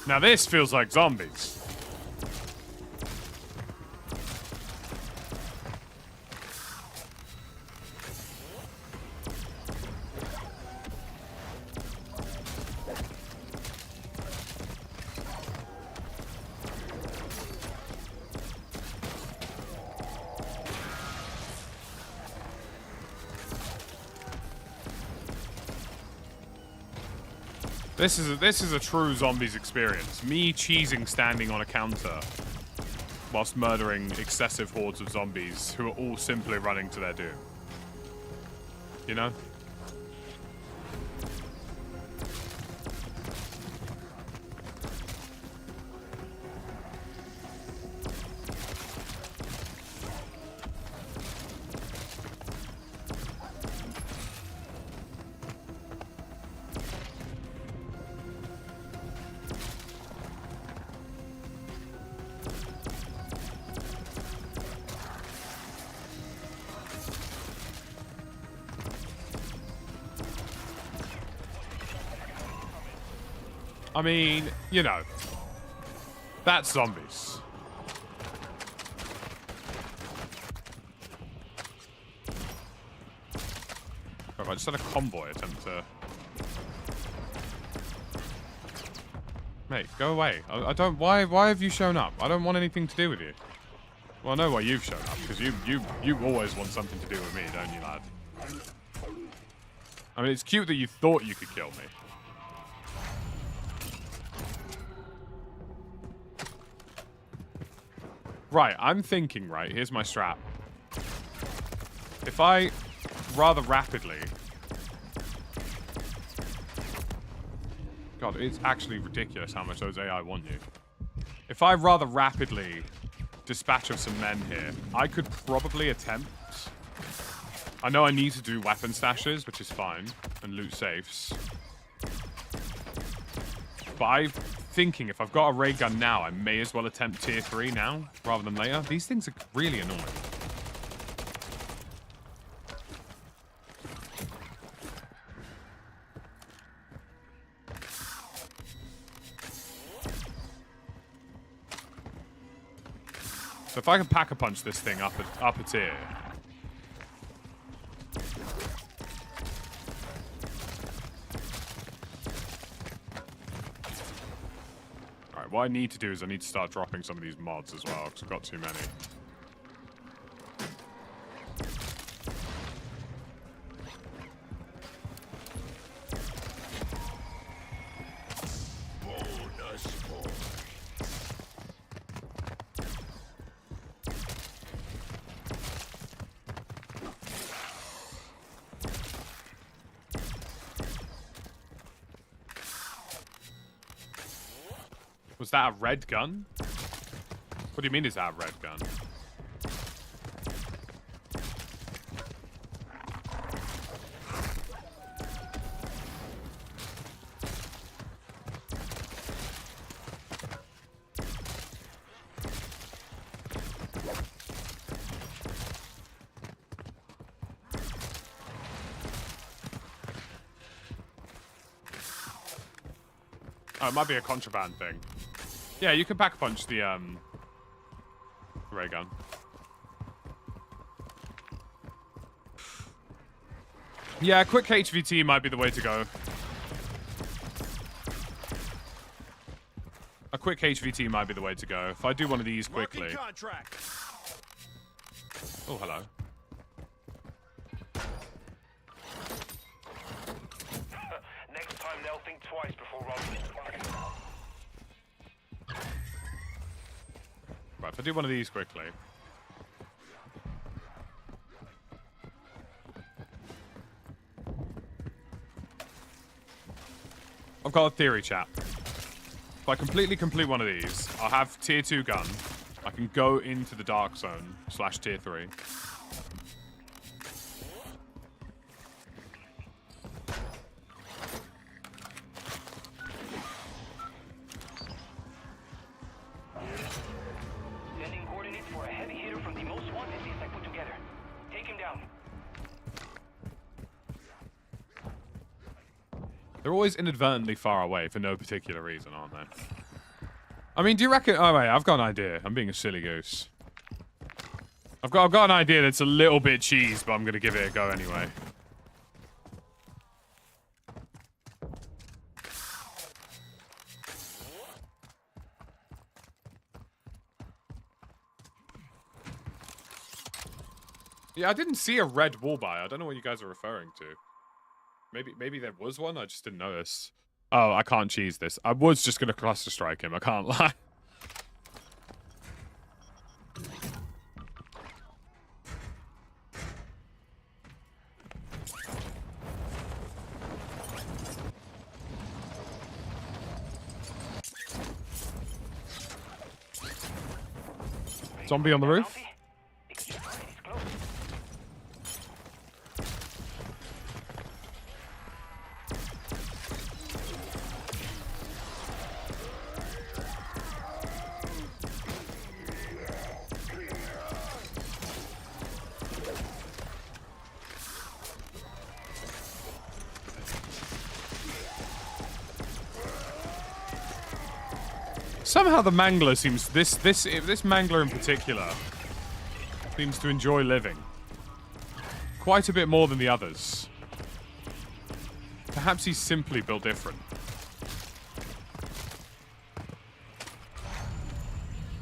Now this feels like zombies. This is a true zombies experience. Me cheesing standing on a counter whilst murdering excessive hordes of zombies who are all simply running to their doom. You know? I mean, you know, that's zombies. Oh, I just had a convoy attempt to... Mate, go away. I don't... Why have you shown up? I don't want anything to do with you. Well, I know why you've shown up, because you always want something to do with me, don't you, lad? I mean, it's cute that you thought you could kill me. Right, I'm thinking, right, here's my strat. If I rather rapidly... God, it's actually ridiculous how much those AI want you. If I rather rapidly dispatch of some men here, I could probably attempt... I know I need to do weapon stashes, which is fine, and loot safes. But I'm thinking if I've got a ray gun now, I may as well attempt tier 3 now, rather than later. These things are really annoying. So if I can pack-a-punch this thing up a tier... What I need to do is I need to start dropping some of these mods as well, because I've got too many. Was that a red gun? What do you mean is that a red gun? Oh, it might be a contraband thing. Yeah, you can pack punch the ray gun. Yeah, quick HVT might be the way to go. A quick HVT might be the way to go. If I do one of these quickly. Oh, hello. Next time they'll think twice before rolling. Right, if I do one of these quickly. I've got a theory, chat. If I completely complete one of these, I'll have tier 2 gun. I can go into the dark zone / tier 3. Sending coordinates for a heavy hitter from the most wanted list I put together. Take him down. They're always inadvertently far away for no particular reason, aren't they? I mean, do you reckon... Oh, wait, I've got an idea. I'm being a silly goose. I've got an idea that's a little bit cheese, but I'm going to give it a go anyway. Yeah, I didn't see a red wall by. I don't know what you guys are referring to. Maybe there was one. I just didn't notice. Oh, I can't cheese this. I was just going to cluster strike him. I can't lie. Zombie on the roof. Somehow the mangler seems this mangler in particular seems to enjoy living quite a bit more than the others. Perhaps he's simply built different.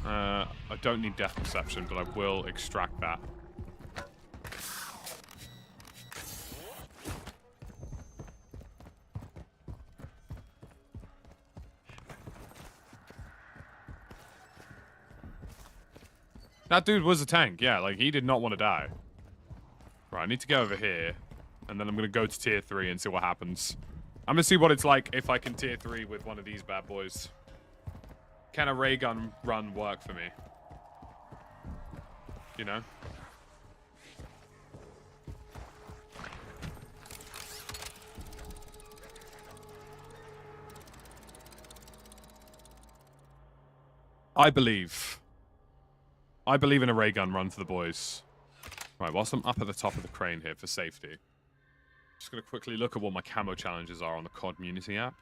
I don't need death perception, but I will extract that. That dude was a tank, yeah, like, he did not want to die. Right, I need to go over here, and then I'm going to go to tier 3 and see what happens. I'm going to see what it's like if I can tier 3 with one of these bad boys. Can a ray gun run work for me? You know? I believe in a ray gun run for the boys. Right, whilst I'm up at the top of the crane here for safety, just going to quickly look at what my camo challenges are on the COD Community app.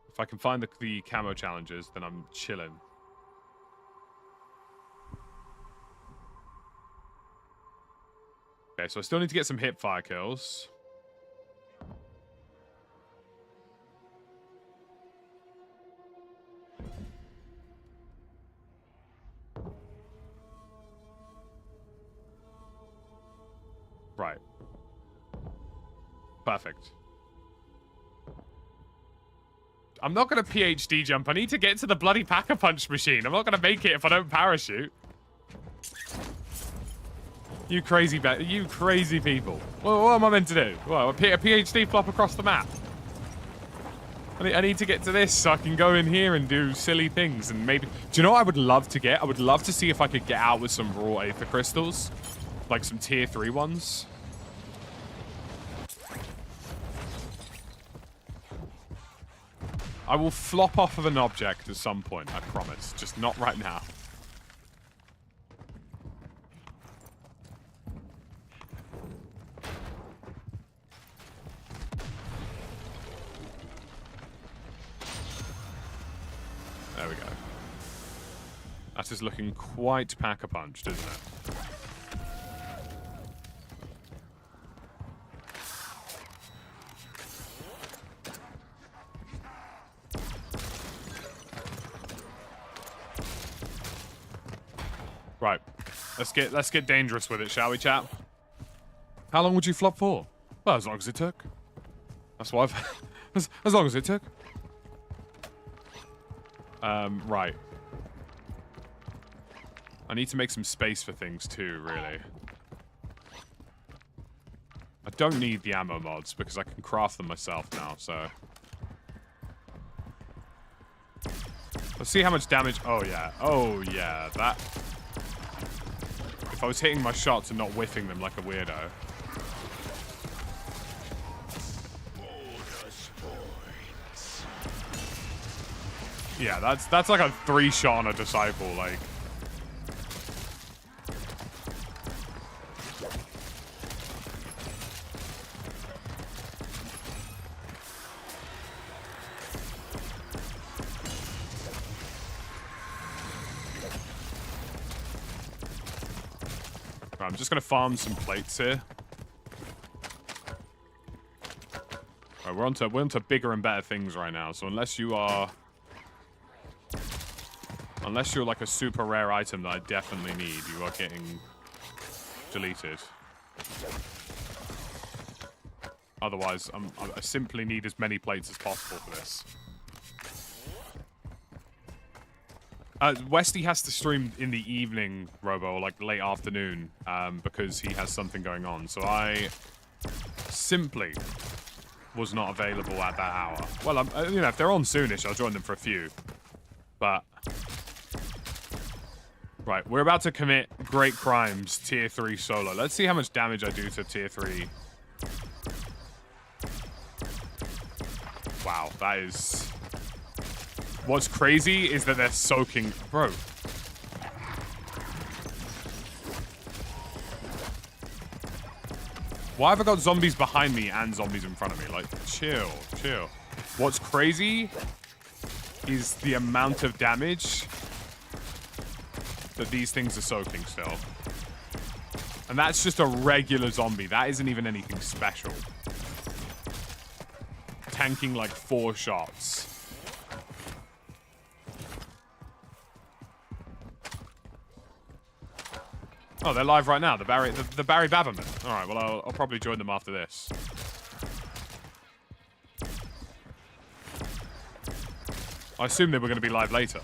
If I can find the camo challenges, then I'm chilling. Okay, so I still need to get some hip fire kills. Right. Perfect. I'm not going to PhD jump. I need to get to the bloody Pack-a-Punch machine. I'm not going to make it if I don't parachute. You crazy people. Well, what am I meant to do? Well, a PhD flop across the map. I need to get to this so I can go in here and do silly things and maybe... Do you know what I would love to get? I would love to see if I could get out with some raw Aether crystals. Like some tier 3 ones. I will flop off of an object at some point, I promise. Just not right now. This is looking quite pack-a-punched, isn't it? Right. Let's get dangerous with it, shall we, chap? How long would you flop for? Well, as long as it took. That's what I've... as long as it took. Right. I need to make some space for things too, really. I don't need the ammo mods because I can craft them myself now, so... Let's see how much damage... Oh, yeah. Oh, yeah. That... If I was hitting my shots and not whiffing them like a weirdo... Yeah, that's like a 3-shot on a disciple, like... Right, I'm just gonna farm some plates here. Right, we're onto bigger and better things right now, so unless you're like a super rare item that I definitely need, you are getting deleted. Otherwise, I simply need as many plates as possible for this. Westy has to stream in the evening, Robo, like late afternoon, because he has something going on. So I simply was not available at that hour. Well, you know, if they're on soonish, I'll join them for a few. But right, we're about to commit great crimes, tier 3 solo. Let's see how much damage I do to tier 3. Wow, that is... What's crazy is that they're soaking... Bro. Why have I got zombies behind me and zombies in front of me? Like, chill, chill. What's crazy is the amount of damage that these things are soaking still. And that's just a regular zombie. That isn't even anything special. Tanking like 4 shots. Oh, they're live right now. The Barry Baberman. All right, well, I'll probably join them after this. I assume they were going to be live later.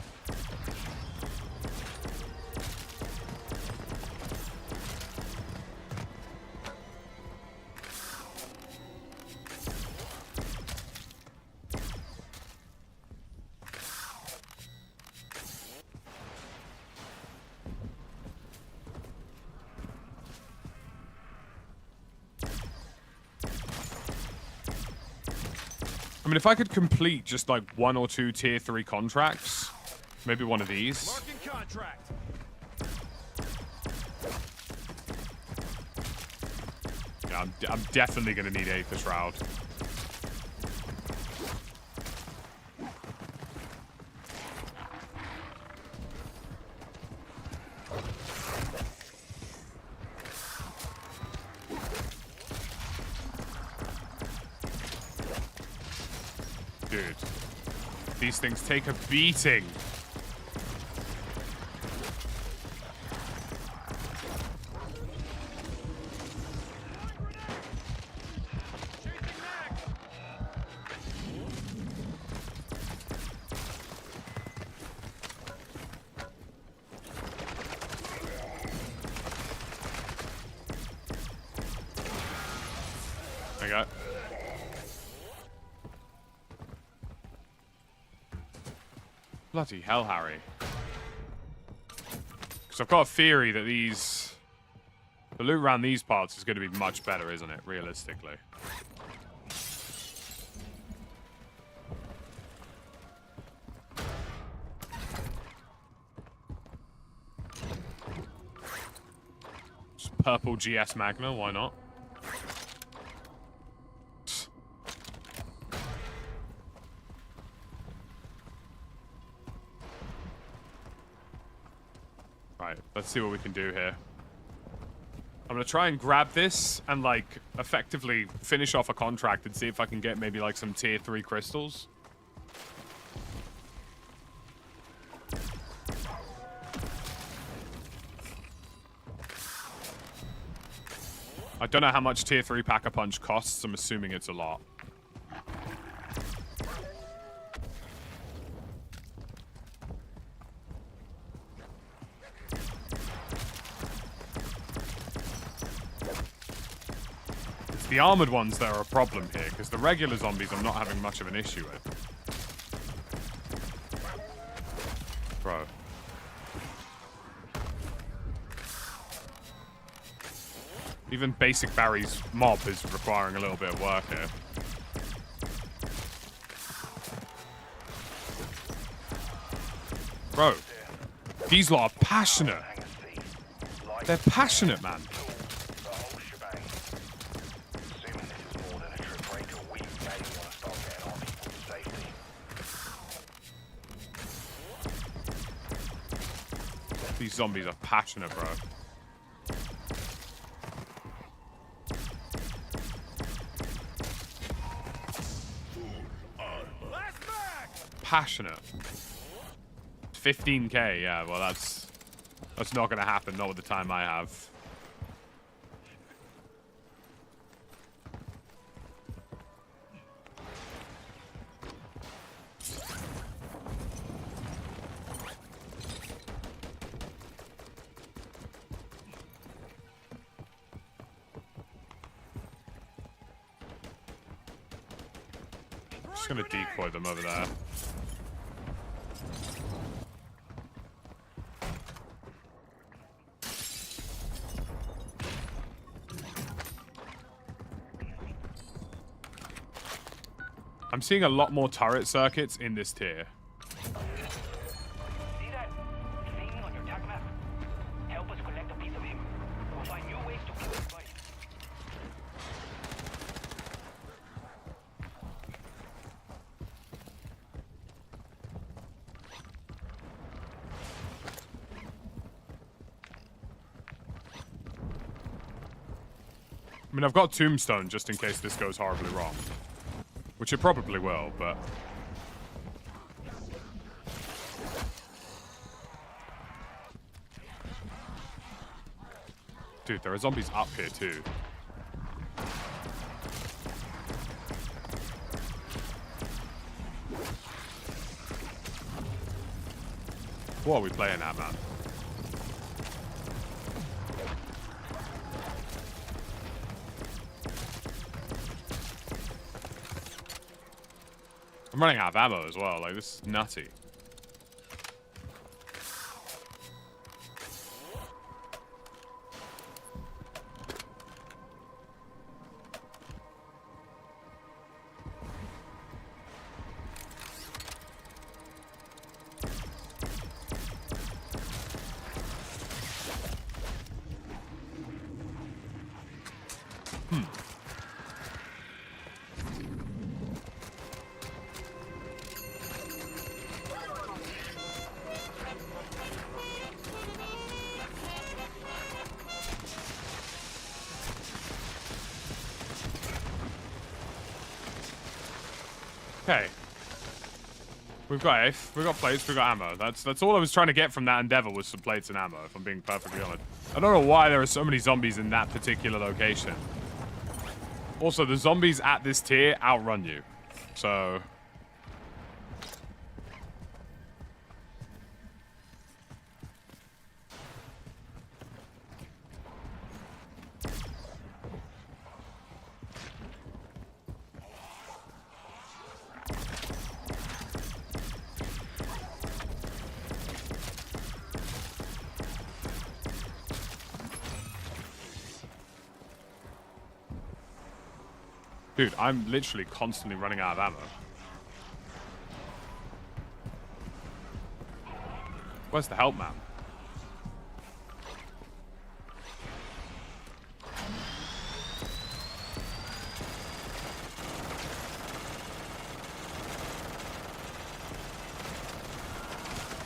I mean, if I could complete just like 1 or 2 tier 3 contracts, maybe one of these. Marking contract. Yeah, I'm definitely going to need Aether Shroud. Dude, these things take a beating. There you go. Bloody hell, Harry. Because I've got a theory that the loot around these parts is going to be much better, isn't it, realistically? Just purple GS Magna, why not? Let's see what we can do here. I'm gonna try and grab this and, like, effectively finish off a contract and see if I can get maybe, like, some tier 3 crystals. I don't know how much tier 3 Pack-a-Punch costs. I'm assuming it's a lot. It's the armored ones that are a problem here, because the regular zombies I'm not having much of an issue with. Bro. Even basic Barry's mob is requiring a little bit of work here. Bro, these lot are passionate. They're passionate, man. These zombies are passionate, bro. Passionate. 15k, yeah, well that's not gonna happen, not with the time I have. Just gonna decoy them over there. I'm seeing a lot more turret circuits in this tier. See that thing on your attack map? Help us collect a piece of him. We'll find new ways to kill his buddy. I mean, I've got Tombstone just in case this goes horribly wrong. Which it probably will, but... Dude, there are zombies up here, too. What are we playing at, man? I'm running out of ammo as well. Like, this is nutty. Okay. We've got plates, we've got ammo. That's all I was trying to get from that endeavor was some plates and ammo, if I'm being perfectly honest. I don't know why there are so many zombies in that particular location. Also, the zombies at this tier outrun you. So... Dude, I'm literally constantly running out of ammo. Where's the help, man?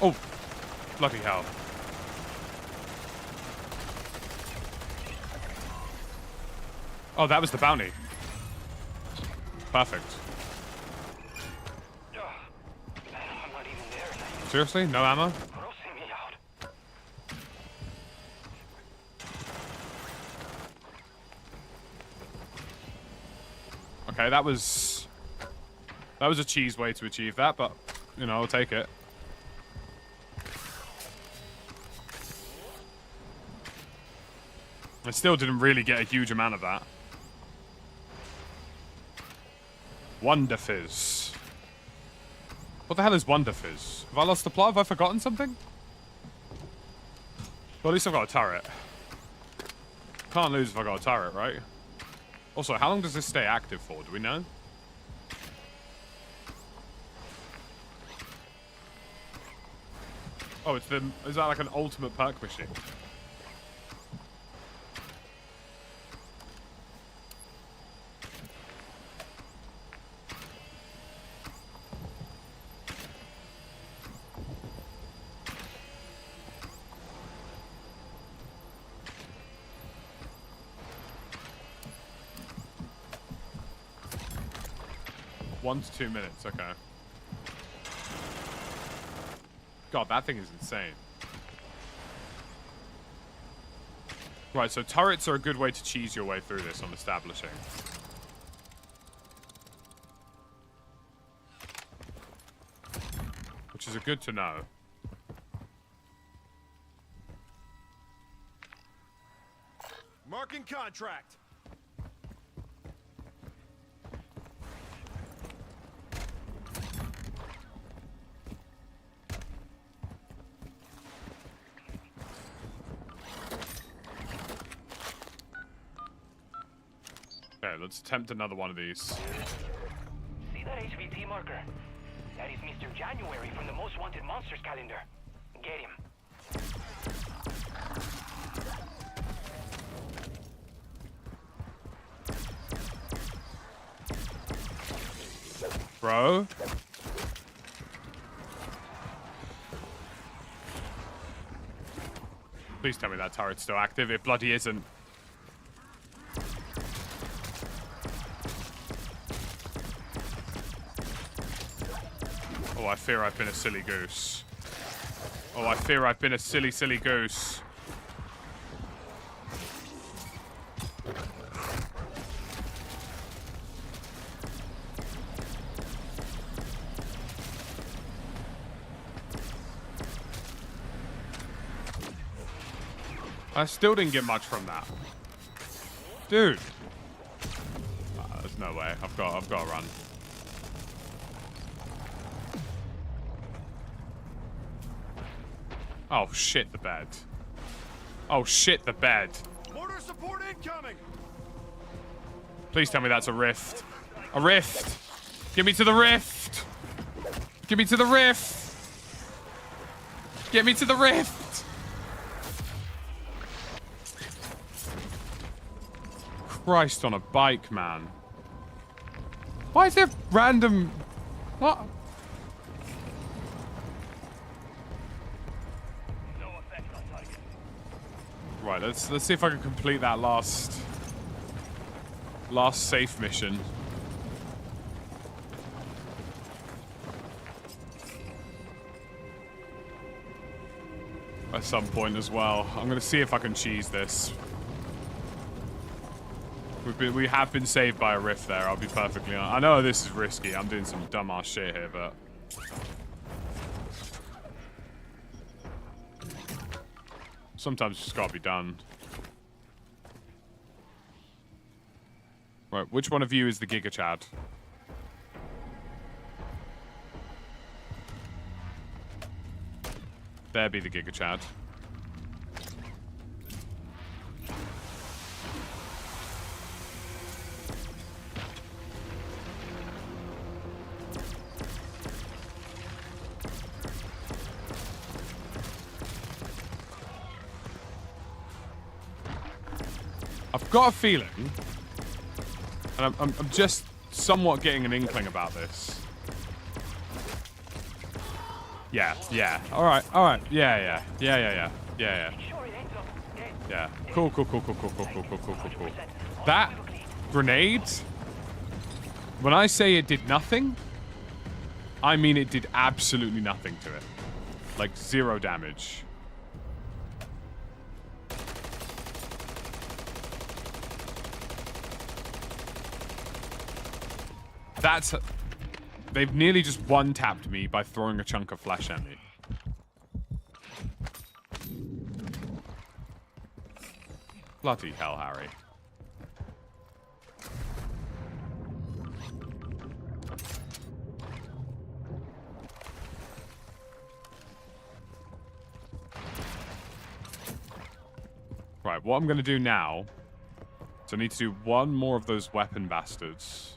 Oh, bloody hell. Oh, that was the bounty. Perfect. I'm not even there. Seriously? No ammo? Grossing me out. Okay, that was a cheese way to achieve that, but, you know, I'll take it. I still didn't really get a huge amount of that. Wonder Fizz. What the hell is Wonder Fizz? Have I lost the plot? Have I forgotten something? Well, at least I've got a turret. Can't lose if I got a turret, right? Also, how long does this stay active for? Do we know? Oh, is that like an ultimate perk machine? One to 2 minutes, okay. God, that thing is insane. Right, so turrets are a good way to cheese your way through this on establishing. Which is a good to know. Marking contract. Okay, let's attempt another one of these. See that HVT marker? That is Mr. January from the Most Wanted Monsters calendar. Get him. Bro? Please tell me that turret's still active. It bloody isn't. Oh, I fear I've been a silly goose. Oh, I fear I've been a silly, silly goose. I still didn't get much from that. Dude. There's no way. I've got to run. Oh shit, the bed. Oh shit, the bed. Mortar support incoming. Please tell me that's a rift. A rift. Get me to the rift. Get me to the rift. Get me to the rift. Christ on a bike, man. Why is there random... What? Right, let's see if I can complete that last safe mission. At some point as well. I'm gonna see if I can cheese this. We have been saved by a rift there, I'll be perfectly honest. I know this is risky, I'm doing some dumbass shit here, but... sometimes it's just gotta be done. Right, which one of you is the Giga Chad? There be the Giga Chad. I've got a feeling, and I'm just somewhat getting an inkling about this. Yeah. All right. Yeah. Yeah. Cool. grenade, when I say it did nothing, I mean it did absolutely nothing to it. Like, 0 damage. That's... They've nearly just one-tapped me by throwing a chunk of flesh at me. Bloody hell, Harry. Right, what I'm going to do now... So I need to do one more of those weapon bastards.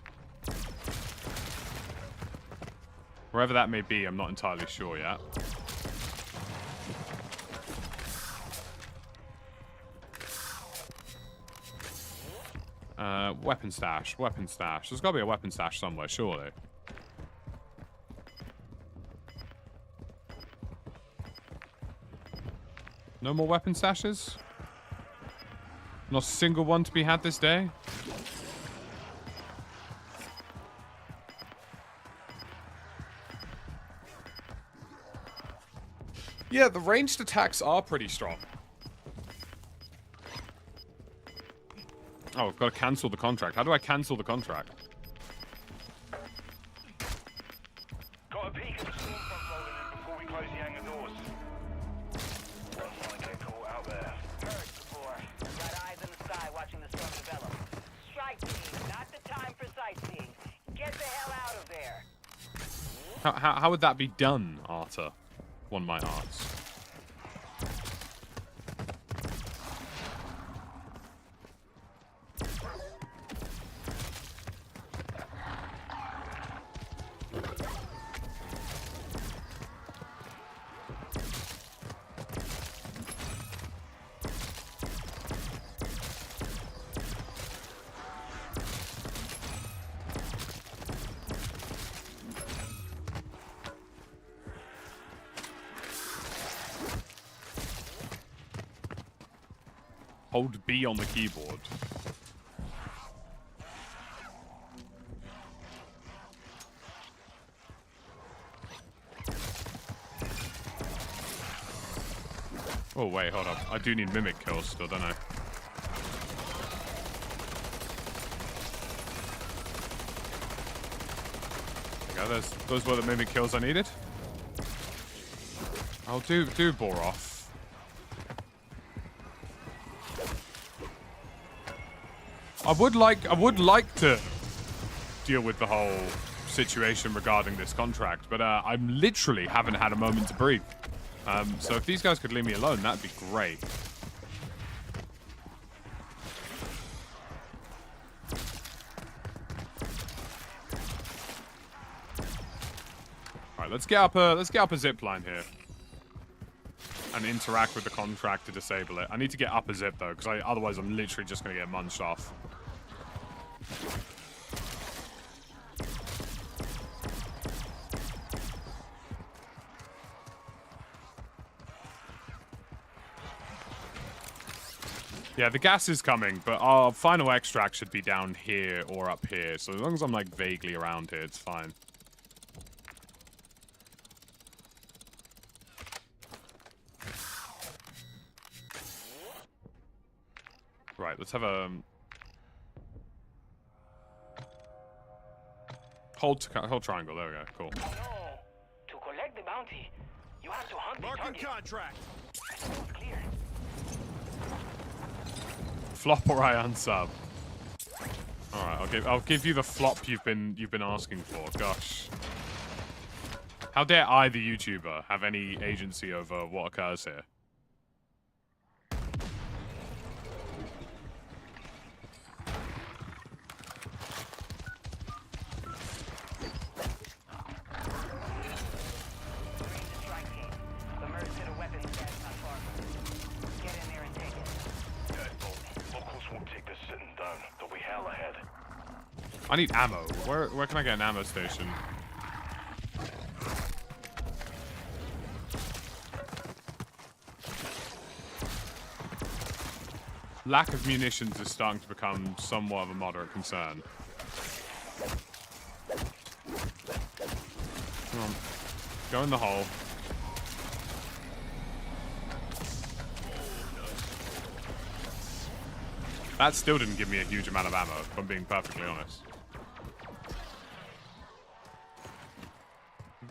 Wherever that may be, I'm not entirely sure yet. Weapon stash, weapon stash. There's got to be a weapon stash somewhere, surely. No more weapon stashes? Not a single one to be had this day? Yeah, the ranged attacks are pretty strong. Oh, I've got to cancel the contract. How do I cancel the contract? Got a peek at the storm front rolling in before we close the hangar doors. Don't want to get caught out there. Heard before. Got eyes in the sky watching the storm develop. Strike team, not the time for sightseeing. Get the hell out of there. How would that be done, Arthur? One might ask. Hold B on the keyboard. Oh, wait, hold up. I do need mimic kills still, don't I? There we go, those were the mimic kills I needed. I'll do bore off. I would like to deal with the whole situation regarding this contract, but I literally haven't had a moment to breathe. So if these guys could leave me alone, that'd be great. All right, let's get up a zip line here and interact with the contract to disable it. I need to get up a zip though, because otherwise I'm literally just gonna get munched off. Yeah, the gas is coming, but our final extract should be down here or up here. So as long as I'm like vaguely around here, it's fine. Right, let's have a hold triangle. There we go. Cool. No, to collect the bounty, you have to hunt the target. contract. It's clear. Flop or I unsub. All right, I'll give you the flop you've been asking for. Gosh, how dare I, the YouTuber, have any agency over what occurs here? I need ammo. Where can I get an ammo station? lack of munitions is starting to become somewhat of a moderate concern. Come on. Go in the hole. That still didn't give me a huge amount of ammo, if I'm being perfectly honest.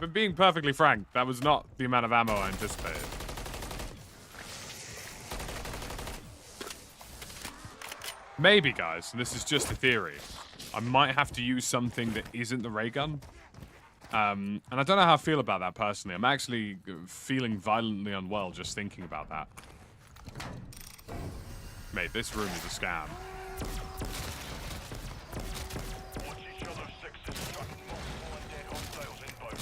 But being perfectly frank, that was not the amount of ammo I anticipated. Maybe, guys, and this is just a theory, I might have to use something that isn't the ray gun. And I don't know how I feel about that personally. I'm actually feeling violently unwell just thinking about that. Mate, this room is a scam. Watch each other's sixes, striking multiple and dead hostiles inbound.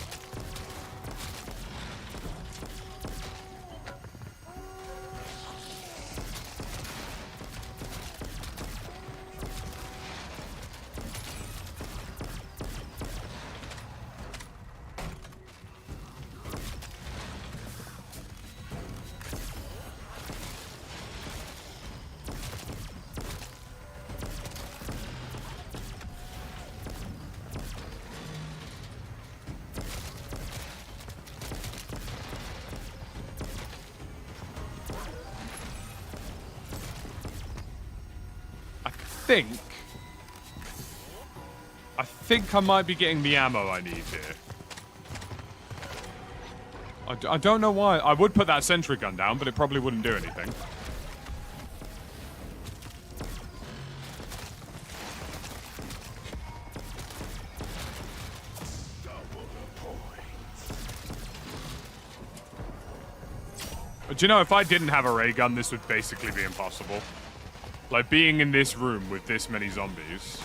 I think I might be getting the ammo I need here. I don't know why. I would put that sentry gun down, but it probably wouldn't do anything. But you know, if I didn't have a ray gun, this would basically be impossible. Like, being in this room with this many zombies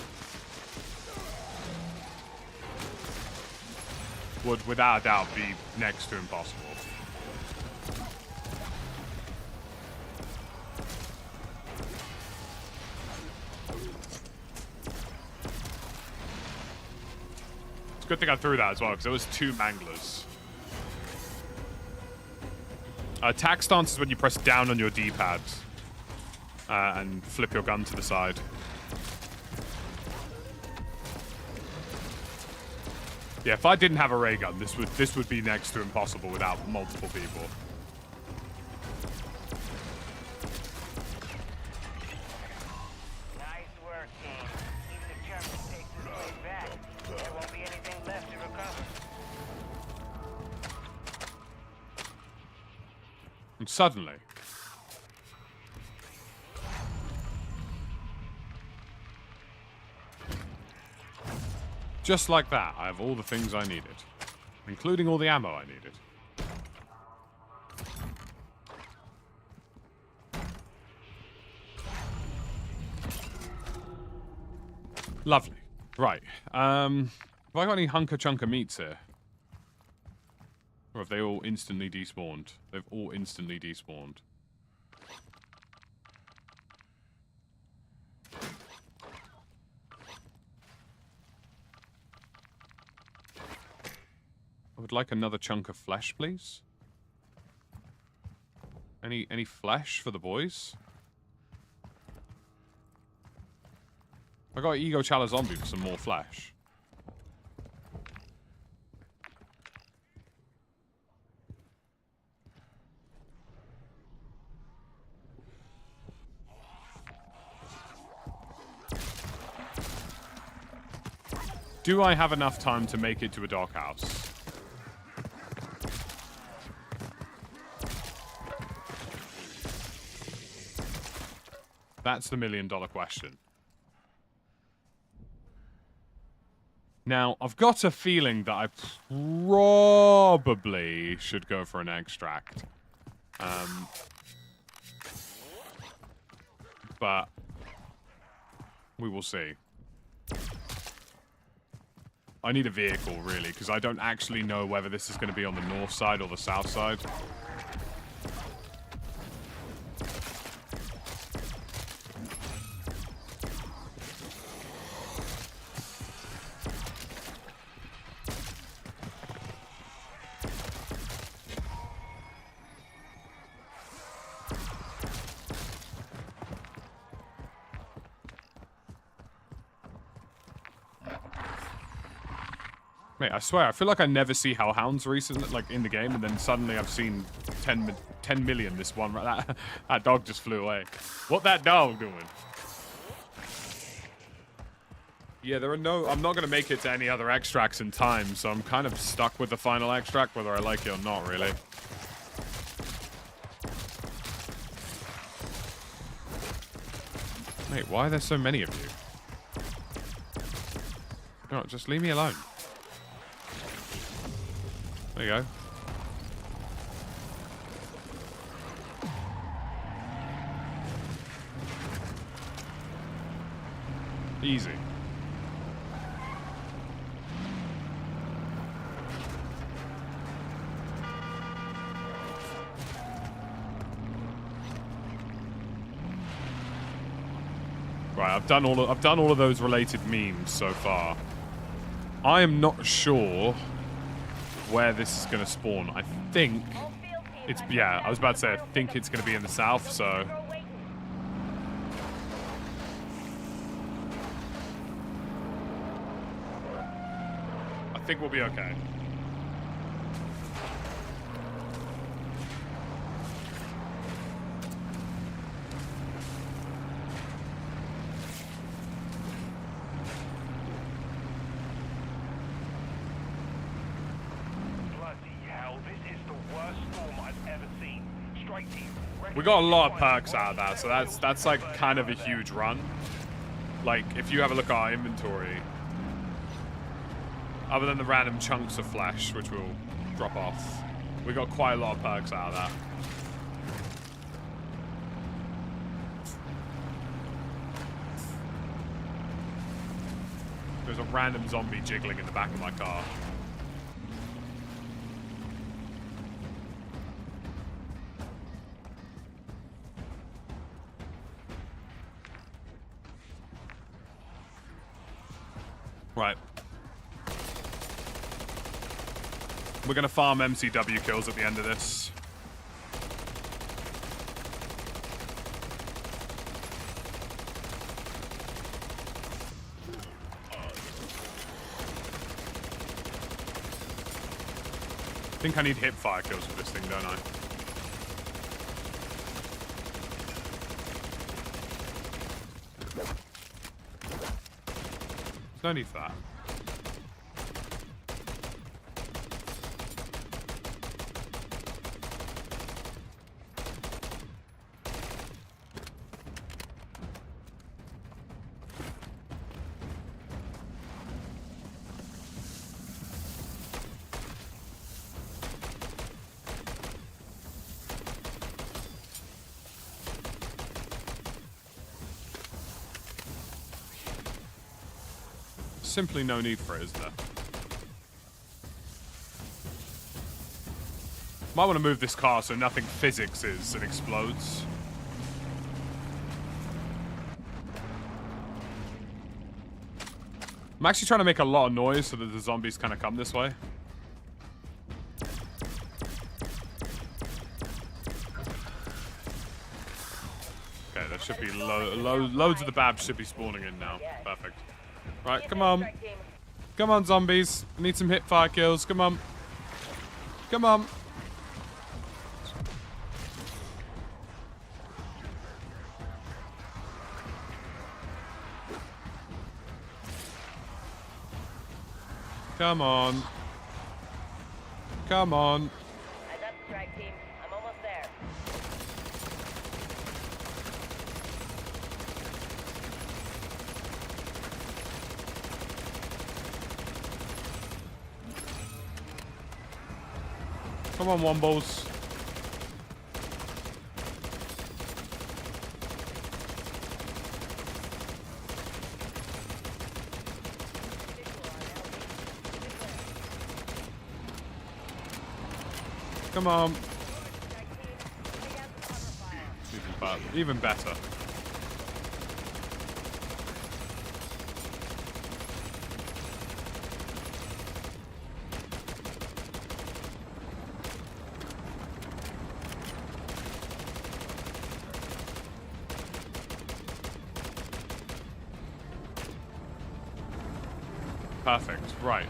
would, without a doubt, be next to impossible. It's a good thing I threw that as well, because there was 2 manglers. Attack stance is when you press down on your D-pad. And flip your gun to the side. Yeah, if I didn't have a ray gun, this would be next to impossible without multiple people. Nice work, team. Even if Church takes this place back, there won't be anything left to recover. And suddenly, just like that, I have all the things I needed, including all the ammo I needed. Lovely. Right. Have I got any hunker chunker meats here? Or have they all instantly despawned? They've all instantly despawned. I would like another chunk of flesh, please. Any flesh for the boys? I got Ego Chala Zombie for some more flesh. Do I have enough time to make it to a doghouse? That's the million-dollar question. Now, I've got a feeling that I probably should go for an extract. But we will see. I need a vehicle, really, because I don't actually know whether this is going to be on the north side or the south side. Mate, I swear, I feel like I never see hellhounds recently, like in the game, and then suddenly I've seen 10 million this one. That dog just flew away. What that dog doing? Yeah, there are no... I'm not going to make it to any other extracts in time, so I'm kind of stuck with the final extract, whether I like it or not, really. Mate, why are there so many of you? No, just leave me alone. There you go. Easy. Right, I've done all of those related memes so far. I am not sure where this is going to spawn. I think it's... Yeah, I was about to say, I think it's going to be in the south, so... I think we'll be okay. We got a lot of perks out of that, so that's like kind of a huge run. Like, if you have a look at our inventory, other than the random chunks of flesh, which will drop off, we got quite a lot of perks out of that. There's a random zombie jiggling in the back of my car. Right. We're going to farm MCW kills at the end of this. I think I need hip fire kills for this thing, don't I? No need for that. Simply no need for it, is there? Might want to move this car so nothing physics and explodes. I'm actually trying to make a lot of noise so that the zombies kind of come this way. Okay, there should be loads of the babs should be spawning in now. Perfect. Right, come on. Come on, zombies. I need some hip fire kills. Come on. Come on. Come on. Come on. I got the strike team. I'm almost there. Come on, Wombles. Come on. Even better. Perfect. Right.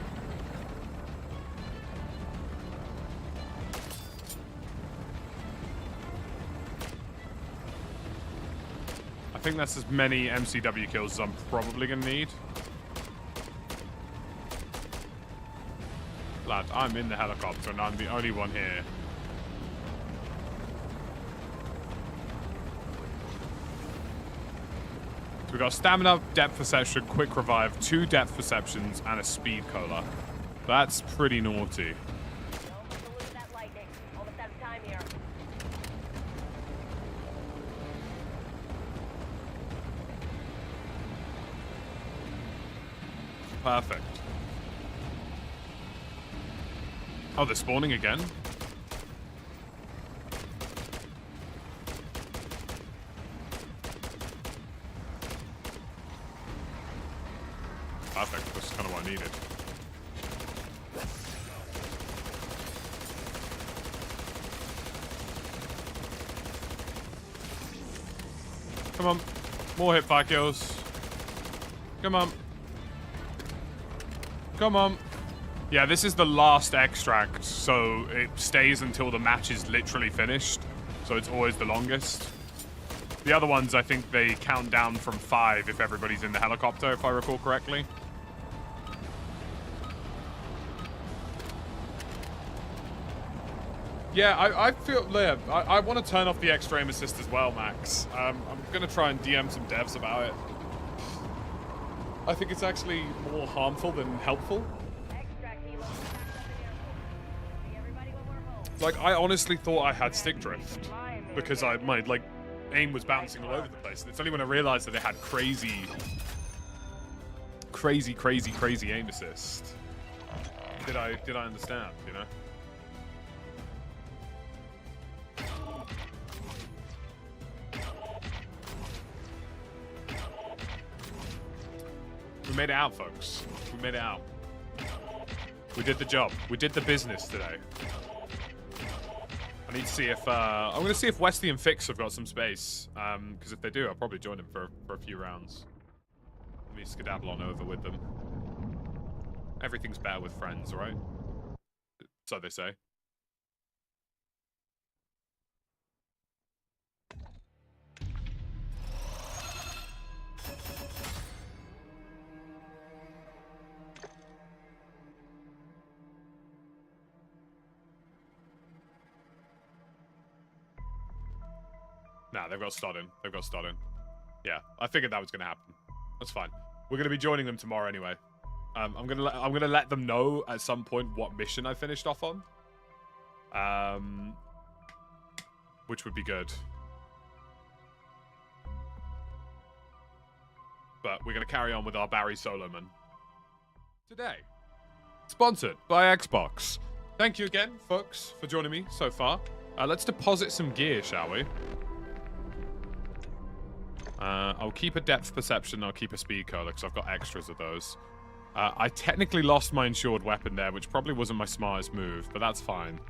think that's as many MCW kills as I'm probably going to need. Lad, I'm in the helicopter and I'm the only one here. So we got stamina, depth perception, quick revive, 2 depth perceptions, and a speed cola. That's pretty naughty. Don't lose that lightning. Almost out of time here. Perfect. Oh, they're spawning again? Perfect. This is kind of what I needed. Come on. More hipfire kills. Come on. Come on. Yeah, this is the last extract, so it stays until the match is literally finished. So it's always the longest. The other ones, I think they count down from 5 if everybody's in the helicopter, if I recall correctly. Yeah, I feel, yeah, I want to turn off the extra aim assist as well, Max. I'm going to try and DM some devs about it. I think it's actually more harmful than helpful. Like, I honestly thought I had stick drift because my like aim was bouncing all over the place. And it's only when I realized that it had crazy aim assist did I understand, you know? We made it out, folks. We made it out. We did the job. We did the business today. I need to see if I'm going to see if Westy and Fix have got some space. Because if they do, I'll probably join them for a few rounds. Let me skedaddle on over with them. Everything's better with friends, right? So they say. Nah, they've got Stodden. They've got Stodden. Yeah, I figured that was going to happen. That's fine. We're going to be joining them tomorrow anyway. I'm gonna let them know at some point what mission I finished off on. Which would be good. But we're going to carry on with our Barry Soloman today. Sponsored by Xbox. Thank you again, folks, for joining me so far. Let's deposit some gear, shall we? I'll keep a depth perception. I'll keep a speed cola because I've got extras of those. I technically lost my insured weapon there, which probably wasn't my smartest move, but that's fine.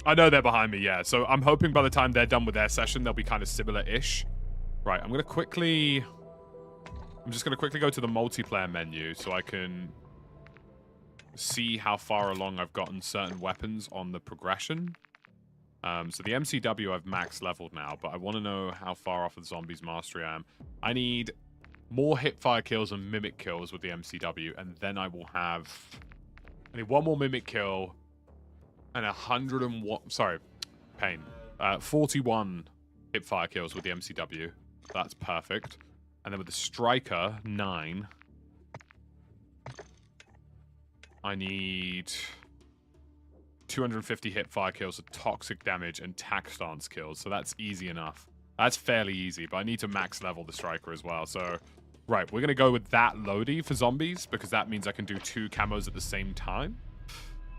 I know they're behind me, yeah. So I'm hoping by the time they're done with their session, they'll be kind of similar-ish. Right, I'm just going to quickly go to the multiplayer menu so I can see how far along I've gotten certain weapons on the progression. So the MCW I've max leveled now, but I want to know how far off of the Zombies Mastery I am. I need more hipfire kills and mimic kills with the MCW, and then I will have... I need one more mimic kill and 41 hipfire kills with the MCW. That's perfect. And then with the Striker, 9. I need 250 hipfire kills with toxic damage and tack stance kills, so that's easy enough. That's fairly easy, but I need to max level the Striker as well. So, right, we're going to go with that Lodi for zombies, because that means I can do 2 camos at the same time.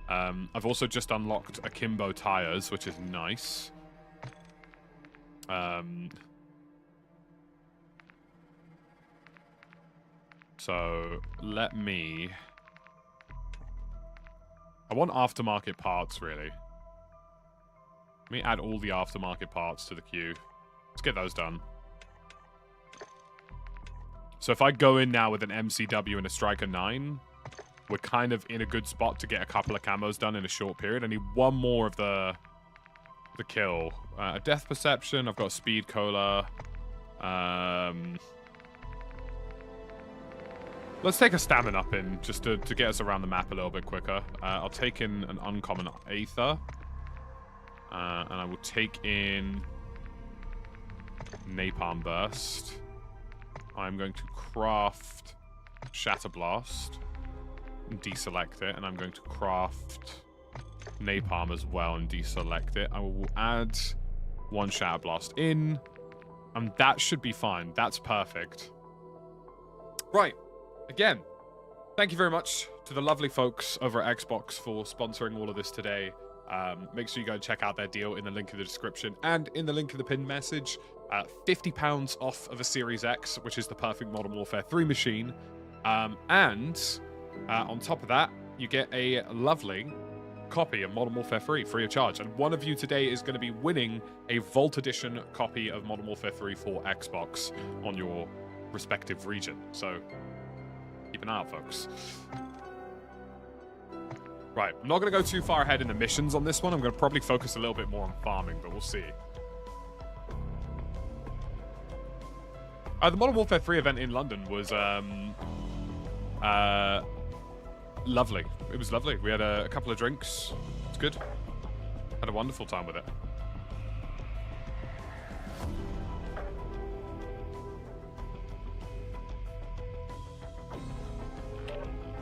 I've also just unlocked Akimbo tires, which is nice. So, let me... I want aftermarket parts, really. Let me add all the aftermarket parts to the queue. Let's get those done. So if I go in now with an MCW and a Striker 9, we're kind of in a good spot to get a couple of camos done in a short period. I need one more of the kill. A death perception. I've got a speed cola. Let's take a stamina up in just to get us around the map a little bit quicker. I'll take in an uncommon aether. And I will take in napalm burst. I'm going to craft shatter blast and deselect it, and I'm going to craft napalm as well and deselect it. I will add one shatter blast in, and that should be fine. That's perfect. Right. Again, thank you very much to the lovely folks over at Xbox for sponsoring all of this today. Make sure you go and check out their deal in the link in the description and in the link in the pinned message. £50 off of a Series X, which is the perfect Modern Warfare 3 machine. And on top of that, you get a lovely copy of Modern Warfare 3 free of charge. And one of you today is going to be winning a Vault Edition copy of Modern Warfare 3 for Xbox on your respective region. So keep an eye out, folks. Right, I'm not going to go too far ahead in the missions on this one. I'm going to probably focus a little bit more on farming, but we'll see. The Modern Warfare 3 event in London was lovely. It was lovely. We had a couple of drinks. It's good. Had a wonderful time with it.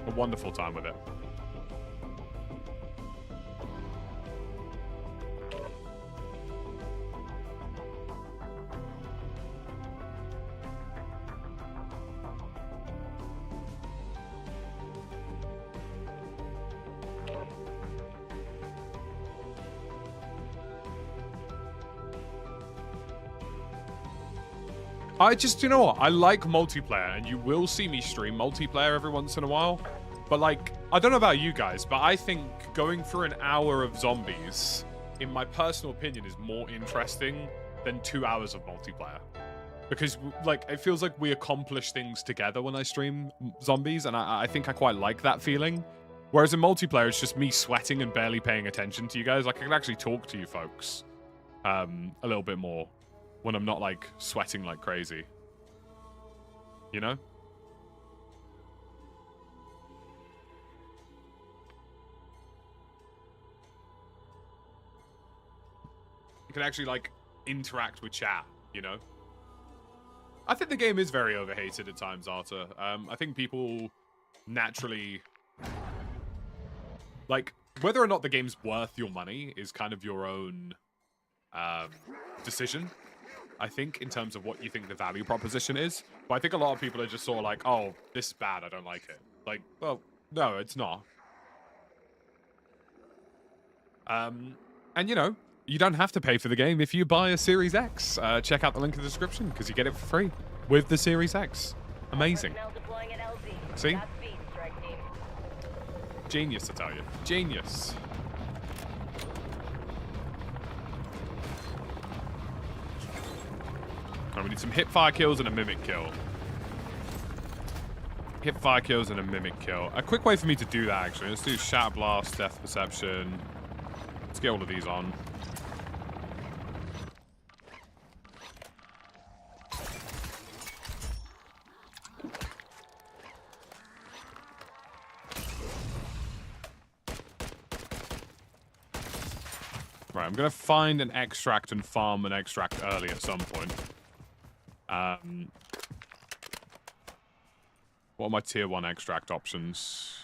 A wonderful time with it. You know what? I like multiplayer, and you will see me stream multiplayer every once in a while. But, like, I don't know about you guys, but I think going through an hour of zombies, in my personal opinion, is more interesting than 2 hours of multiplayer. Because, like, it feels like we accomplish things together when I stream zombies, and I think I quite like that feeling. Whereas in multiplayer, it's just me sweating and barely paying attention to you guys. Like, I can actually talk to you folks a little bit more when I'm not, like, sweating like crazy. You know? You can actually, like, interact with chat, you know? I think the game is very overhated at times, Arthur. I think people naturally... Like, whether or not the game's worth your money is kind of your own decision, I think, in terms of what you think the value proposition is. But I think a lot of people are just sort of like, oh, this is bad, I don't like it. Like, well, no, it's not. And, you know, you don't have to pay for the game if you buy a Series X. Check out the link in the description, because you get it for free with the Series X. Amazing. See? Genius, I tell you. Genius. Right, we need some hip-fire kills and a mimic kill. Hip-fire kills and a mimic kill. A quick way for me to do that, actually. Let's do Shatter Blast, Death Perception. Let's get all of these on. Right, I'm going to find an extract and farm an extract early at some point. What are my tier 1 extract options?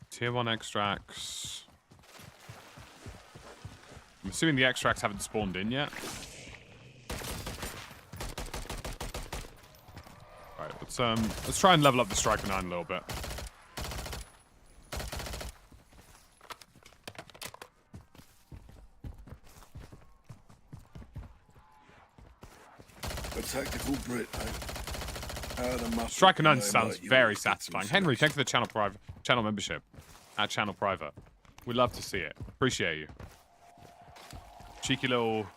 Tier 1 extracts. I'm assuming the extracts haven't spawned in yet. Right, let's try and level up the Striker 9 a little bit. A tactical Brit, eh? Striker 9 sounds very satisfying. Henry, thank you for the channel membership. At channel private. We'd love to see it. Appreciate you. Cheeky little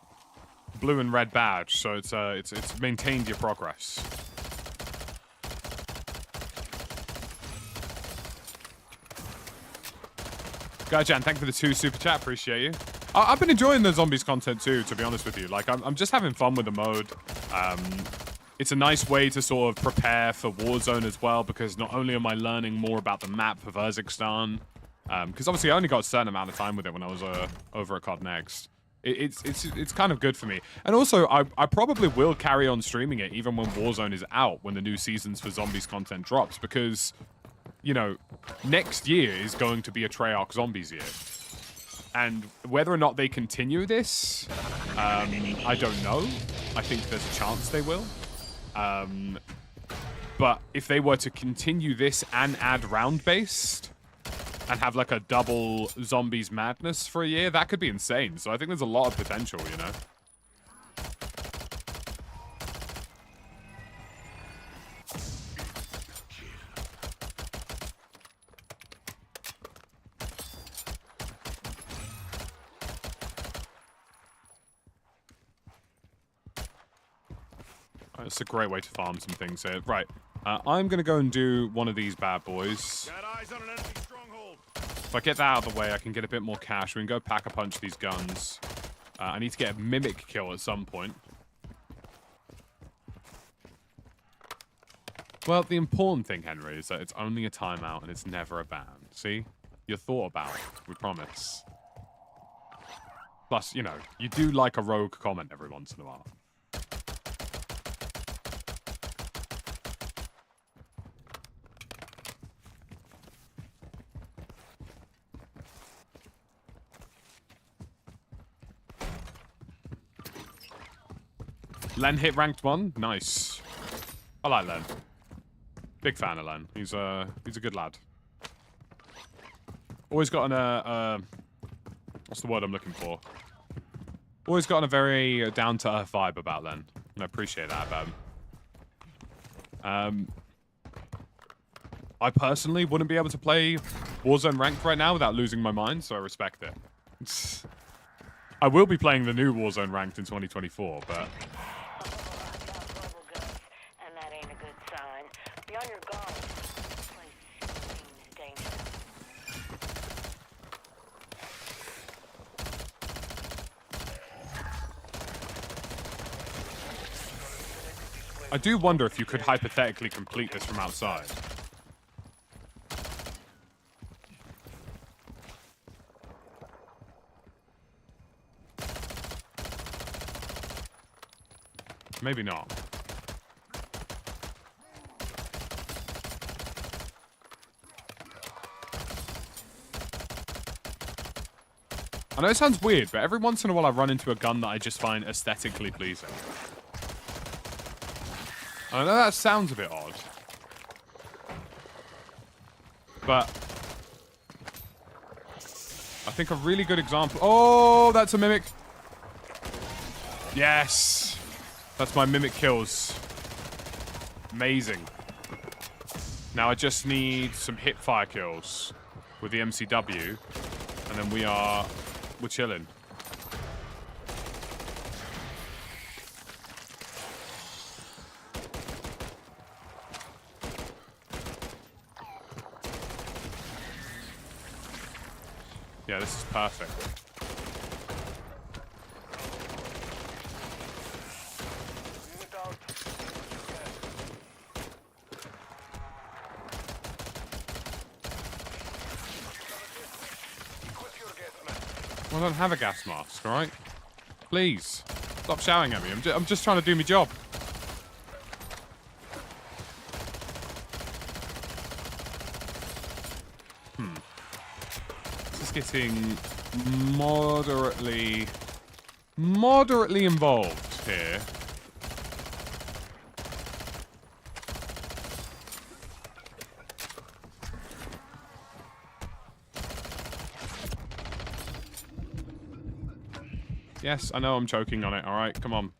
blue and red badge, so it's maintained your progress. Gajan, thank you for the 2 super chat. Appreciate you. I've been enjoying the zombies content too, to be honest with you. Like, I'm just having fun with the mode. It's a nice way to sort of prepare for Warzone as well, because not only am I learning more about the map of Urzikstan, because obviously I only got a certain amount of time with it when I was over at COD Next. It's kind of good for me. And also, I probably will carry on streaming it even when Warzone is out, when the new seasons for zombies content drops, because, you know, next year is going to be a Treyarch Zombies year. And whether or not they continue this, I don't know. I think there's a chance they will. But if they were to continue this and add round-based and have like a double zombies madness for a year, that could be insane. So I think there's a lot of potential, you know? It's a great way to farm some things here. Right, I'm going to go and do one of these bad boys. Got eyes on an enemy stronghold. If I get that out of the way, I can get a bit more cash. We can go pack-a-punch these guns. I need to get a mimic kill at some point. Well, the important thing, Henry, is that it's only a timeout and it's never a ban. See? You're thought about, we promise. Plus, you know, you do like a rogue comment every once in a while. Len hit ranked 1. Nice. I like Len. Big fan of Len. He's a good lad. Always got an what's the word I'm looking for? Always gotten a very down-to-earth vibe about Len. And I appreciate that about him. I personally wouldn't be able to play Warzone ranked right now without losing my mind, so I respect it. I will be playing the new Warzone ranked in 2024, but I do wonder if you could hypothetically complete this from outside. Maybe not. I know it sounds weird, but every once in a while I run into a gun that I just find aesthetically pleasing. I know that sounds a bit odd, but I think a really good example... Oh, that's a mimic. Yes. That's my mimic kills. Amazing. Now I just need some hip fire kills with the MCW, and then we're chilling. Yeah, this is perfect. Well, I don't have a gas mask, alright? Please, stop shouting at me. I'm just trying to do my job. Getting moderately involved here. Yes, I know I'm choking on it. All right, come on.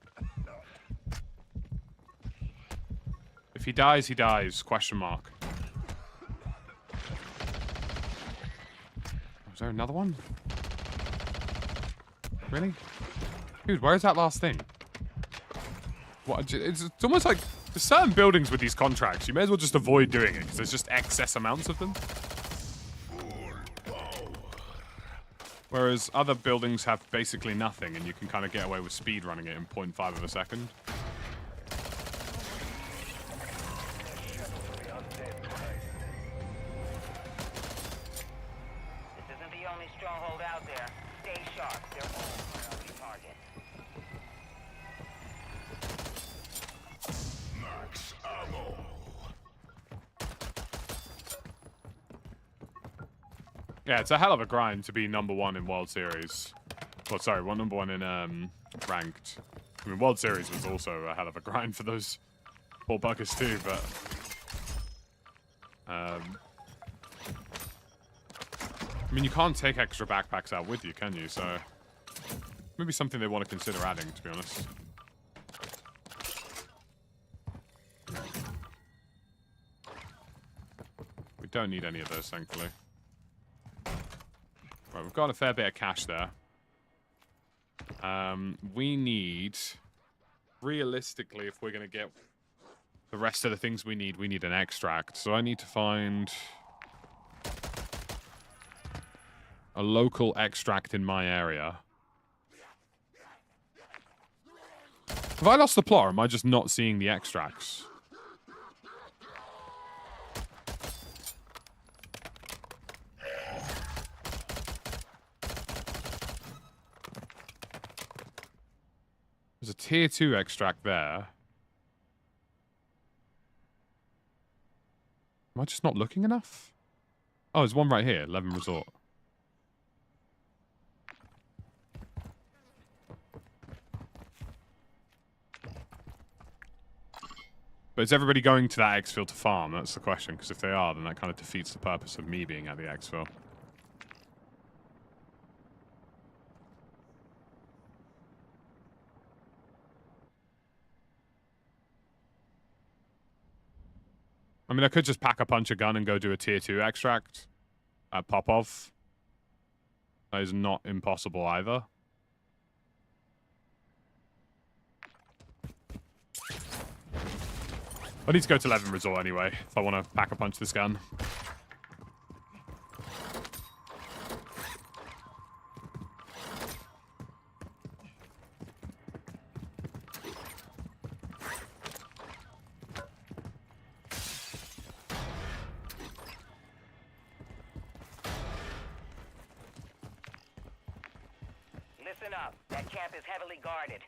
If he dies, he dies. Question mark. Was there another one? Really? Dude, where is that last thing? What? It's almost like there's certain buildings with these contracts. You may as well just avoid doing it because there's just excess amounts of them. Whereas other buildings have basically nothing, and you can kind of get away with speed running it in 0.5 of a second. This isn't the only stronghold out there. Stay sharp. They're all priority targets. Max ammo. Yeah, it's a hell of a grind to be #1 in World Series. Well, sorry, #1 in ranked. I mean, World Series was also a hell of a grind for those poor buggers too, but I mean, you can't take extra backpacks out with you, can you? So maybe something they want to consider adding, to be honest. We don't need any of those, thankfully. Right, we've got a fair bit of cash there. We need, realistically, if we're going to get the rest of the things we need an extract. So I need to find a local extract in my area. Have I lost the plot, or am I just not seeing the extracts? There's a tier 2 extract there. Am I just not looking enough? Oh, there's one right here, 11 Resort. But is everybody going to that exfil to farm? That's the question, because if they are, then that kind of defeats the purpose of me being at the exfil. I mean, I could just pack a punch a gun and go do a tier 2 extract at Popov. That is not impossible either. I need to go to 11 Resort anyway, if I want to pack a punch this gun. Listen up. That camp is heavily guarded.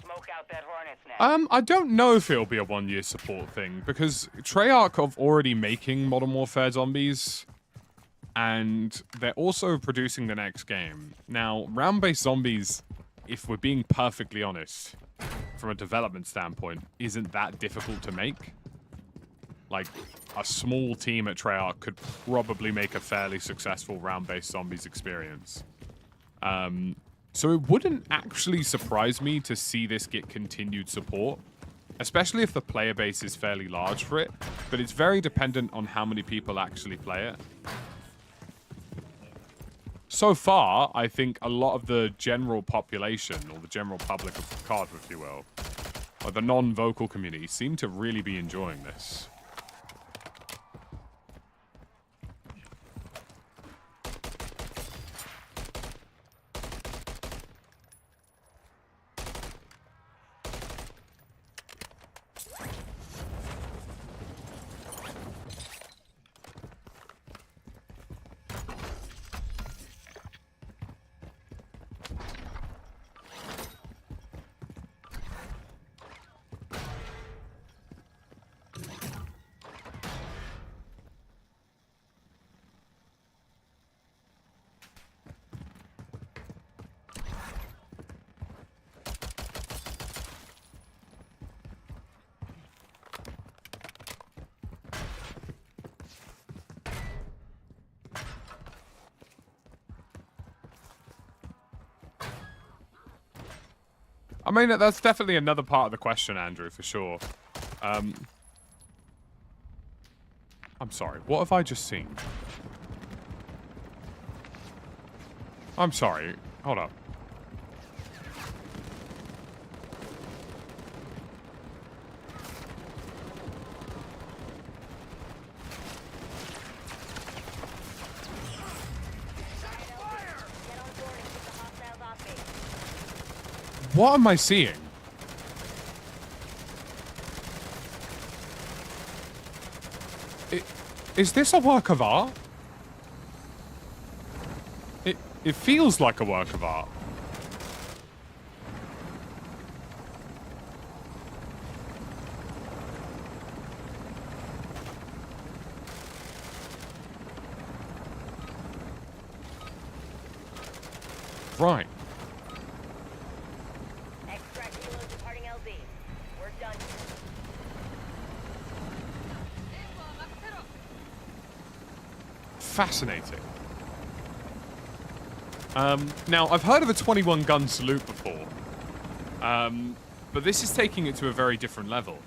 Smoke out that hornet's nest. I don't know if it'll be a 1-year support thing, because Treyarch are already making Modern Warfare zombies, and they're also producing the next game. Now, round-based zombies, if we're being perfectly honest, from a development standpoint, isn't that difficult to make. Like, a small team at Treyarch could probably make a fairly successful round-based zombies experience. So it wouldn't actually surprise me to see this get continued support, especially if the player base is fairly large for it, but it's very dependent on how many people actually play it. So far, I think a lot of the general population, or the general public of COD, if you will, or the non-vocal community, seem to really be enjoying this. I mean, that's definitely another part of the question, Andrew, for sure. I'm sorry. What have I just seen? I'm sorry. Hold up. What am I seeing? Is this a work of art? It feels like a work of art. Right. Extract helos departing LZ. We're done. Fascinating. Now, I've heard of a 21 gun salute before. But this is taking it to a very different level.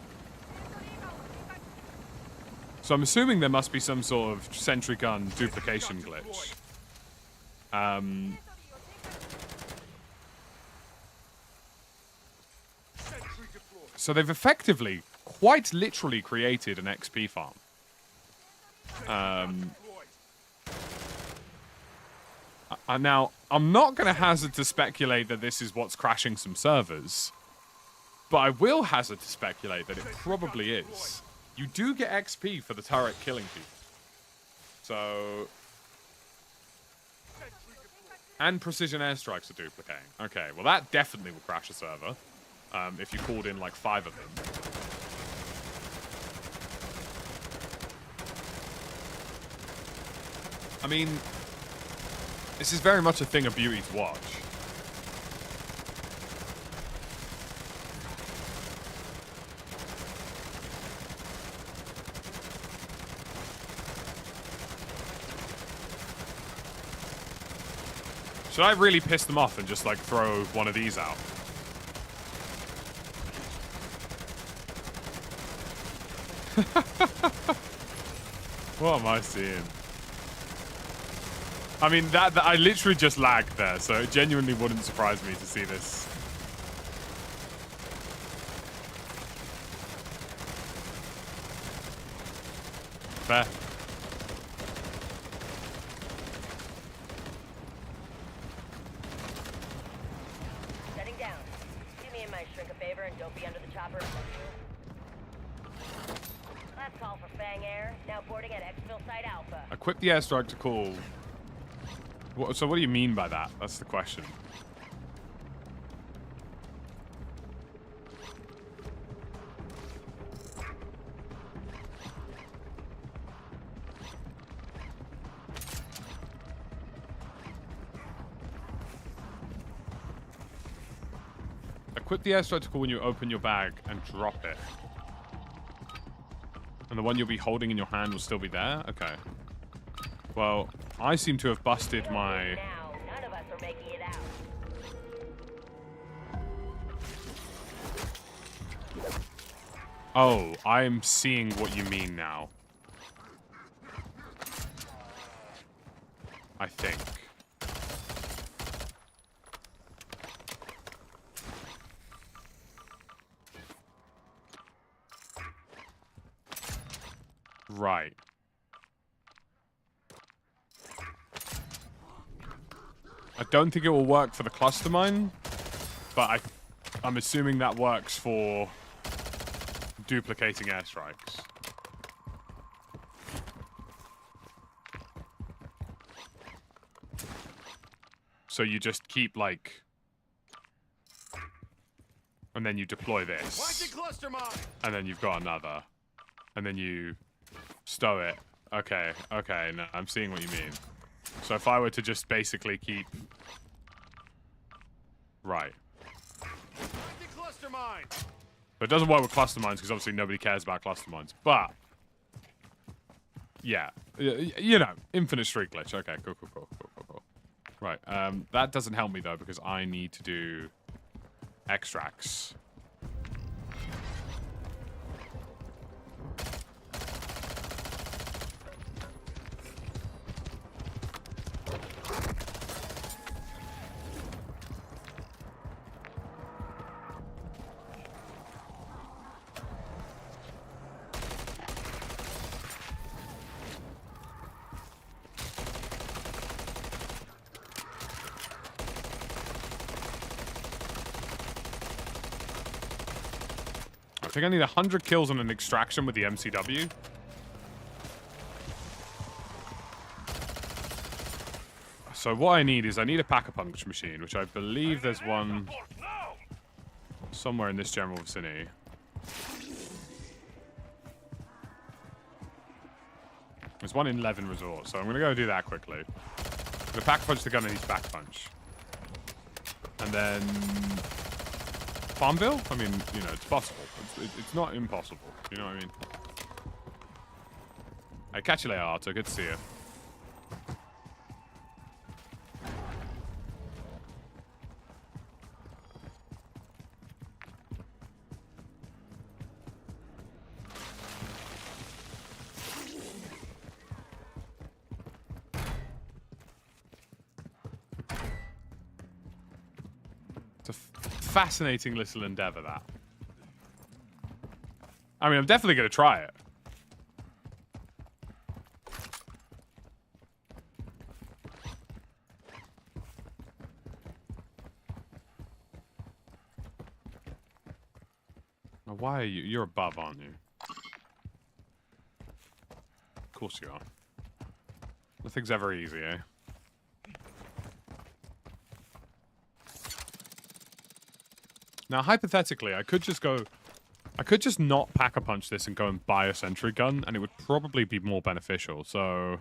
So I'm assuming there must be some sort of sentry gun duplication glitch. So they've effectively, quite literally created an XP farm. Now, I'm not going to hazard to speculate that this is what's crashing some servers, but I will hazard to speculate that it probably is. You do get XP for the turret killing people. So... And precision airstrikes are duplicating. Okay, well that definitely will crash a server. If you called in like 5 of them. I mean, this is very much a thing of beauty to watch. Should I really piss them off and just like throw one of these out? What am I seeing? I mean, that I literally just lagged there, so it genuinely wouldn't surprise me to see this. Fair. Setting down. Do me and my shrink a favor and don't be under the chopper. Last call for Fang Air. Now boarding at Exfil Site Alpha. Equip the airstrike to call. So what do you mean by that? That's the question. Equip the airstrike to call when you open your bag and drop it. And the one you'll be holding in your hand will still be there? Okay. Well, I seem to have busted my... Now, none of us are making it out. Oh, I'm seeing what you mean now. I think. Right. I don't think it will work for the cluster mine, but I'm assuming that works for duplicating airstrikes. So you just keep like, and then you deploy this, and then you've got another, and then you stow it. Okay, okay, no, I'm seeing what you mean. So if I were to just basically keep... Right. But it doesn't work with cluster mines because obviously nobody cares about cluster mines. But, yeah, you know, infinite streak glitch. Okay, cool. Right, that doesn't help me though because I need to do extracts. think I need 100 kills on an extraction with the MCW. So what I need is I need a pack-a-punch machine, which I believe there's one somewhere in this general vicinity. There's one in Levin Resort, so I'm going to go do that quickly. I'm going to pack-a-punch the gun and each pack-a-punch. And then... Farmville? I mean, you know, it's possible. It's not impossible. You know what I mean? Hey, catch you later, Arthur. Good to see you. Fascinating little endeavor, that. I mean, I'm definitely going to try it. Now, why are you? You're above, aren't you? Of course you are. Nothing's ever easy, eh? Now, hypothetically, I could just not pack-a-punch this and go and buy a sentry gun, and it would probably be more beneficial, so...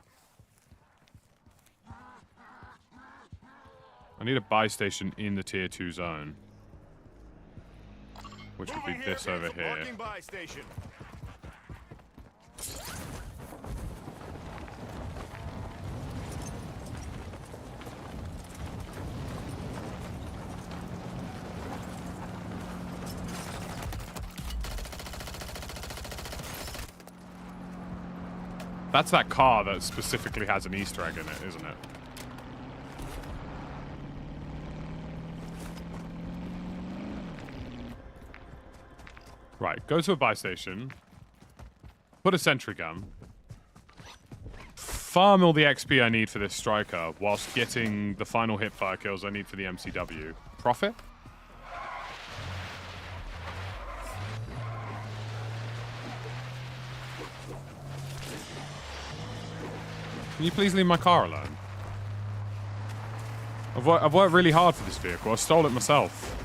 I need a buy station in the tier 2 zone. Which would be this over here. That's that car that specifically has an Easter egg in it, isn't it? Right, go to a buy station. Put a sentry gun. Farm all the XP I need for this striker whilst getting the final hipfire kills I need for the MCW. Profit? Can you please leave my car alone? I've worked really hard for this vehicle. I stole it myself.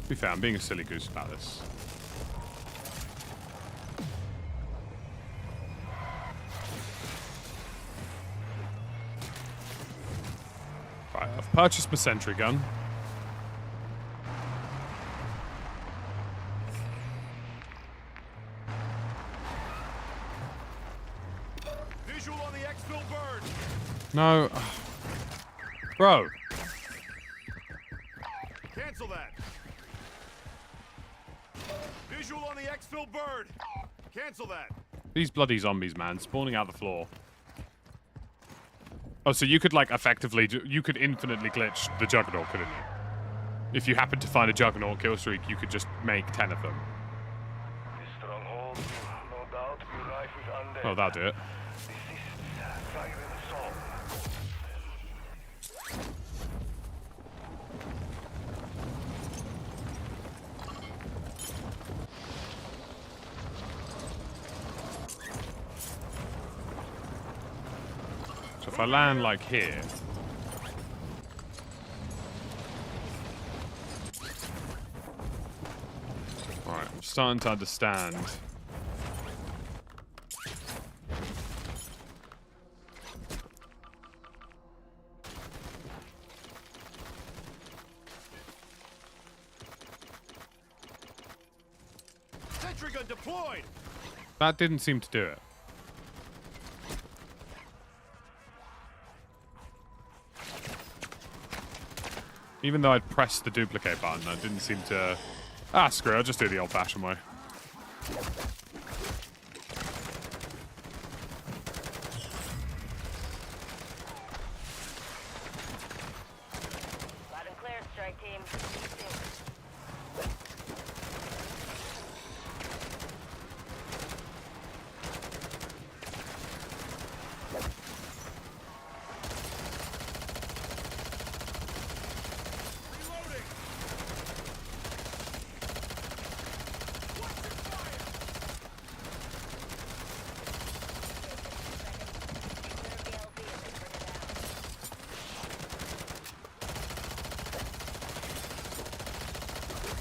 To be fair, I'm being a silly goose about this. Right, I've purchased my sentry gun. Visual on the exfil bird. No. Bro. Cancel that. Visual on the exfil bird. Cancel that. These bloody zombies, man, spawning out the floor. Oh, so you could, like, effectively... You could infinitely glitch the Juggernaut, couldn't you? If you happened to find a Juggernaut kill streak, you could just make 10 of them. This stronghold, no doubt, be rife with undead. Oh, that'll do it. This is Siren Song. So if I land, like, here... Alright, I'm starting to understand. Sentry gun deployed. That didn't seem to do it. Even though I'd pressed the duplicate button, that didn't seem to... Ah, screw it, I'll just do it the old-fashioned way.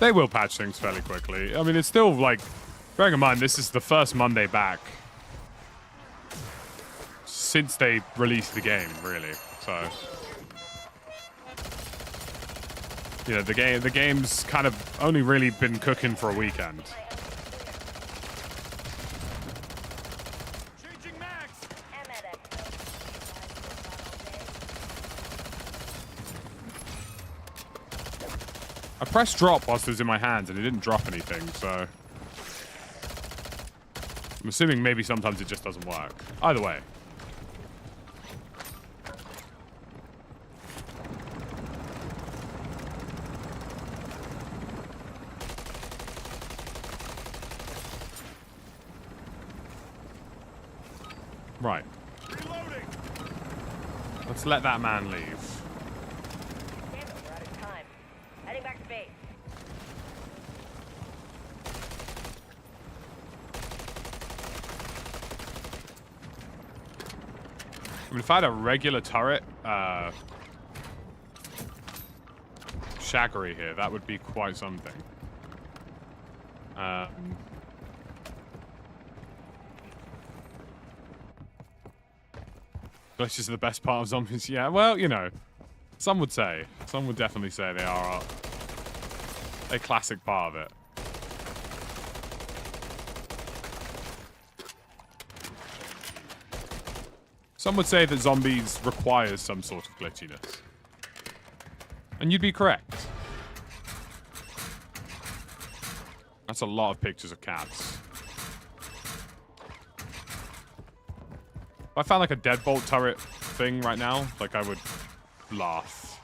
They will patch things fairly quickly. I mean, it's still, like, bearing in mind, this is the first Monday back since they released the game, really. So, you know, the game's kind of only really been cooking for a weekend. I pressed drop whilst it was in my hands and it didn't drop anything, so I'm assuming maybe sometimes it just doesn't work. Either way. Right. Reloading. Let's let that man leave. Damn it, we're out of time. Heading back to base. I mean, if I had a regular turret, Shaggery here, that would be quite something. Glitches are the best part of zombies. Yeah, well, you know, some would say. Some would definitely say they are a classic part of it. Some would say that zombies requires some sort of glitchiness. And you'd be correct. That's a lot of pictures of cats. If I found like a deadbolt turret thing right now, like I would laugh.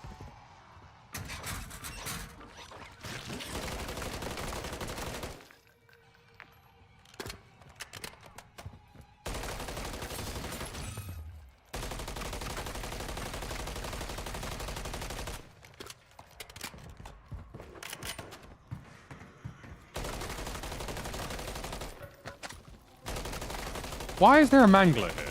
Why is there a mangler here?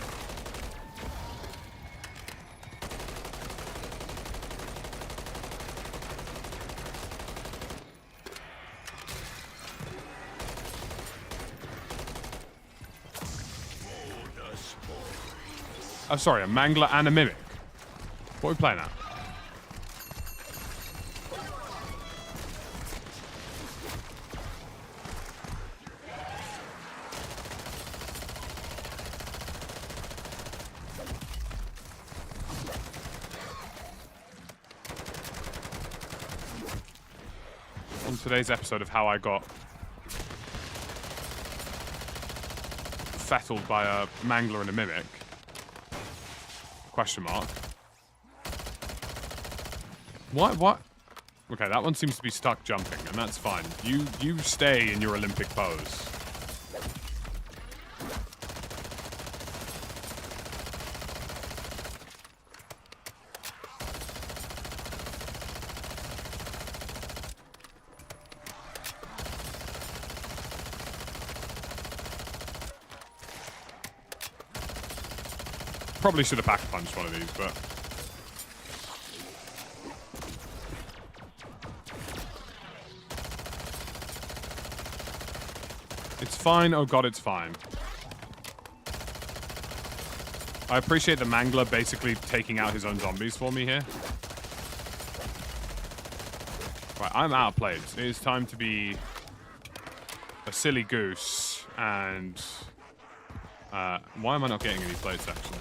Oh, sorry, a mangler and a mimic. What are we playing at? On today's episode of how I got fettled by a mangler and a mimic. Question mark. What? Okay, that one seems to be stuck jumping, and that's fine. You stay in your Olympic pose. Probably should have pack-punched one of these, but... It's fine. Oh god, it's fine. I appreciate the mangler basically taking out his own zombies for me here. Right, I'm out of plates. It is time to be a silly goose, and... why am I not getting any plates, actually?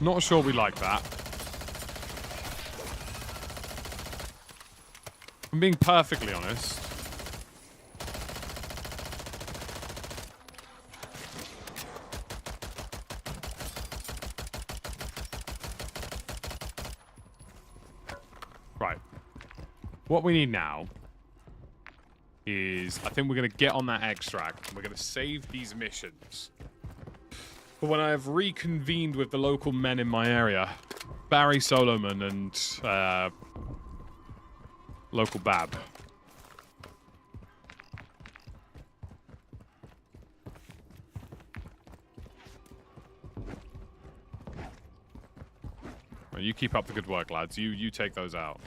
Not sure we like that. I'm being perfectly honest. Right. What we need now is, I think we're going to get on that extract. We're going to save these missions. But when I have reconvened with the local men in my area, Barry Solomon and Local Bab. Well, you keep up the good work, lads. You take those out.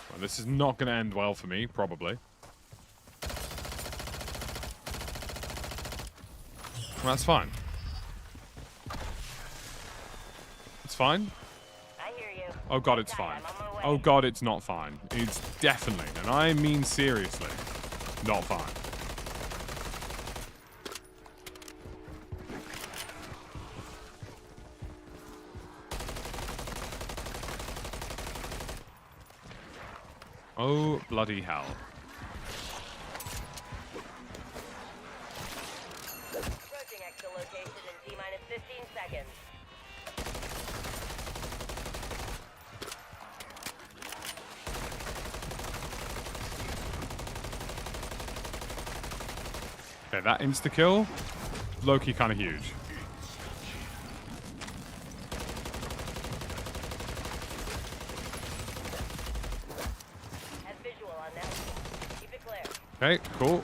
Well, this is not going to end well for me, probably. Well, that's fine. It's fine? I hear you. Oh god, it's fine. Oh god, it's not fine. It's definitely, and I mean seriously, not fine. Oh, bloody hell. Approaching exit location in T-minus 15 seconds. Okay, that insta-kill, low-key kind of huge. Have visual on them. Keep it clear. Okay, cool.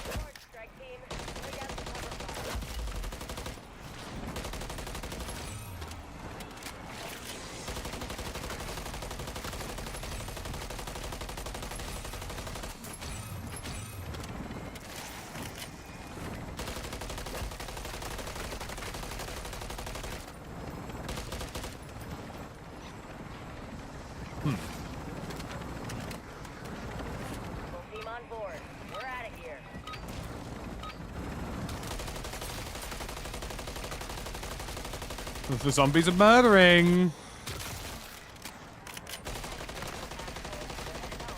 Forward, strike team. Lay down some cover fire. Full team on board. We're out of here. The zombies are murdering.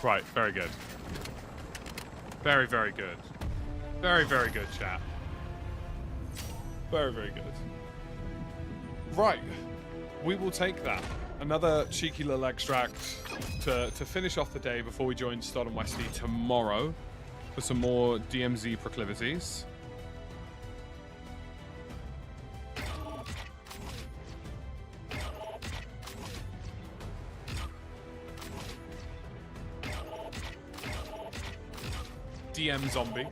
Right, very good. Very, very good. Very, very good, chat. Very, very good. Right. We will take that. Another cheeky little extract to finish off the day before we join Stod and Wesley tomorrow for some more DMZ proclivities. DM zombie.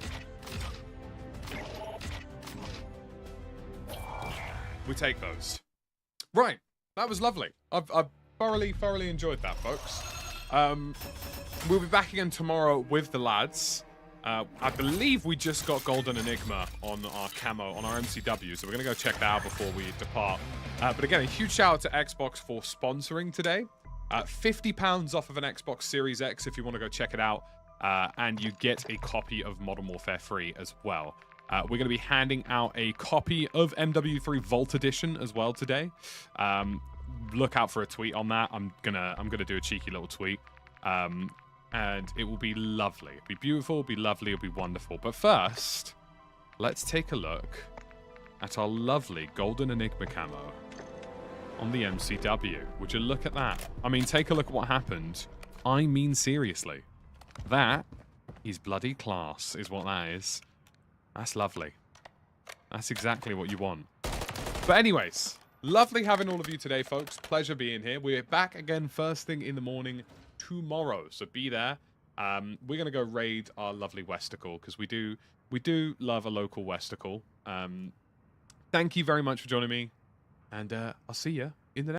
We take those. Right. That was lovely. I've thoroughly enjoyed that, folks. We'll be back again tomorrow with the lads. I believe we just got Golden Enigma on our camo, on our MCW, so we're going to go check that out before we depart. But again, a huge shout out to Xbox for sponsoring today. £50 off of an Xbox Series X if you want to go check it out. And you get a copy of Modern Warfare free as well. We're going to be handing out a copy of MW3 Vault Edition as well today. Look out for a tweet on that. I'm gonna do a cheeky little tweet. And it will be lovely. It'll be beautiful, it'll be lovely, it'll be wonderful. But first, let's take a look at our lovely Golden Enigma camo on the MCW. Would you look at that? I mean, take a look at what happened. I mean, seriously. That is bloody class, is what that is. That's lovely. That's exactly what you want. But anyways, lovely having all of you today, folks. Pleasure being here. We're back again first thing in the morning tomorrow, so be there. We're gonna go raid our lovely Westicle because we do love a local Westicle. Thank you very much for joining me, and I'll see you